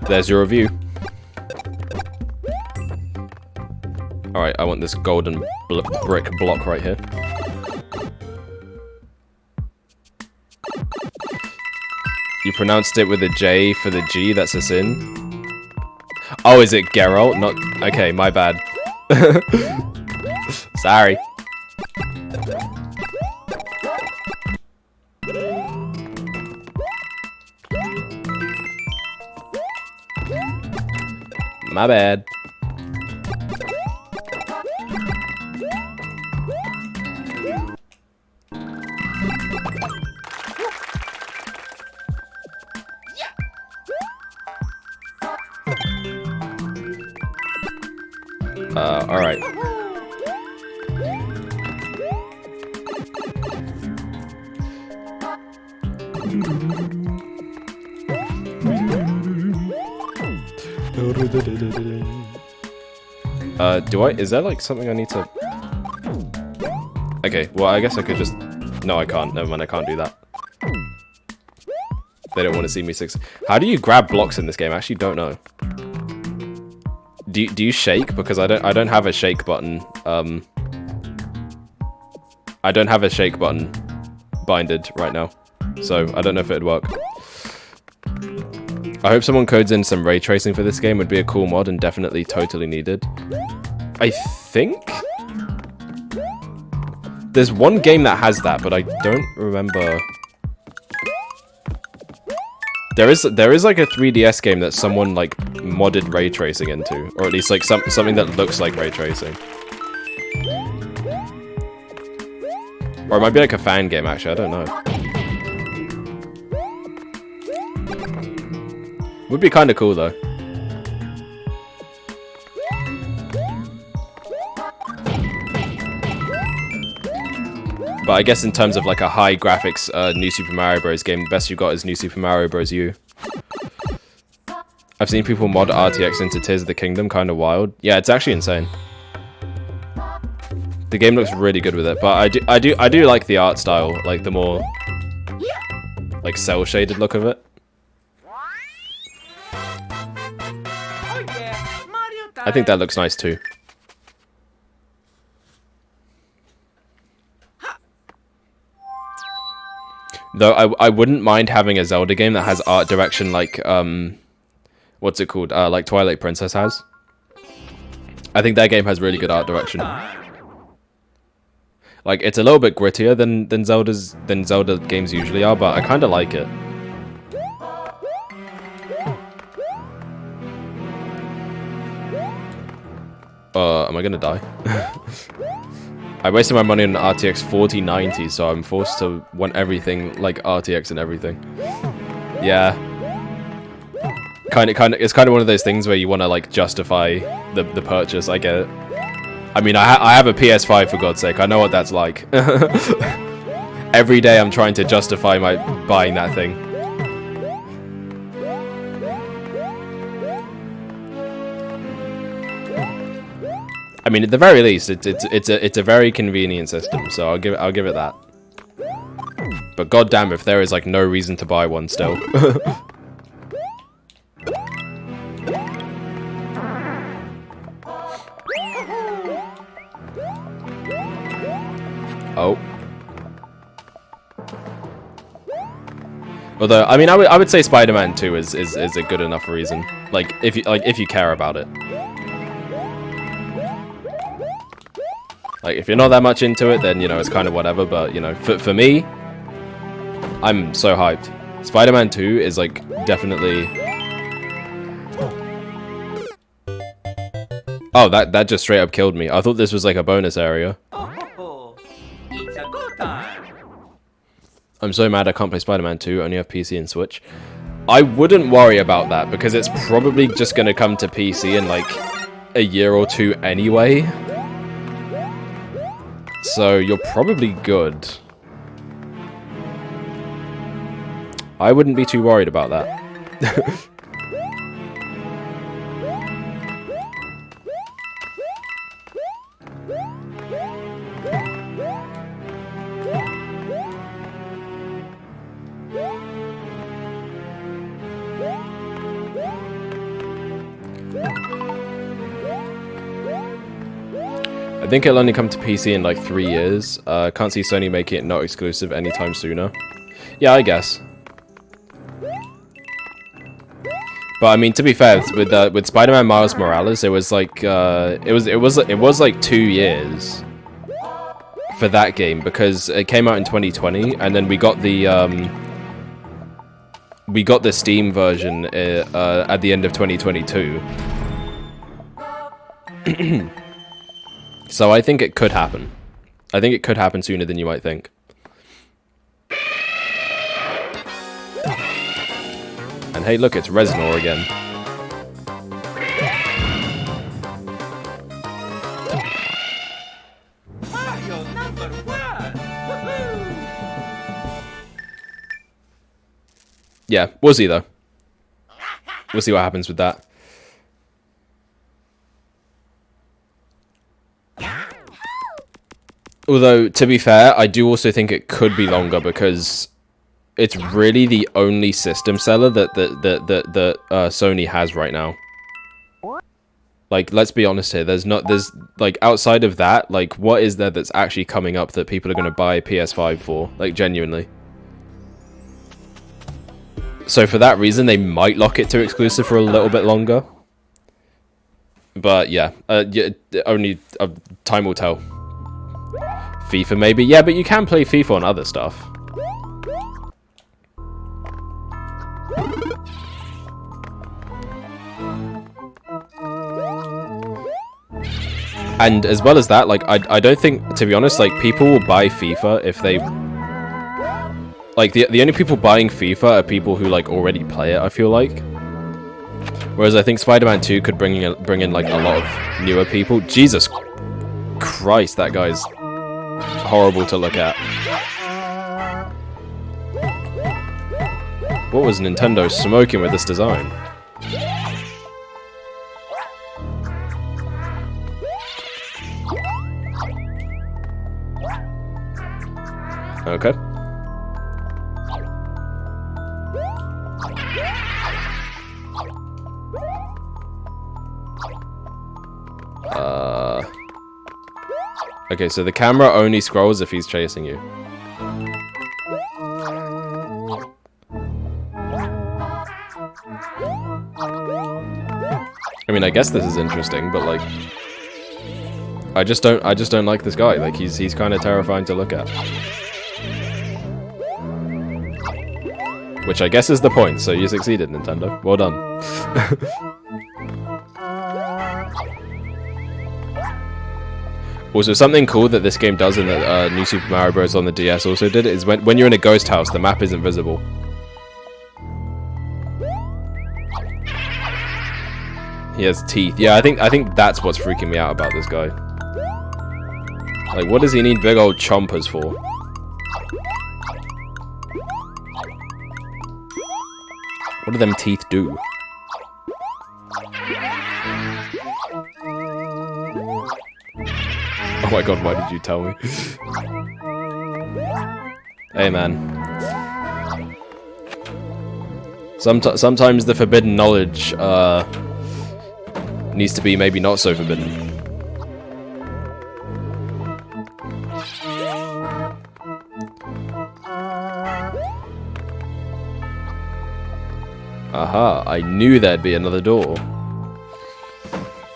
There's your review. Alright, I want this golden brick block right here. You pronounced it with a J for the G, that's a sin. Oh, is it Geralt? Not... Okay, my bad. Sorry. My bad. Alright. Is there like something I need to... Okay, well I guess I could just... No, I can't. Never mind, I can't do that. They don't want to see me six... How do you grab blocks in this game? I actually don't know. Do you shake? Because I don't have a shake button. I don't have a shake button binded right now. So I don't know if it'd work. I hope someone codes in some ray tracing for this game. Would be a cool mod and definitely totally needed. I think there's one game that has that, but I don't remember. There is like a 3DS game that someone like modded ray tracing into, or at least like something that looks like ray tracing. Or it might be like a fan game actually, I don't know. Would be kind of cool though. But I guess in terms of like a high graphics New Super Mario Bros. Game, the best you got is New Super Mario Bros. U. I've seen people mod RTX into Tears of the Kingdom, kind of wild. Yeah, it's actually insane. The game looks really good with it, but I do like the art style, like the more like cell shaded look of it. I think that looks nice too. Though I wouldn't mind having a Zelda game that has art direction like what's it called? Like Twilight Princess has. I think that game has really good art direction. Like it's a little bit grittier than Zelda games usually are, but I kind of like it. Am I gonna die? I wasted my money on an RTX 4090, so I'm forced to want everything like RTX and everything. Yeah. It's kind of one of those things where you want to like justify the purchase. I get it. I mean, I have a PS5 for God's sake. I know what that's like. Every day I'm trying to justify my buying that thing. I mean, at the very least, it's a very convenient system. So I'll give it that. But goddamn, if there is like no reason to buy one still. Oh. Although, I mean, I would say Spider-Man 2 is a good enough reason. Like if you care about it. Like if you're not that much into it, then you know it's kind of whatever. But you know, for me, I'm so hyped. Spider-Man 2 is like definitely. Oh, that just straight up killed me. I thought this was like a bonus area. Oh, it's a go time. I'm so mad I can't play Spider-Man 2, only have PC and Switch. I wouldn't worry about that, because it's probably just going to come to PC in, like, a year or two anyway. So, you're probably good. I wouldn't be too worried about that. I think it'll only come to PC in like 3 years. Can't see Sony making it not exclusive anytime sooner. Yeah, I guess. But I mean, to be fair, with Spider-Man Miles Morales, it was like it was like 2 years for that game, because it came out in 2020, and then we got the Steam version at the end of 2022. So I think it could happen. I think it could happen sooner than you might think. And hey, look, it's Reznor again. Mario #1. Woohoo! Yeah, we'll see though. We'll see what happens with that. Although, to be fair, I do also think it could be longer, because it's really the only system seller that Sony has right now. Like, let's be honest here. There's like, outside of that, like, what is there that's actually coming up that people are going to buy PS5 for? Like, genuinely. So for that reason, they might lock it to exclusive for a little bit longer. But yeah, only time will tell. FIFA maybe? Yeah, but you can play FIFA on other stuff. And as well as that, like, I don't think, to be honest, like, people will buy FIFA if they... Like, the only people buying FIFA are people who, like, already play it, I feel like. Whereas I think Spider-Man 2 could bring in, like, a lot of newer people. Jesus Christ, that guy's horrible to look at. What was Nintendo smoking with this design? Okay. Okay, so the camera only scrolls if he's chasing you. I mean, I guess this is interesting, but like, I just don't like this guy. Like, he's kind of terrifying to look at. Which I guess is the point, so you succeeded, Nintendo. Well done. Also, something cool that this game does, and that New Super Mario Bros. On the DS also did, is when you're in a ghost house, the map isn't visible. He has teeth. Yeah, I think that's what's freaking me out about this guy. Like, what does he need big old chompers for? What do them teeth do? Oh my god, why did you tell me? Hey, man. Sometimes the forbidden knowledge needs to be maybe not so forbidden. Aha, I knew there'd be another door.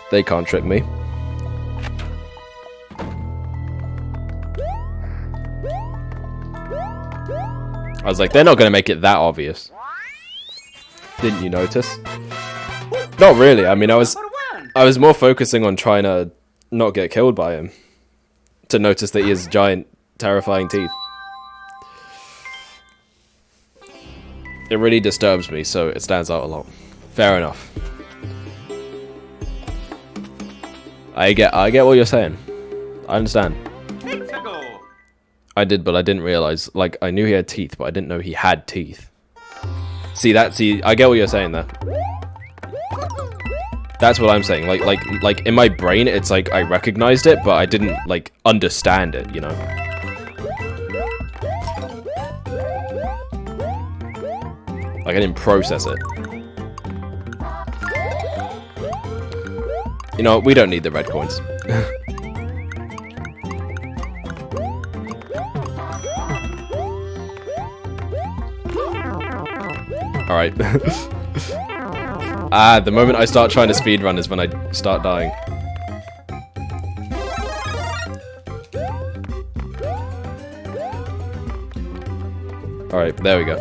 They can't trick me. I was like, they're not gonna make it that obvious. Didn't you notice? Not really. I mean, I was more focusing on trying to not get killed by him. To notice that he has giant, terrifying teeth. It really disturbs me, so it stands out a lot. Fair enough. I get what you're saying. I understand. I did, but I didn't realize. Like, I knew he had teeth, but I didn't know he had teeth. See, I get what you're saying there. That's what I'm saying. Like in my brain, it's like I recognized it, but I didn't like understand it. You know. Like, I didn't process it. You know, we don't need the red coins. Alright. The moment I start trying to speedrun is when I start dying. Alright, there we go.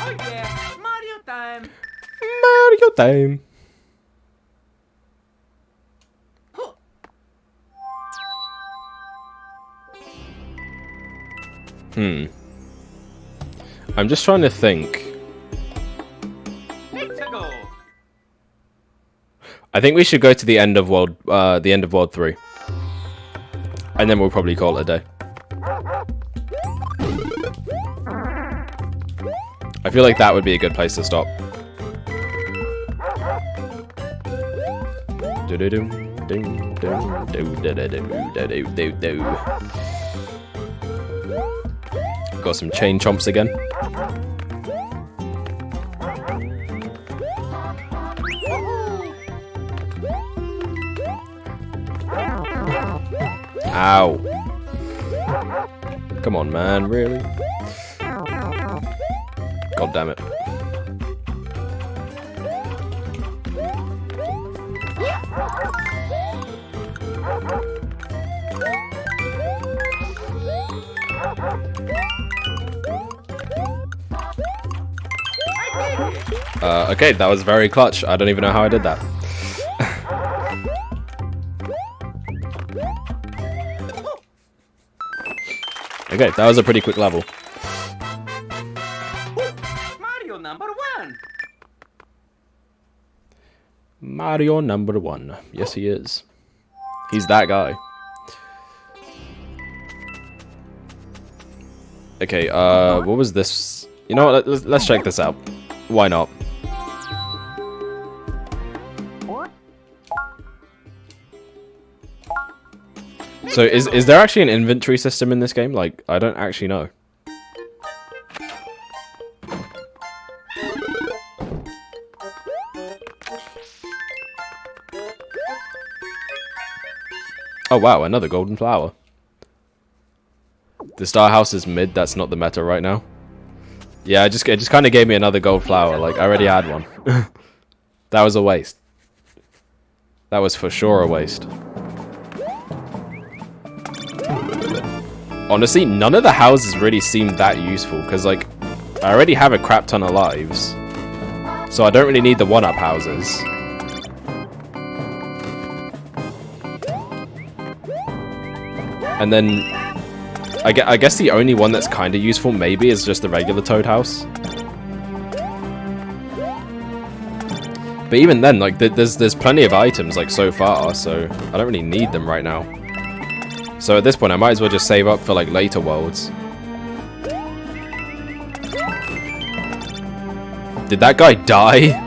Oh yeah, Mario time. Mario time. I'm just trying to think. I think we should go to the end of World 3. And then we'll probably call it a day. I feel like that would be a good place to stop. Got some chain chomps again. Ow. Come on, man, really? God damn it. Okay, that was very clutch. I don't even know how I did that. Okay, that was a pretty quick level. Mario number 1. Mario number 1. Yes, he is. He's that guy. Okay, what was this? You know what, let's check this out. Why not? So, is there actually an inventory system in this game? Like, I don't actually know. Oh wow, another golden flower. The star house is mid, that's not the meta right now. Yeah, it just kind of gave me another gold flower, like I already had one. That was a waste. That was for sure a waste. Honestly, none of the houses really seem that useful, because like, I already have a crap ton of lives. So I don't really need the one-up houses. And then I guess the only one that's kind of useful maybe is just the regular Toad house. But even then, like, there's plenty of items, like, so far, so I don't really need them right now. So at this point, I might as well just save up for, like, later worlds. Did that guy die?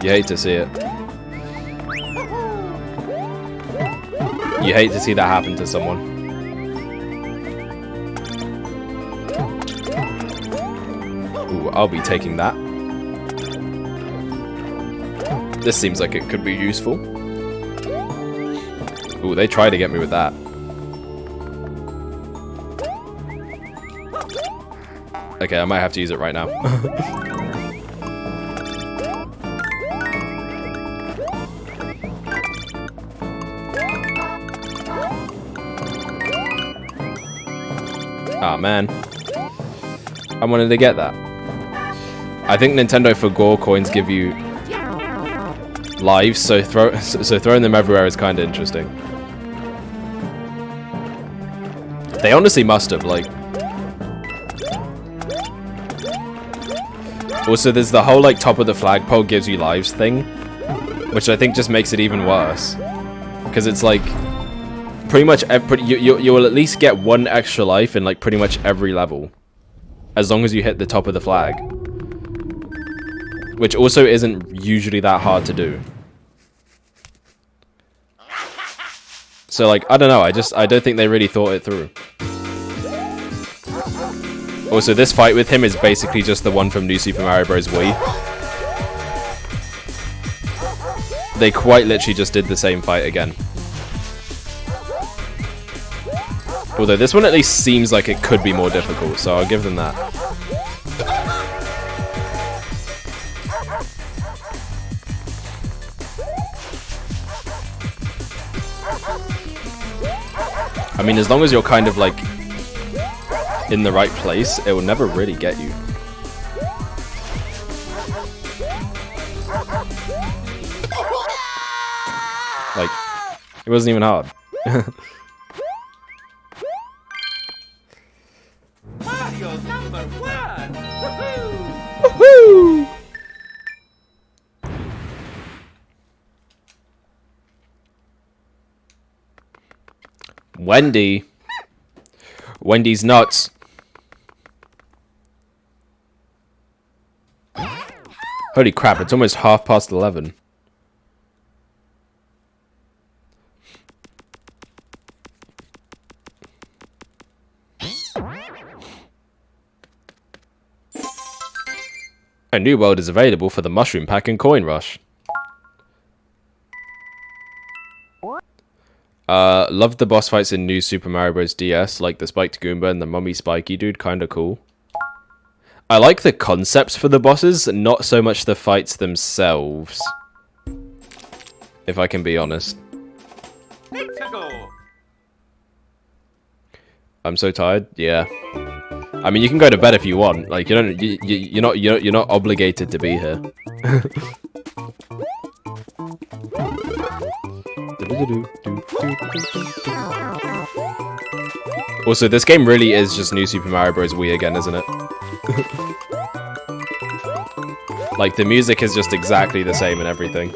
You hate to see it. You hate to see that happen to someone. Ooh, I'll be taking that. This seems like it could be useful. Ooh, they try to get me with that. Okay, I might have to use it right now. Ah, man. I wanted to get that. I think Nintendo for Gore coins give you lives, so throwing them everywhere is kind of interesting. They honestly must have, like... Also, there's the whole, like, top of the flagpole gives you lives thing, which I think just makes it even worse. Because it's, like, pretty much... You will at least get one extra life in, like, pretty much every level. As long as you hit the top of the flag. Which also isn't usually that hard to do. So, like, I don't know, I don't think they really thought it through. Also, this fight with him is basically just the one from New Super Mario Bros. Wii. They quite literally just did the same fight again. Although this one at least seems like it could be more difficult, so I'll give them that. I mean, as long as you're kind of like in the right place, it will never really get you. Like, it wasn't even hard. Mario's #1! Woohoo! Woohoo! Wendy. Wendy's nuts. Holy crap, it's almost 11:30. A new world is available for the Mushroom Pack and Coin Rush. Loved the boss fights in New Super Mario Bros. DS, like the Spiked Goomba and the Mummy Spiky dude, kinda cool. I like the concepts for the bosses, not so much the fights themselves. If I can be honest. Let's go! I'm so tired. Yeah. I mean, you can go to bed if you want. Like, you don't. You're not obligated to be here. Also, this game really is just New Super Mario Bros. Wii again, isn't it? Like, the music is just exactly the same and everything.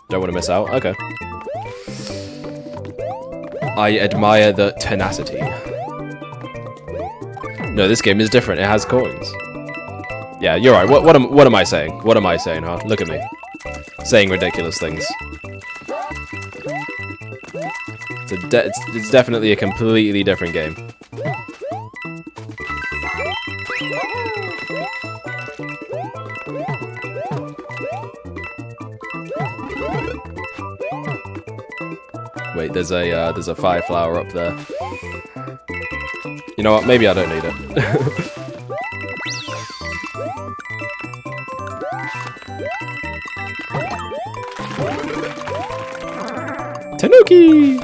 Don't want to miss out? Okay. I admire the tenacity. No, this game is different. It has coins. Yeah, you're right. What am I saying? What am I saying, huh? Look at me. Saying ridiculous things. It's definitely a completely different game. Wait, there's a fire flower up there. You know what? Maybe I don't need it. Tanuki!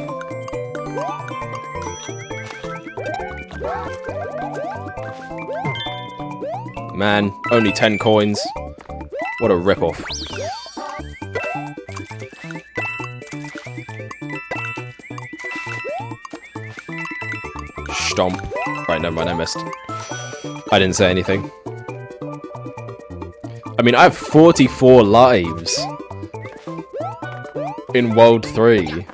Man, only 10 coins. What a ripoff. Stomp. Right, never mind, I missed. I didn't say anything. I mean, I have 44 lives in World 3.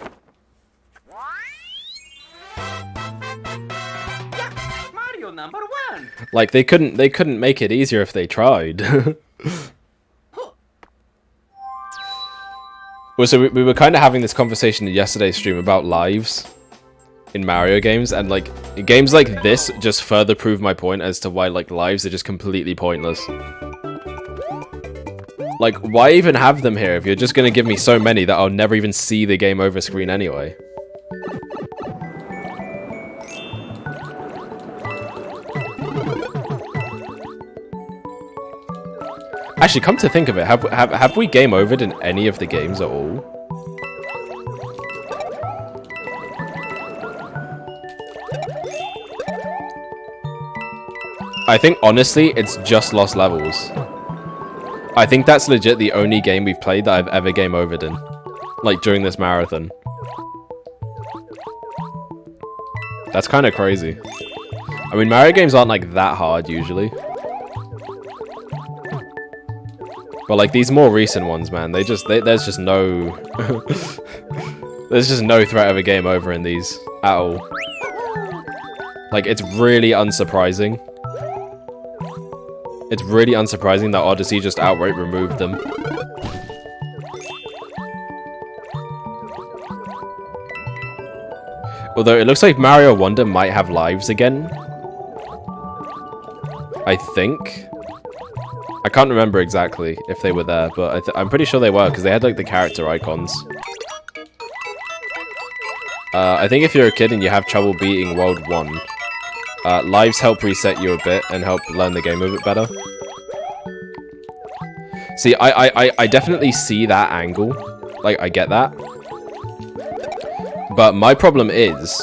Mario number 1. Like, they couldn't make it easier if they tried. Well, so we were kind of having this conversation in yesterday's stream about lives in Mario games, and like games like this just further prove my point as to why like lives are just completely pointless. Like, why even have them here if you're just gonna give me so many that I'll never even see the game over screen anyway? Actually, come to think of it, have we game overed in any of the games at all? I think, honestly, it's just Lost Levels. I think that's legit the only game we've played that I've ever game overed in. Like, during this marathon. That's kind of crazy. I mean, Mario games aren't, like, that hard, usually. But, like, these more recent ones, man, there's just no... there's just no threat of a game over in these, at all. Like, it's really unsurprising. It's really unsurprising that Odyssey just outright removed them. Although, it looks like Mario Wonder might have lives again. I think. I can't remember exactly if they were there, but I'm pretty sure they were, because they had, like, the character icons. I think if you're a kid and you have trouble beating World 1, lives help reset you a bit and help learn the game a bit better. See, I definitely see that angle. Like, I get that. But my problem is,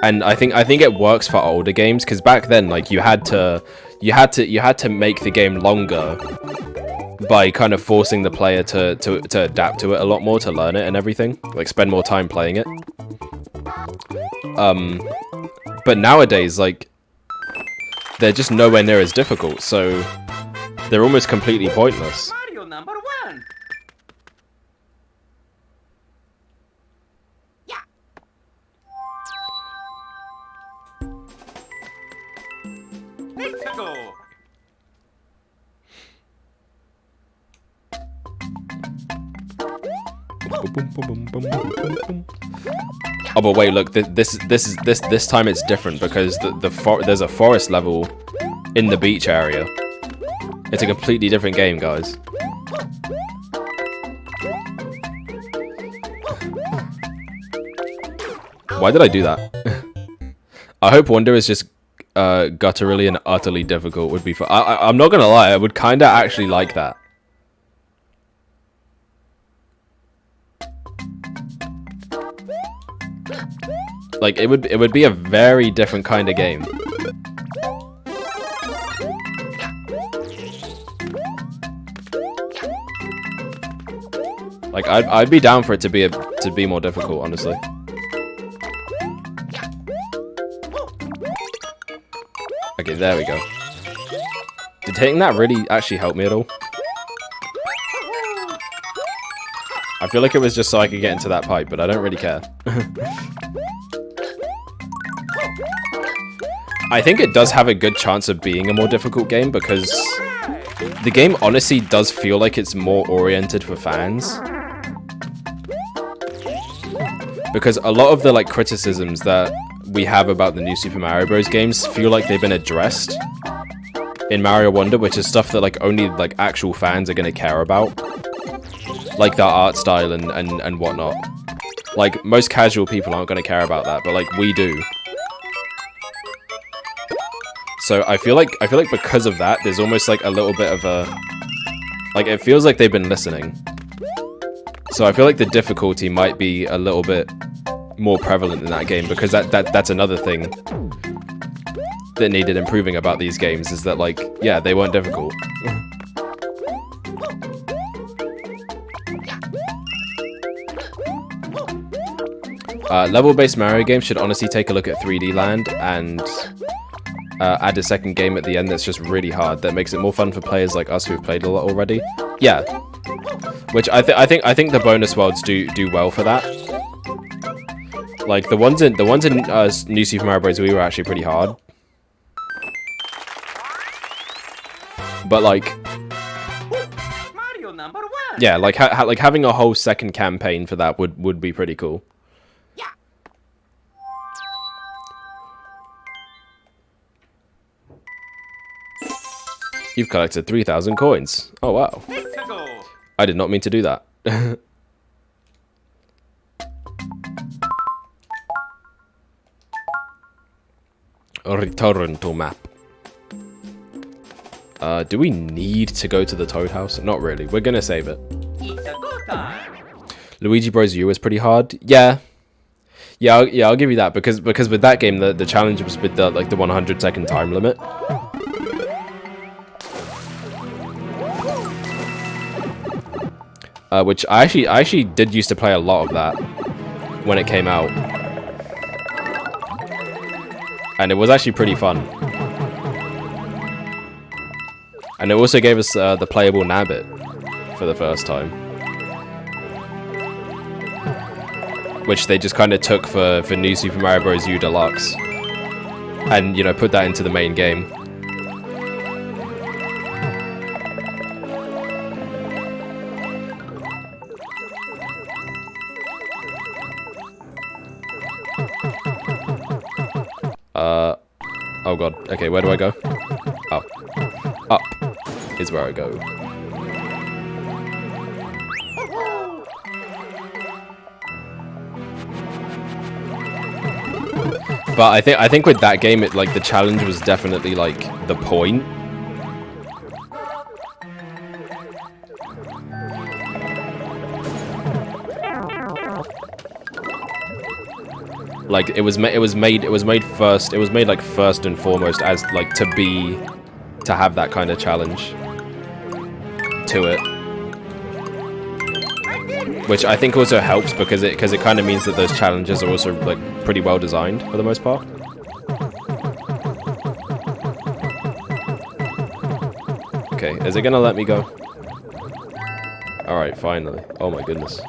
and I think it works for older games, because back then, like, you had to make the game longer by kind of forcing the player to adapt to it a lot more, to learn it and everything, like spend more time playing it. But nowadays, like, they're just nowhere near as difficult, so they're almost completely pointless. Mario number 1. Let's go. Oh, but wait, look, this time it's different because there's a forest level in the beach area. It's a completely different game, guys. Why did I do that? I hope Wonder is just gutturally and utterly difficult would be fun. I'm not gonna lie, I would kinda actually like that. Like, it would be a very different kind of game. Like, I'd be down for it to be more difficult, honestly. Okay, there we go. Did hitting that really actually help me at all? I feel like it was just so I could get into that pipe, but I don't really care. I think it does have a good chance of being a more difficult game because the game honestly does feel like it's more oriented for fans. Because a lot of the like criticisms that we have about the new Super Mario Bros. Games feel like they've been addressed in Mario Wonder, which is stuff that like only like actual fans are going to care about. Like the art style and whatnot. Like, most casual people aren't going to care about that, but like we do. So I feel like because of that, there's almost like a little bit of a... Like, it feels like they've been listening. So I feel like the difficulty might be a little bit more prevalent in that game, because that's another thing that needed improving about these games is that, like, yeah, they weren't difficult. Level-based Mario games should honestly take a look at 3D Land and add a second game at the end that's just really hard. That makes it more fun for players like us who've played a lot already. Yeah, which I think the bonus worlds do well for that. Like the ones in New Super Mario Bros. Wii were actually pretty hard. But like, Mario number 1. yeah, like having a whole second campaign for that would be pretty cool. You've collected 3,000 coins. Oh wow. I did not mean to do that. Return to map. Do we need to go to the Toad House? Not really. We're gonna save it. It's a go time. Luigi Bros. U was pretty hard. Yeah. I'll give you that because with that game the challenge was with the 100-second time limit. Which I actually did used to play a lot of that when it came out, and it was actually pretty fun. And it also gave us the playable Nabbit for the first time, which they just kind of took for New Super Mario Bros. U Deluxe, and you know, put that into the main game. Oh god. Okay, where do I go? Oh. Up is where I go. But I think with that game, it like the challenge was definitely like the point. Like it was made like first and foremost as like to have that kind of challenge to it, which I think also helps because it kind of means that those challenges are also like pretty well designed for the most part. Okay, is it gonna let me go? All right, finally. Oh my goodness.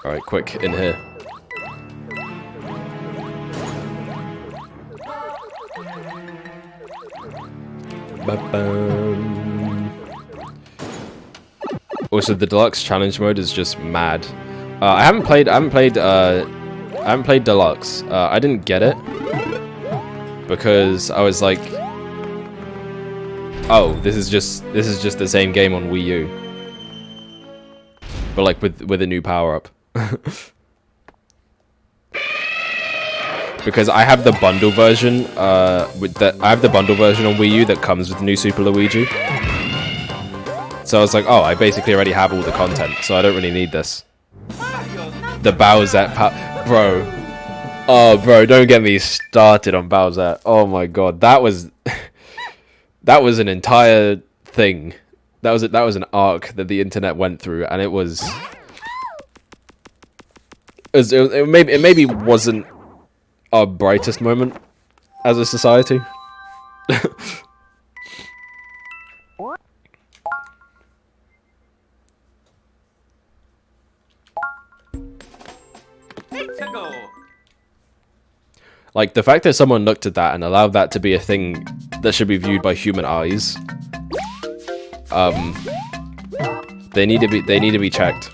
Alright, quick, in here. Ba-bam. Also, the deluxe challenge mode is just mad. I haven't played deluxe. I didn't get it because I was like, oh, this is just the same game on Wii U, but like with a new power up. Because I have the bundle version I have the bundle version on Wii U that comes with New Super Luigi. So I was like, oh, I basically already have all the content, so I don't really need this. The Bowsette bro. Oh, bro, don't get me started on Bowsette. Oh my god, that was an entire thing. That was an arc that the internet went through, and it maybe wasn't our brightest moment as a society. Like the fact that someone looked at that and allowed that to be a thing that should be viewed by human eyes, they need to be checked.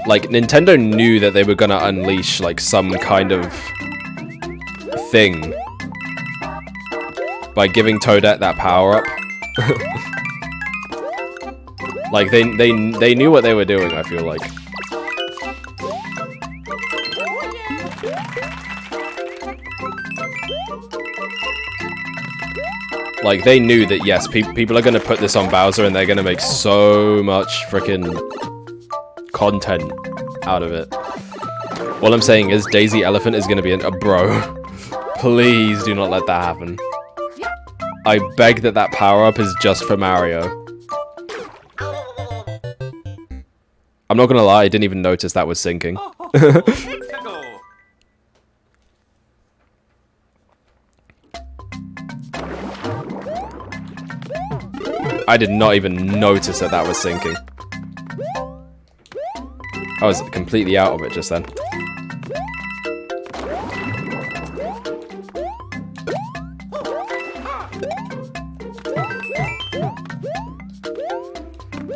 Like, Nintendo knew that they were gonna unleash, like, some kind of thing by giving Toadette that power-up. Like, they knew what they were doing, I feel like. Like, they knew that, yes, people are going to put this on Bowser and they're going to make so much freaking content out of it. All I'm saying is Daisy Elephant is going to be a bro. Please do not let that happen. I beg that that power-up is just for Mario. I'm not going to lie, I didn't even notice that was sinking. I did not even notice that that was sinking. I was completely out of it just then.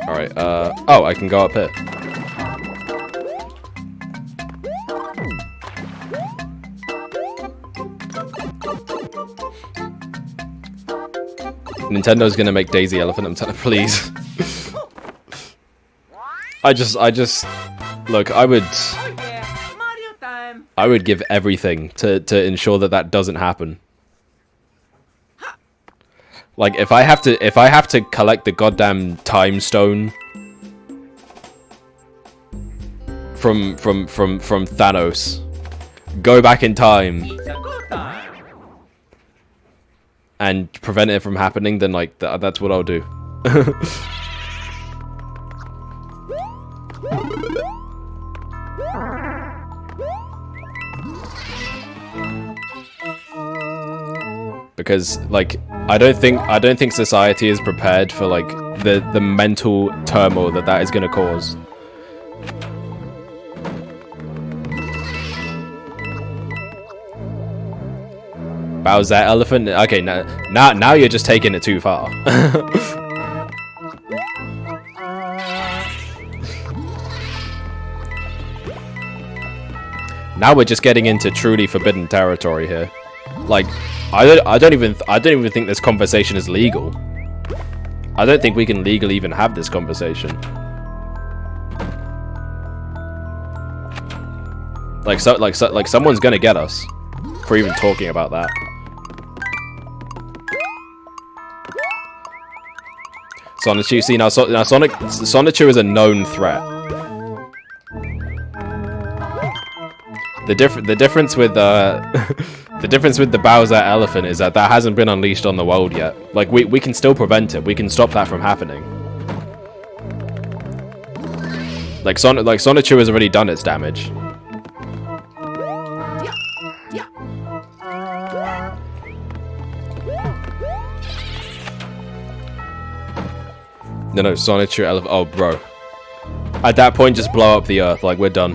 Alright, oh, I can go up here. Nintendo's gonna make Daisy Elephant, I'm telling you, please. I just, look, I would give everything to ensure that that doesn't happen. Like, if I have to collect the goddamn time stone from Thanos, go back in time and prevent it from happening, then like that's what I'll do. Because like I don't think society is prepared for like the mental turmoil that is going to cause. Bowser Elephant. Okay, now you're just taking it too far. Now we're just getting into truly forbidden territory here. Like, I don't even think this conversation is legal. I don't think we can legally even have this conversation. Like someone's gonna get us for even talking about that. Sonichu, see now Sonichu is a known threat. The difference with the difference with the Bowser Elephant is that hasn't been unleashed on the world yet. Like we can still prevent it. We can stop that from happening. Like Sonichu has already done its damage. No, Sonichu Elephant. Oh, bro. At that point, just blow up the Earth. Like, we're done.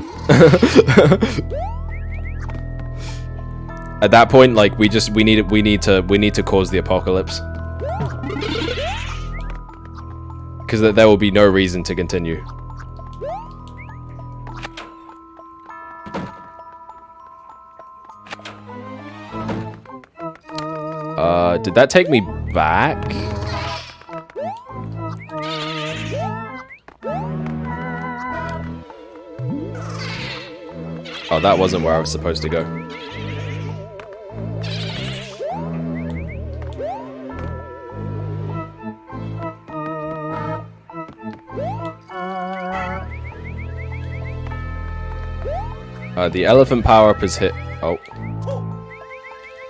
At that point, like, we need to cause the apocalypse. Because there will be no reason to continue. Did that take me back? Oh, that wasn't where I was supposed to go. The elephant power-up is hit. Oh.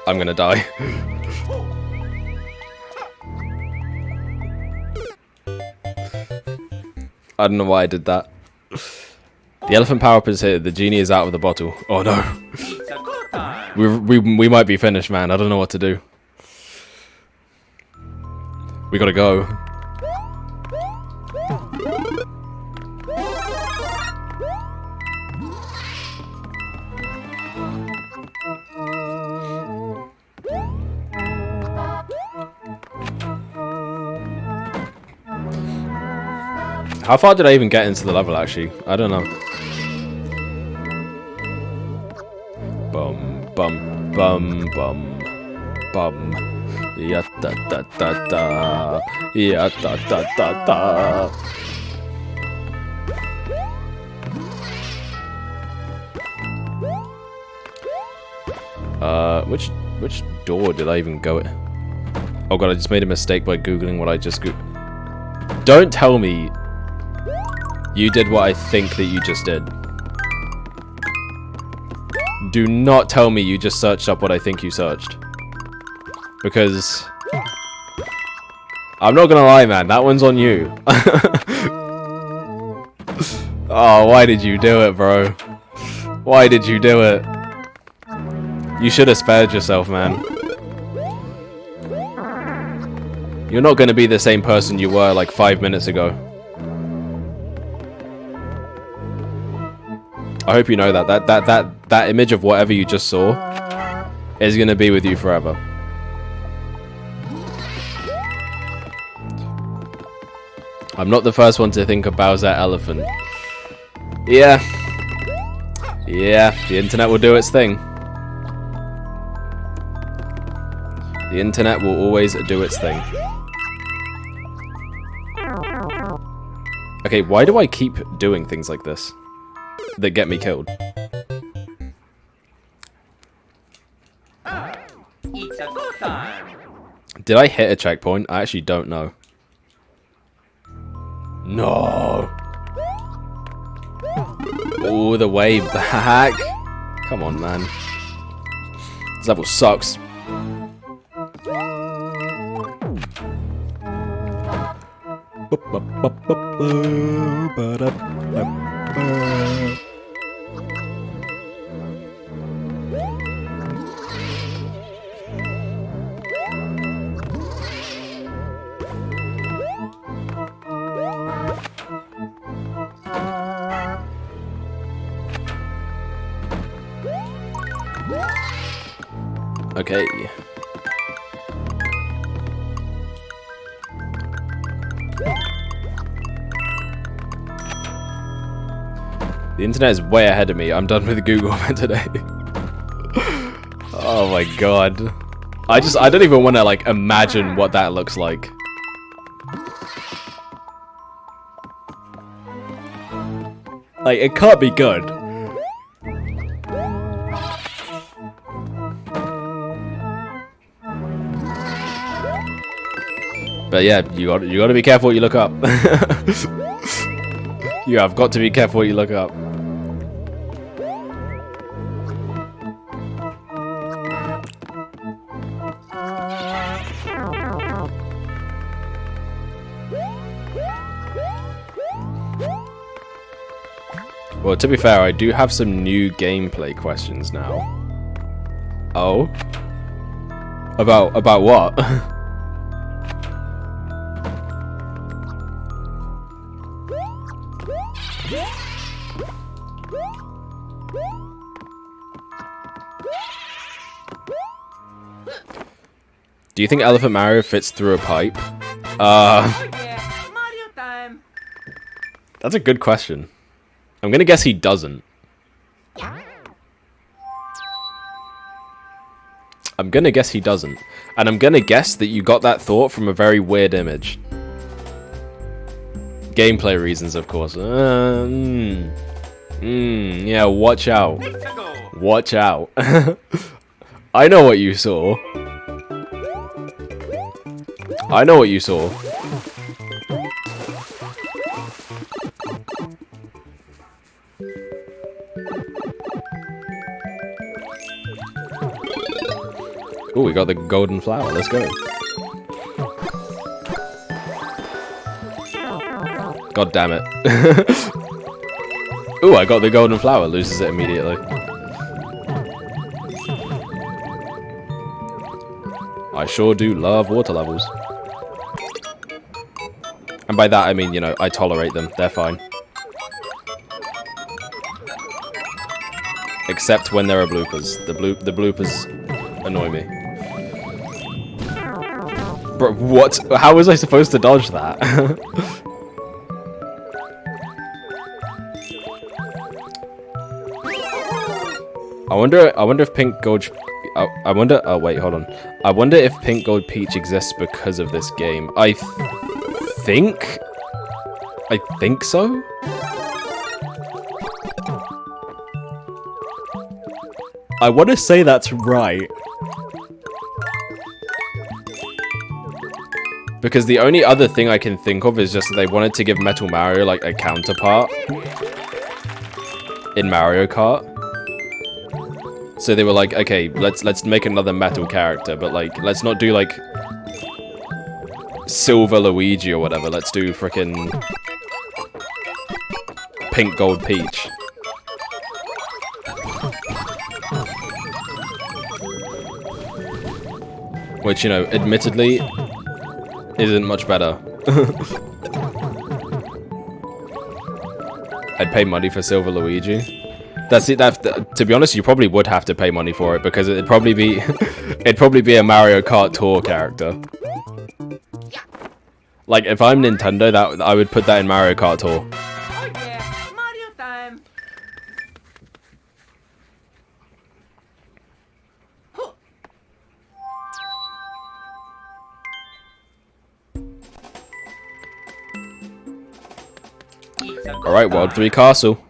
I'm gonna die. I don't know why I did that. The elephant power-up is hit. The genie is out of the bottle. Oh no. We might be finished, man. I don't know what to do. We gotta go. How far did I even get into the level, actually? I don't know. Bum, bum, bum, bum, bum. Ya da da da da. Ya da da da da. Which door did I even go at? Oh god, I just made a mistake by googling what I just Don't tell me you did what I think that you just did. Do not tell me you just searched up what I think you searched. Because I'm not gonna lie, man, that one's on you. Oh, why did you do it, bro? Why did you do it? You should have spared yourself, man. You're not gonna be the same person you were like 5 minutes ago. I hope you know that image of whatever you just saw is gonna be with you forever. I'm not the first one to think of Bowser Elephant. Yeah. Yeah, the internet will do its thing. The internet will always do its thing. Okay, why do I keep doing things like this that get me killed? It's a go time. Did I hit a checkpoint? I actually don't know. No. All the way back. Come on, man. This level sucks. Okay. The internet is way ahead of me. I'm done with Google for today. Oh my god. I don't even want to like imagine what that looks like. Like, it can't be good. But yeah, you got to be careful what you look up. You have got to be careful what you look up. Well, to be fair, I do have some new gameplay questions now. Oh? About what? Do you think Elephant Mario fits through a pipe? Oh yeah, Mario time. That's a good question. I'm gonna guess he doesn't. I'm gonna guess he doesn't. And I'm gonna guess that you got that thought from a very weird image. Gameplay reasons, of course. Yeah, watch out. Let's go. Watch out. I know what you saw. I know what you saw. Oh, we got the golden flower. Let's go. God damn it. Ooh, I got the golden flower. Loses it immediately. I sure do love water levels. And by that I mean, you know, I tolerate them. They're fine. Except when there are bloopers. The bloopers annoy me. Bro, what? How was I supposed to dodge that? I wonder if Pink Gold... I wonder... Oh, wait, hold on. I wonder if Pink Gold Peach exists because of this game. I think so? I want to say that's right. Because the only other thing I can think of is just that they wanted to give Metal Mario like a counterpart in Mario Kart. So they were like, okay, let's make another metal character, but like let's not do like Silver Luigi or whatever. Let's do frickin' Pink Gold Peach. Which, you know, admittedly isn't much better. I'd pay money for Silver Luigi. That's it. To be honest, you probably would have to pay money for it because it'd probably be a Mario Kart Tour character. Like if I'm Nintendo, that I would put that in Mario Kart Tour. Oh yeah, Mario time. All right, World 3 Castle.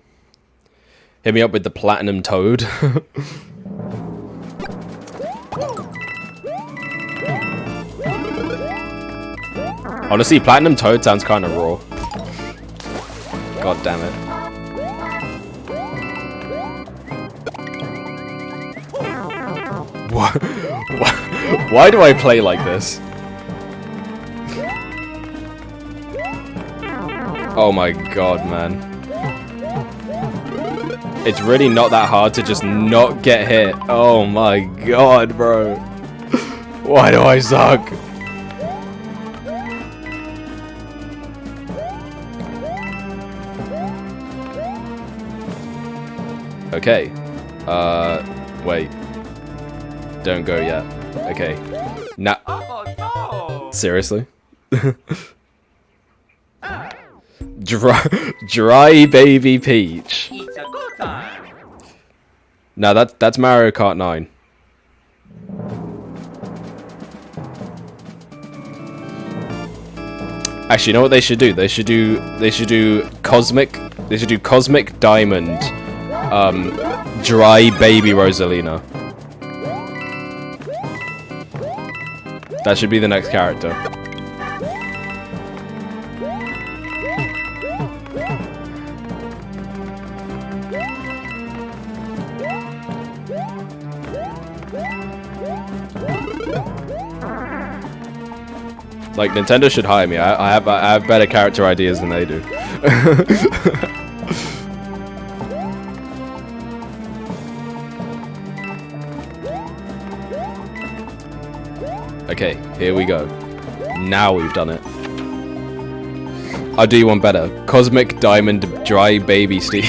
Hit me up with the Platinum Toad. Honestly, Platinum Toad sounds kind of raw. God damn it. Why do I play like this? Oh my god, man. It's really not that hard to just not get hit. Oh my god, bro. Why do I suck? Okay. Wait. Don't go yet. Okay. Nah. Oh no. Seriously? Dry Baby Peach. It's a go time. Now that's Mario Kart 9. Actually, you know what they should do? They should do Cosmic Diamond, Dry Baby Rosalina. That should be the next character. Like, Nintendo should hire me. I have better character ideas than they do. Okay, here we go. Now we've done it. I'll do you one better. Cosmic Diamond Dry Baby Steve.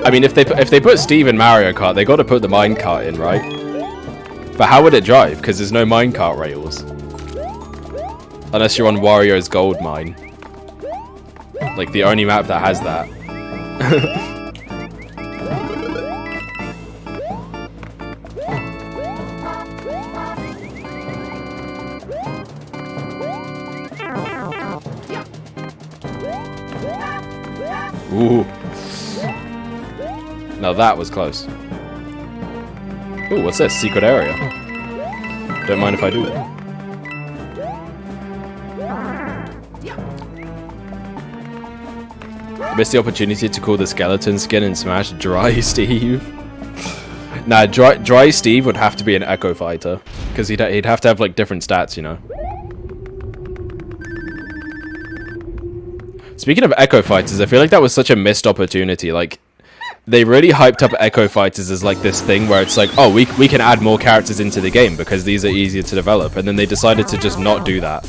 I mean, if they put Steve in Mario Kart, they got to put the minecart in, right? But how would it drive? Because there's no minecart rails. Unless you're on Wario's Gold Mine. Like, the only map that has that. Ooh. Now that was close. Ooh, what's this? Secret area. Don't mind if I do that. Missed the opportunity to call the skeleton skin in Smash Dry Steve. Nah, Dry Steve would have to be an Echo Fighter. Because he'd have to have, like, different stats, you know. Speaking of Echo Fighters, I feel like that was such a missed opportunity. Like, they really hyped up Echo Fighters as like this thing where it's like, oh, we can add more characters into the game because these are easier to develop, and then they decided to just not do that.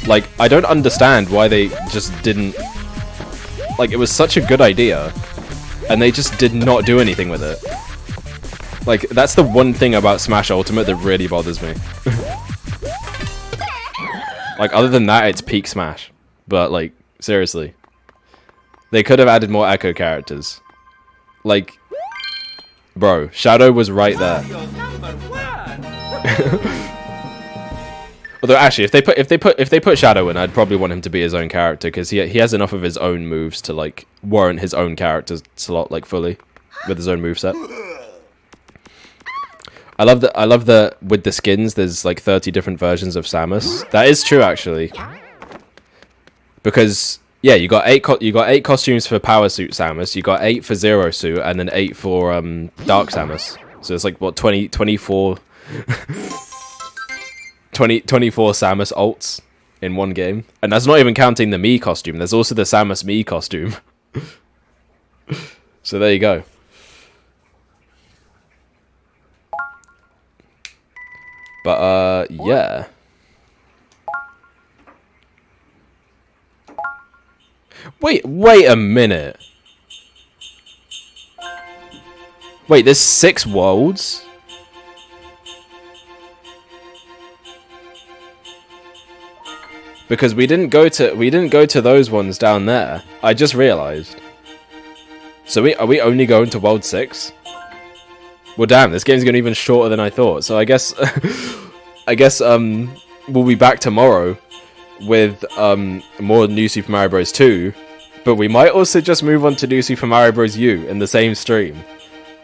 Like, I don't understand why they just didn't... Like, it was such a good idea, and they just did not do anything with it. Like, that's the one thing about Smash Ultimate that really bothers me. Like, other than that, it's peak Smash. But, like, seriously. They could have added more Echo characters. Like, bro, Shadow was right there. Although actually, if they put Shadow in, I'd probably want him to be his own character because he has enough of his own moves to like warrant his own character slot like fully with his own moveset. I love that with the skins. There's like 30 different versions of Samus. That is true actually, because yeah, you got eight costumes for Power Suit Samus. You got 8 for Zero Suit, and then 8 for Dark Samus. So it's like what 24 Samus ults in one game, and that's not even counting the Mii costume. There's also the Samus Mii costume. So there you go. But yeah. Wait a minute. Wait, there's 6 worlds? Because we didn't go to those ones down there. I just realized. So are we only going to World 6? Well, damn, this game's going even shorter than I thought. So I guess we'll be back tomorrow with more New Super Mario Bros. 2, but we might also just move on to New Super Mario Bros. U in the same stream.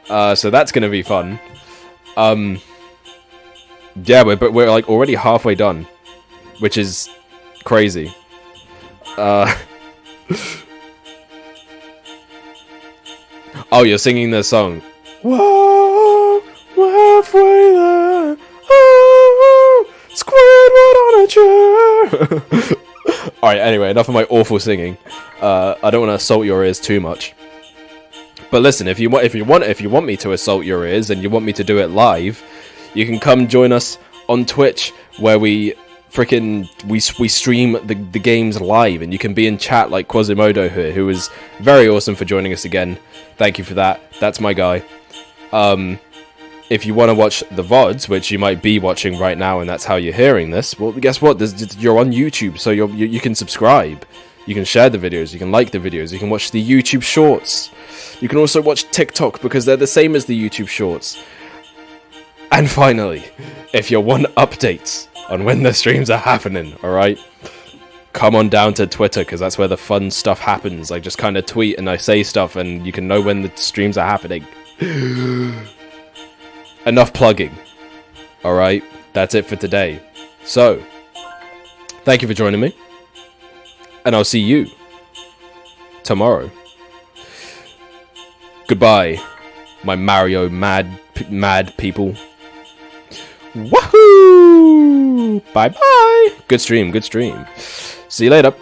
So that's going to be fun. Yeah, we're like already halfway done, which is crazy. Oh, you're singing the song. Whoa, we're halfway there. Oh, Squidward on a chair. Alright, anyway, enough of my awful singing. I don't want to assault your ears too much. But listen, if you want me to assault your ears and you want me to do it live, you can come join us on Twitch, where we stream the games live, and you can be in chat like Quasimodo here, who is very awesome for joining us again. Thank you for that. That's my guy. If you want to watch the VODs, which you might be watching right now, and that's how you're hearing this, well, guess what? You're on YouTube, so you can subscribe. You can share the videos, you can like the videos, you can watch the YouTube Shorts. You can also watch TikTok, because they're the same as the YouTube Shorts. And finally, if you want updates on when the streams are happening, alright? Come on down to Twitter, because that's where the fun stuff happens. I just kind of tweet and I say stuff, and you can know when the streams are happening. Enough plugging. Alright, that's it for today. So, thank you for joining me. And I'll see you tomorrow. Goodbye, my Mario mad people. Woohoo! Bye bye. Good stream. See you later.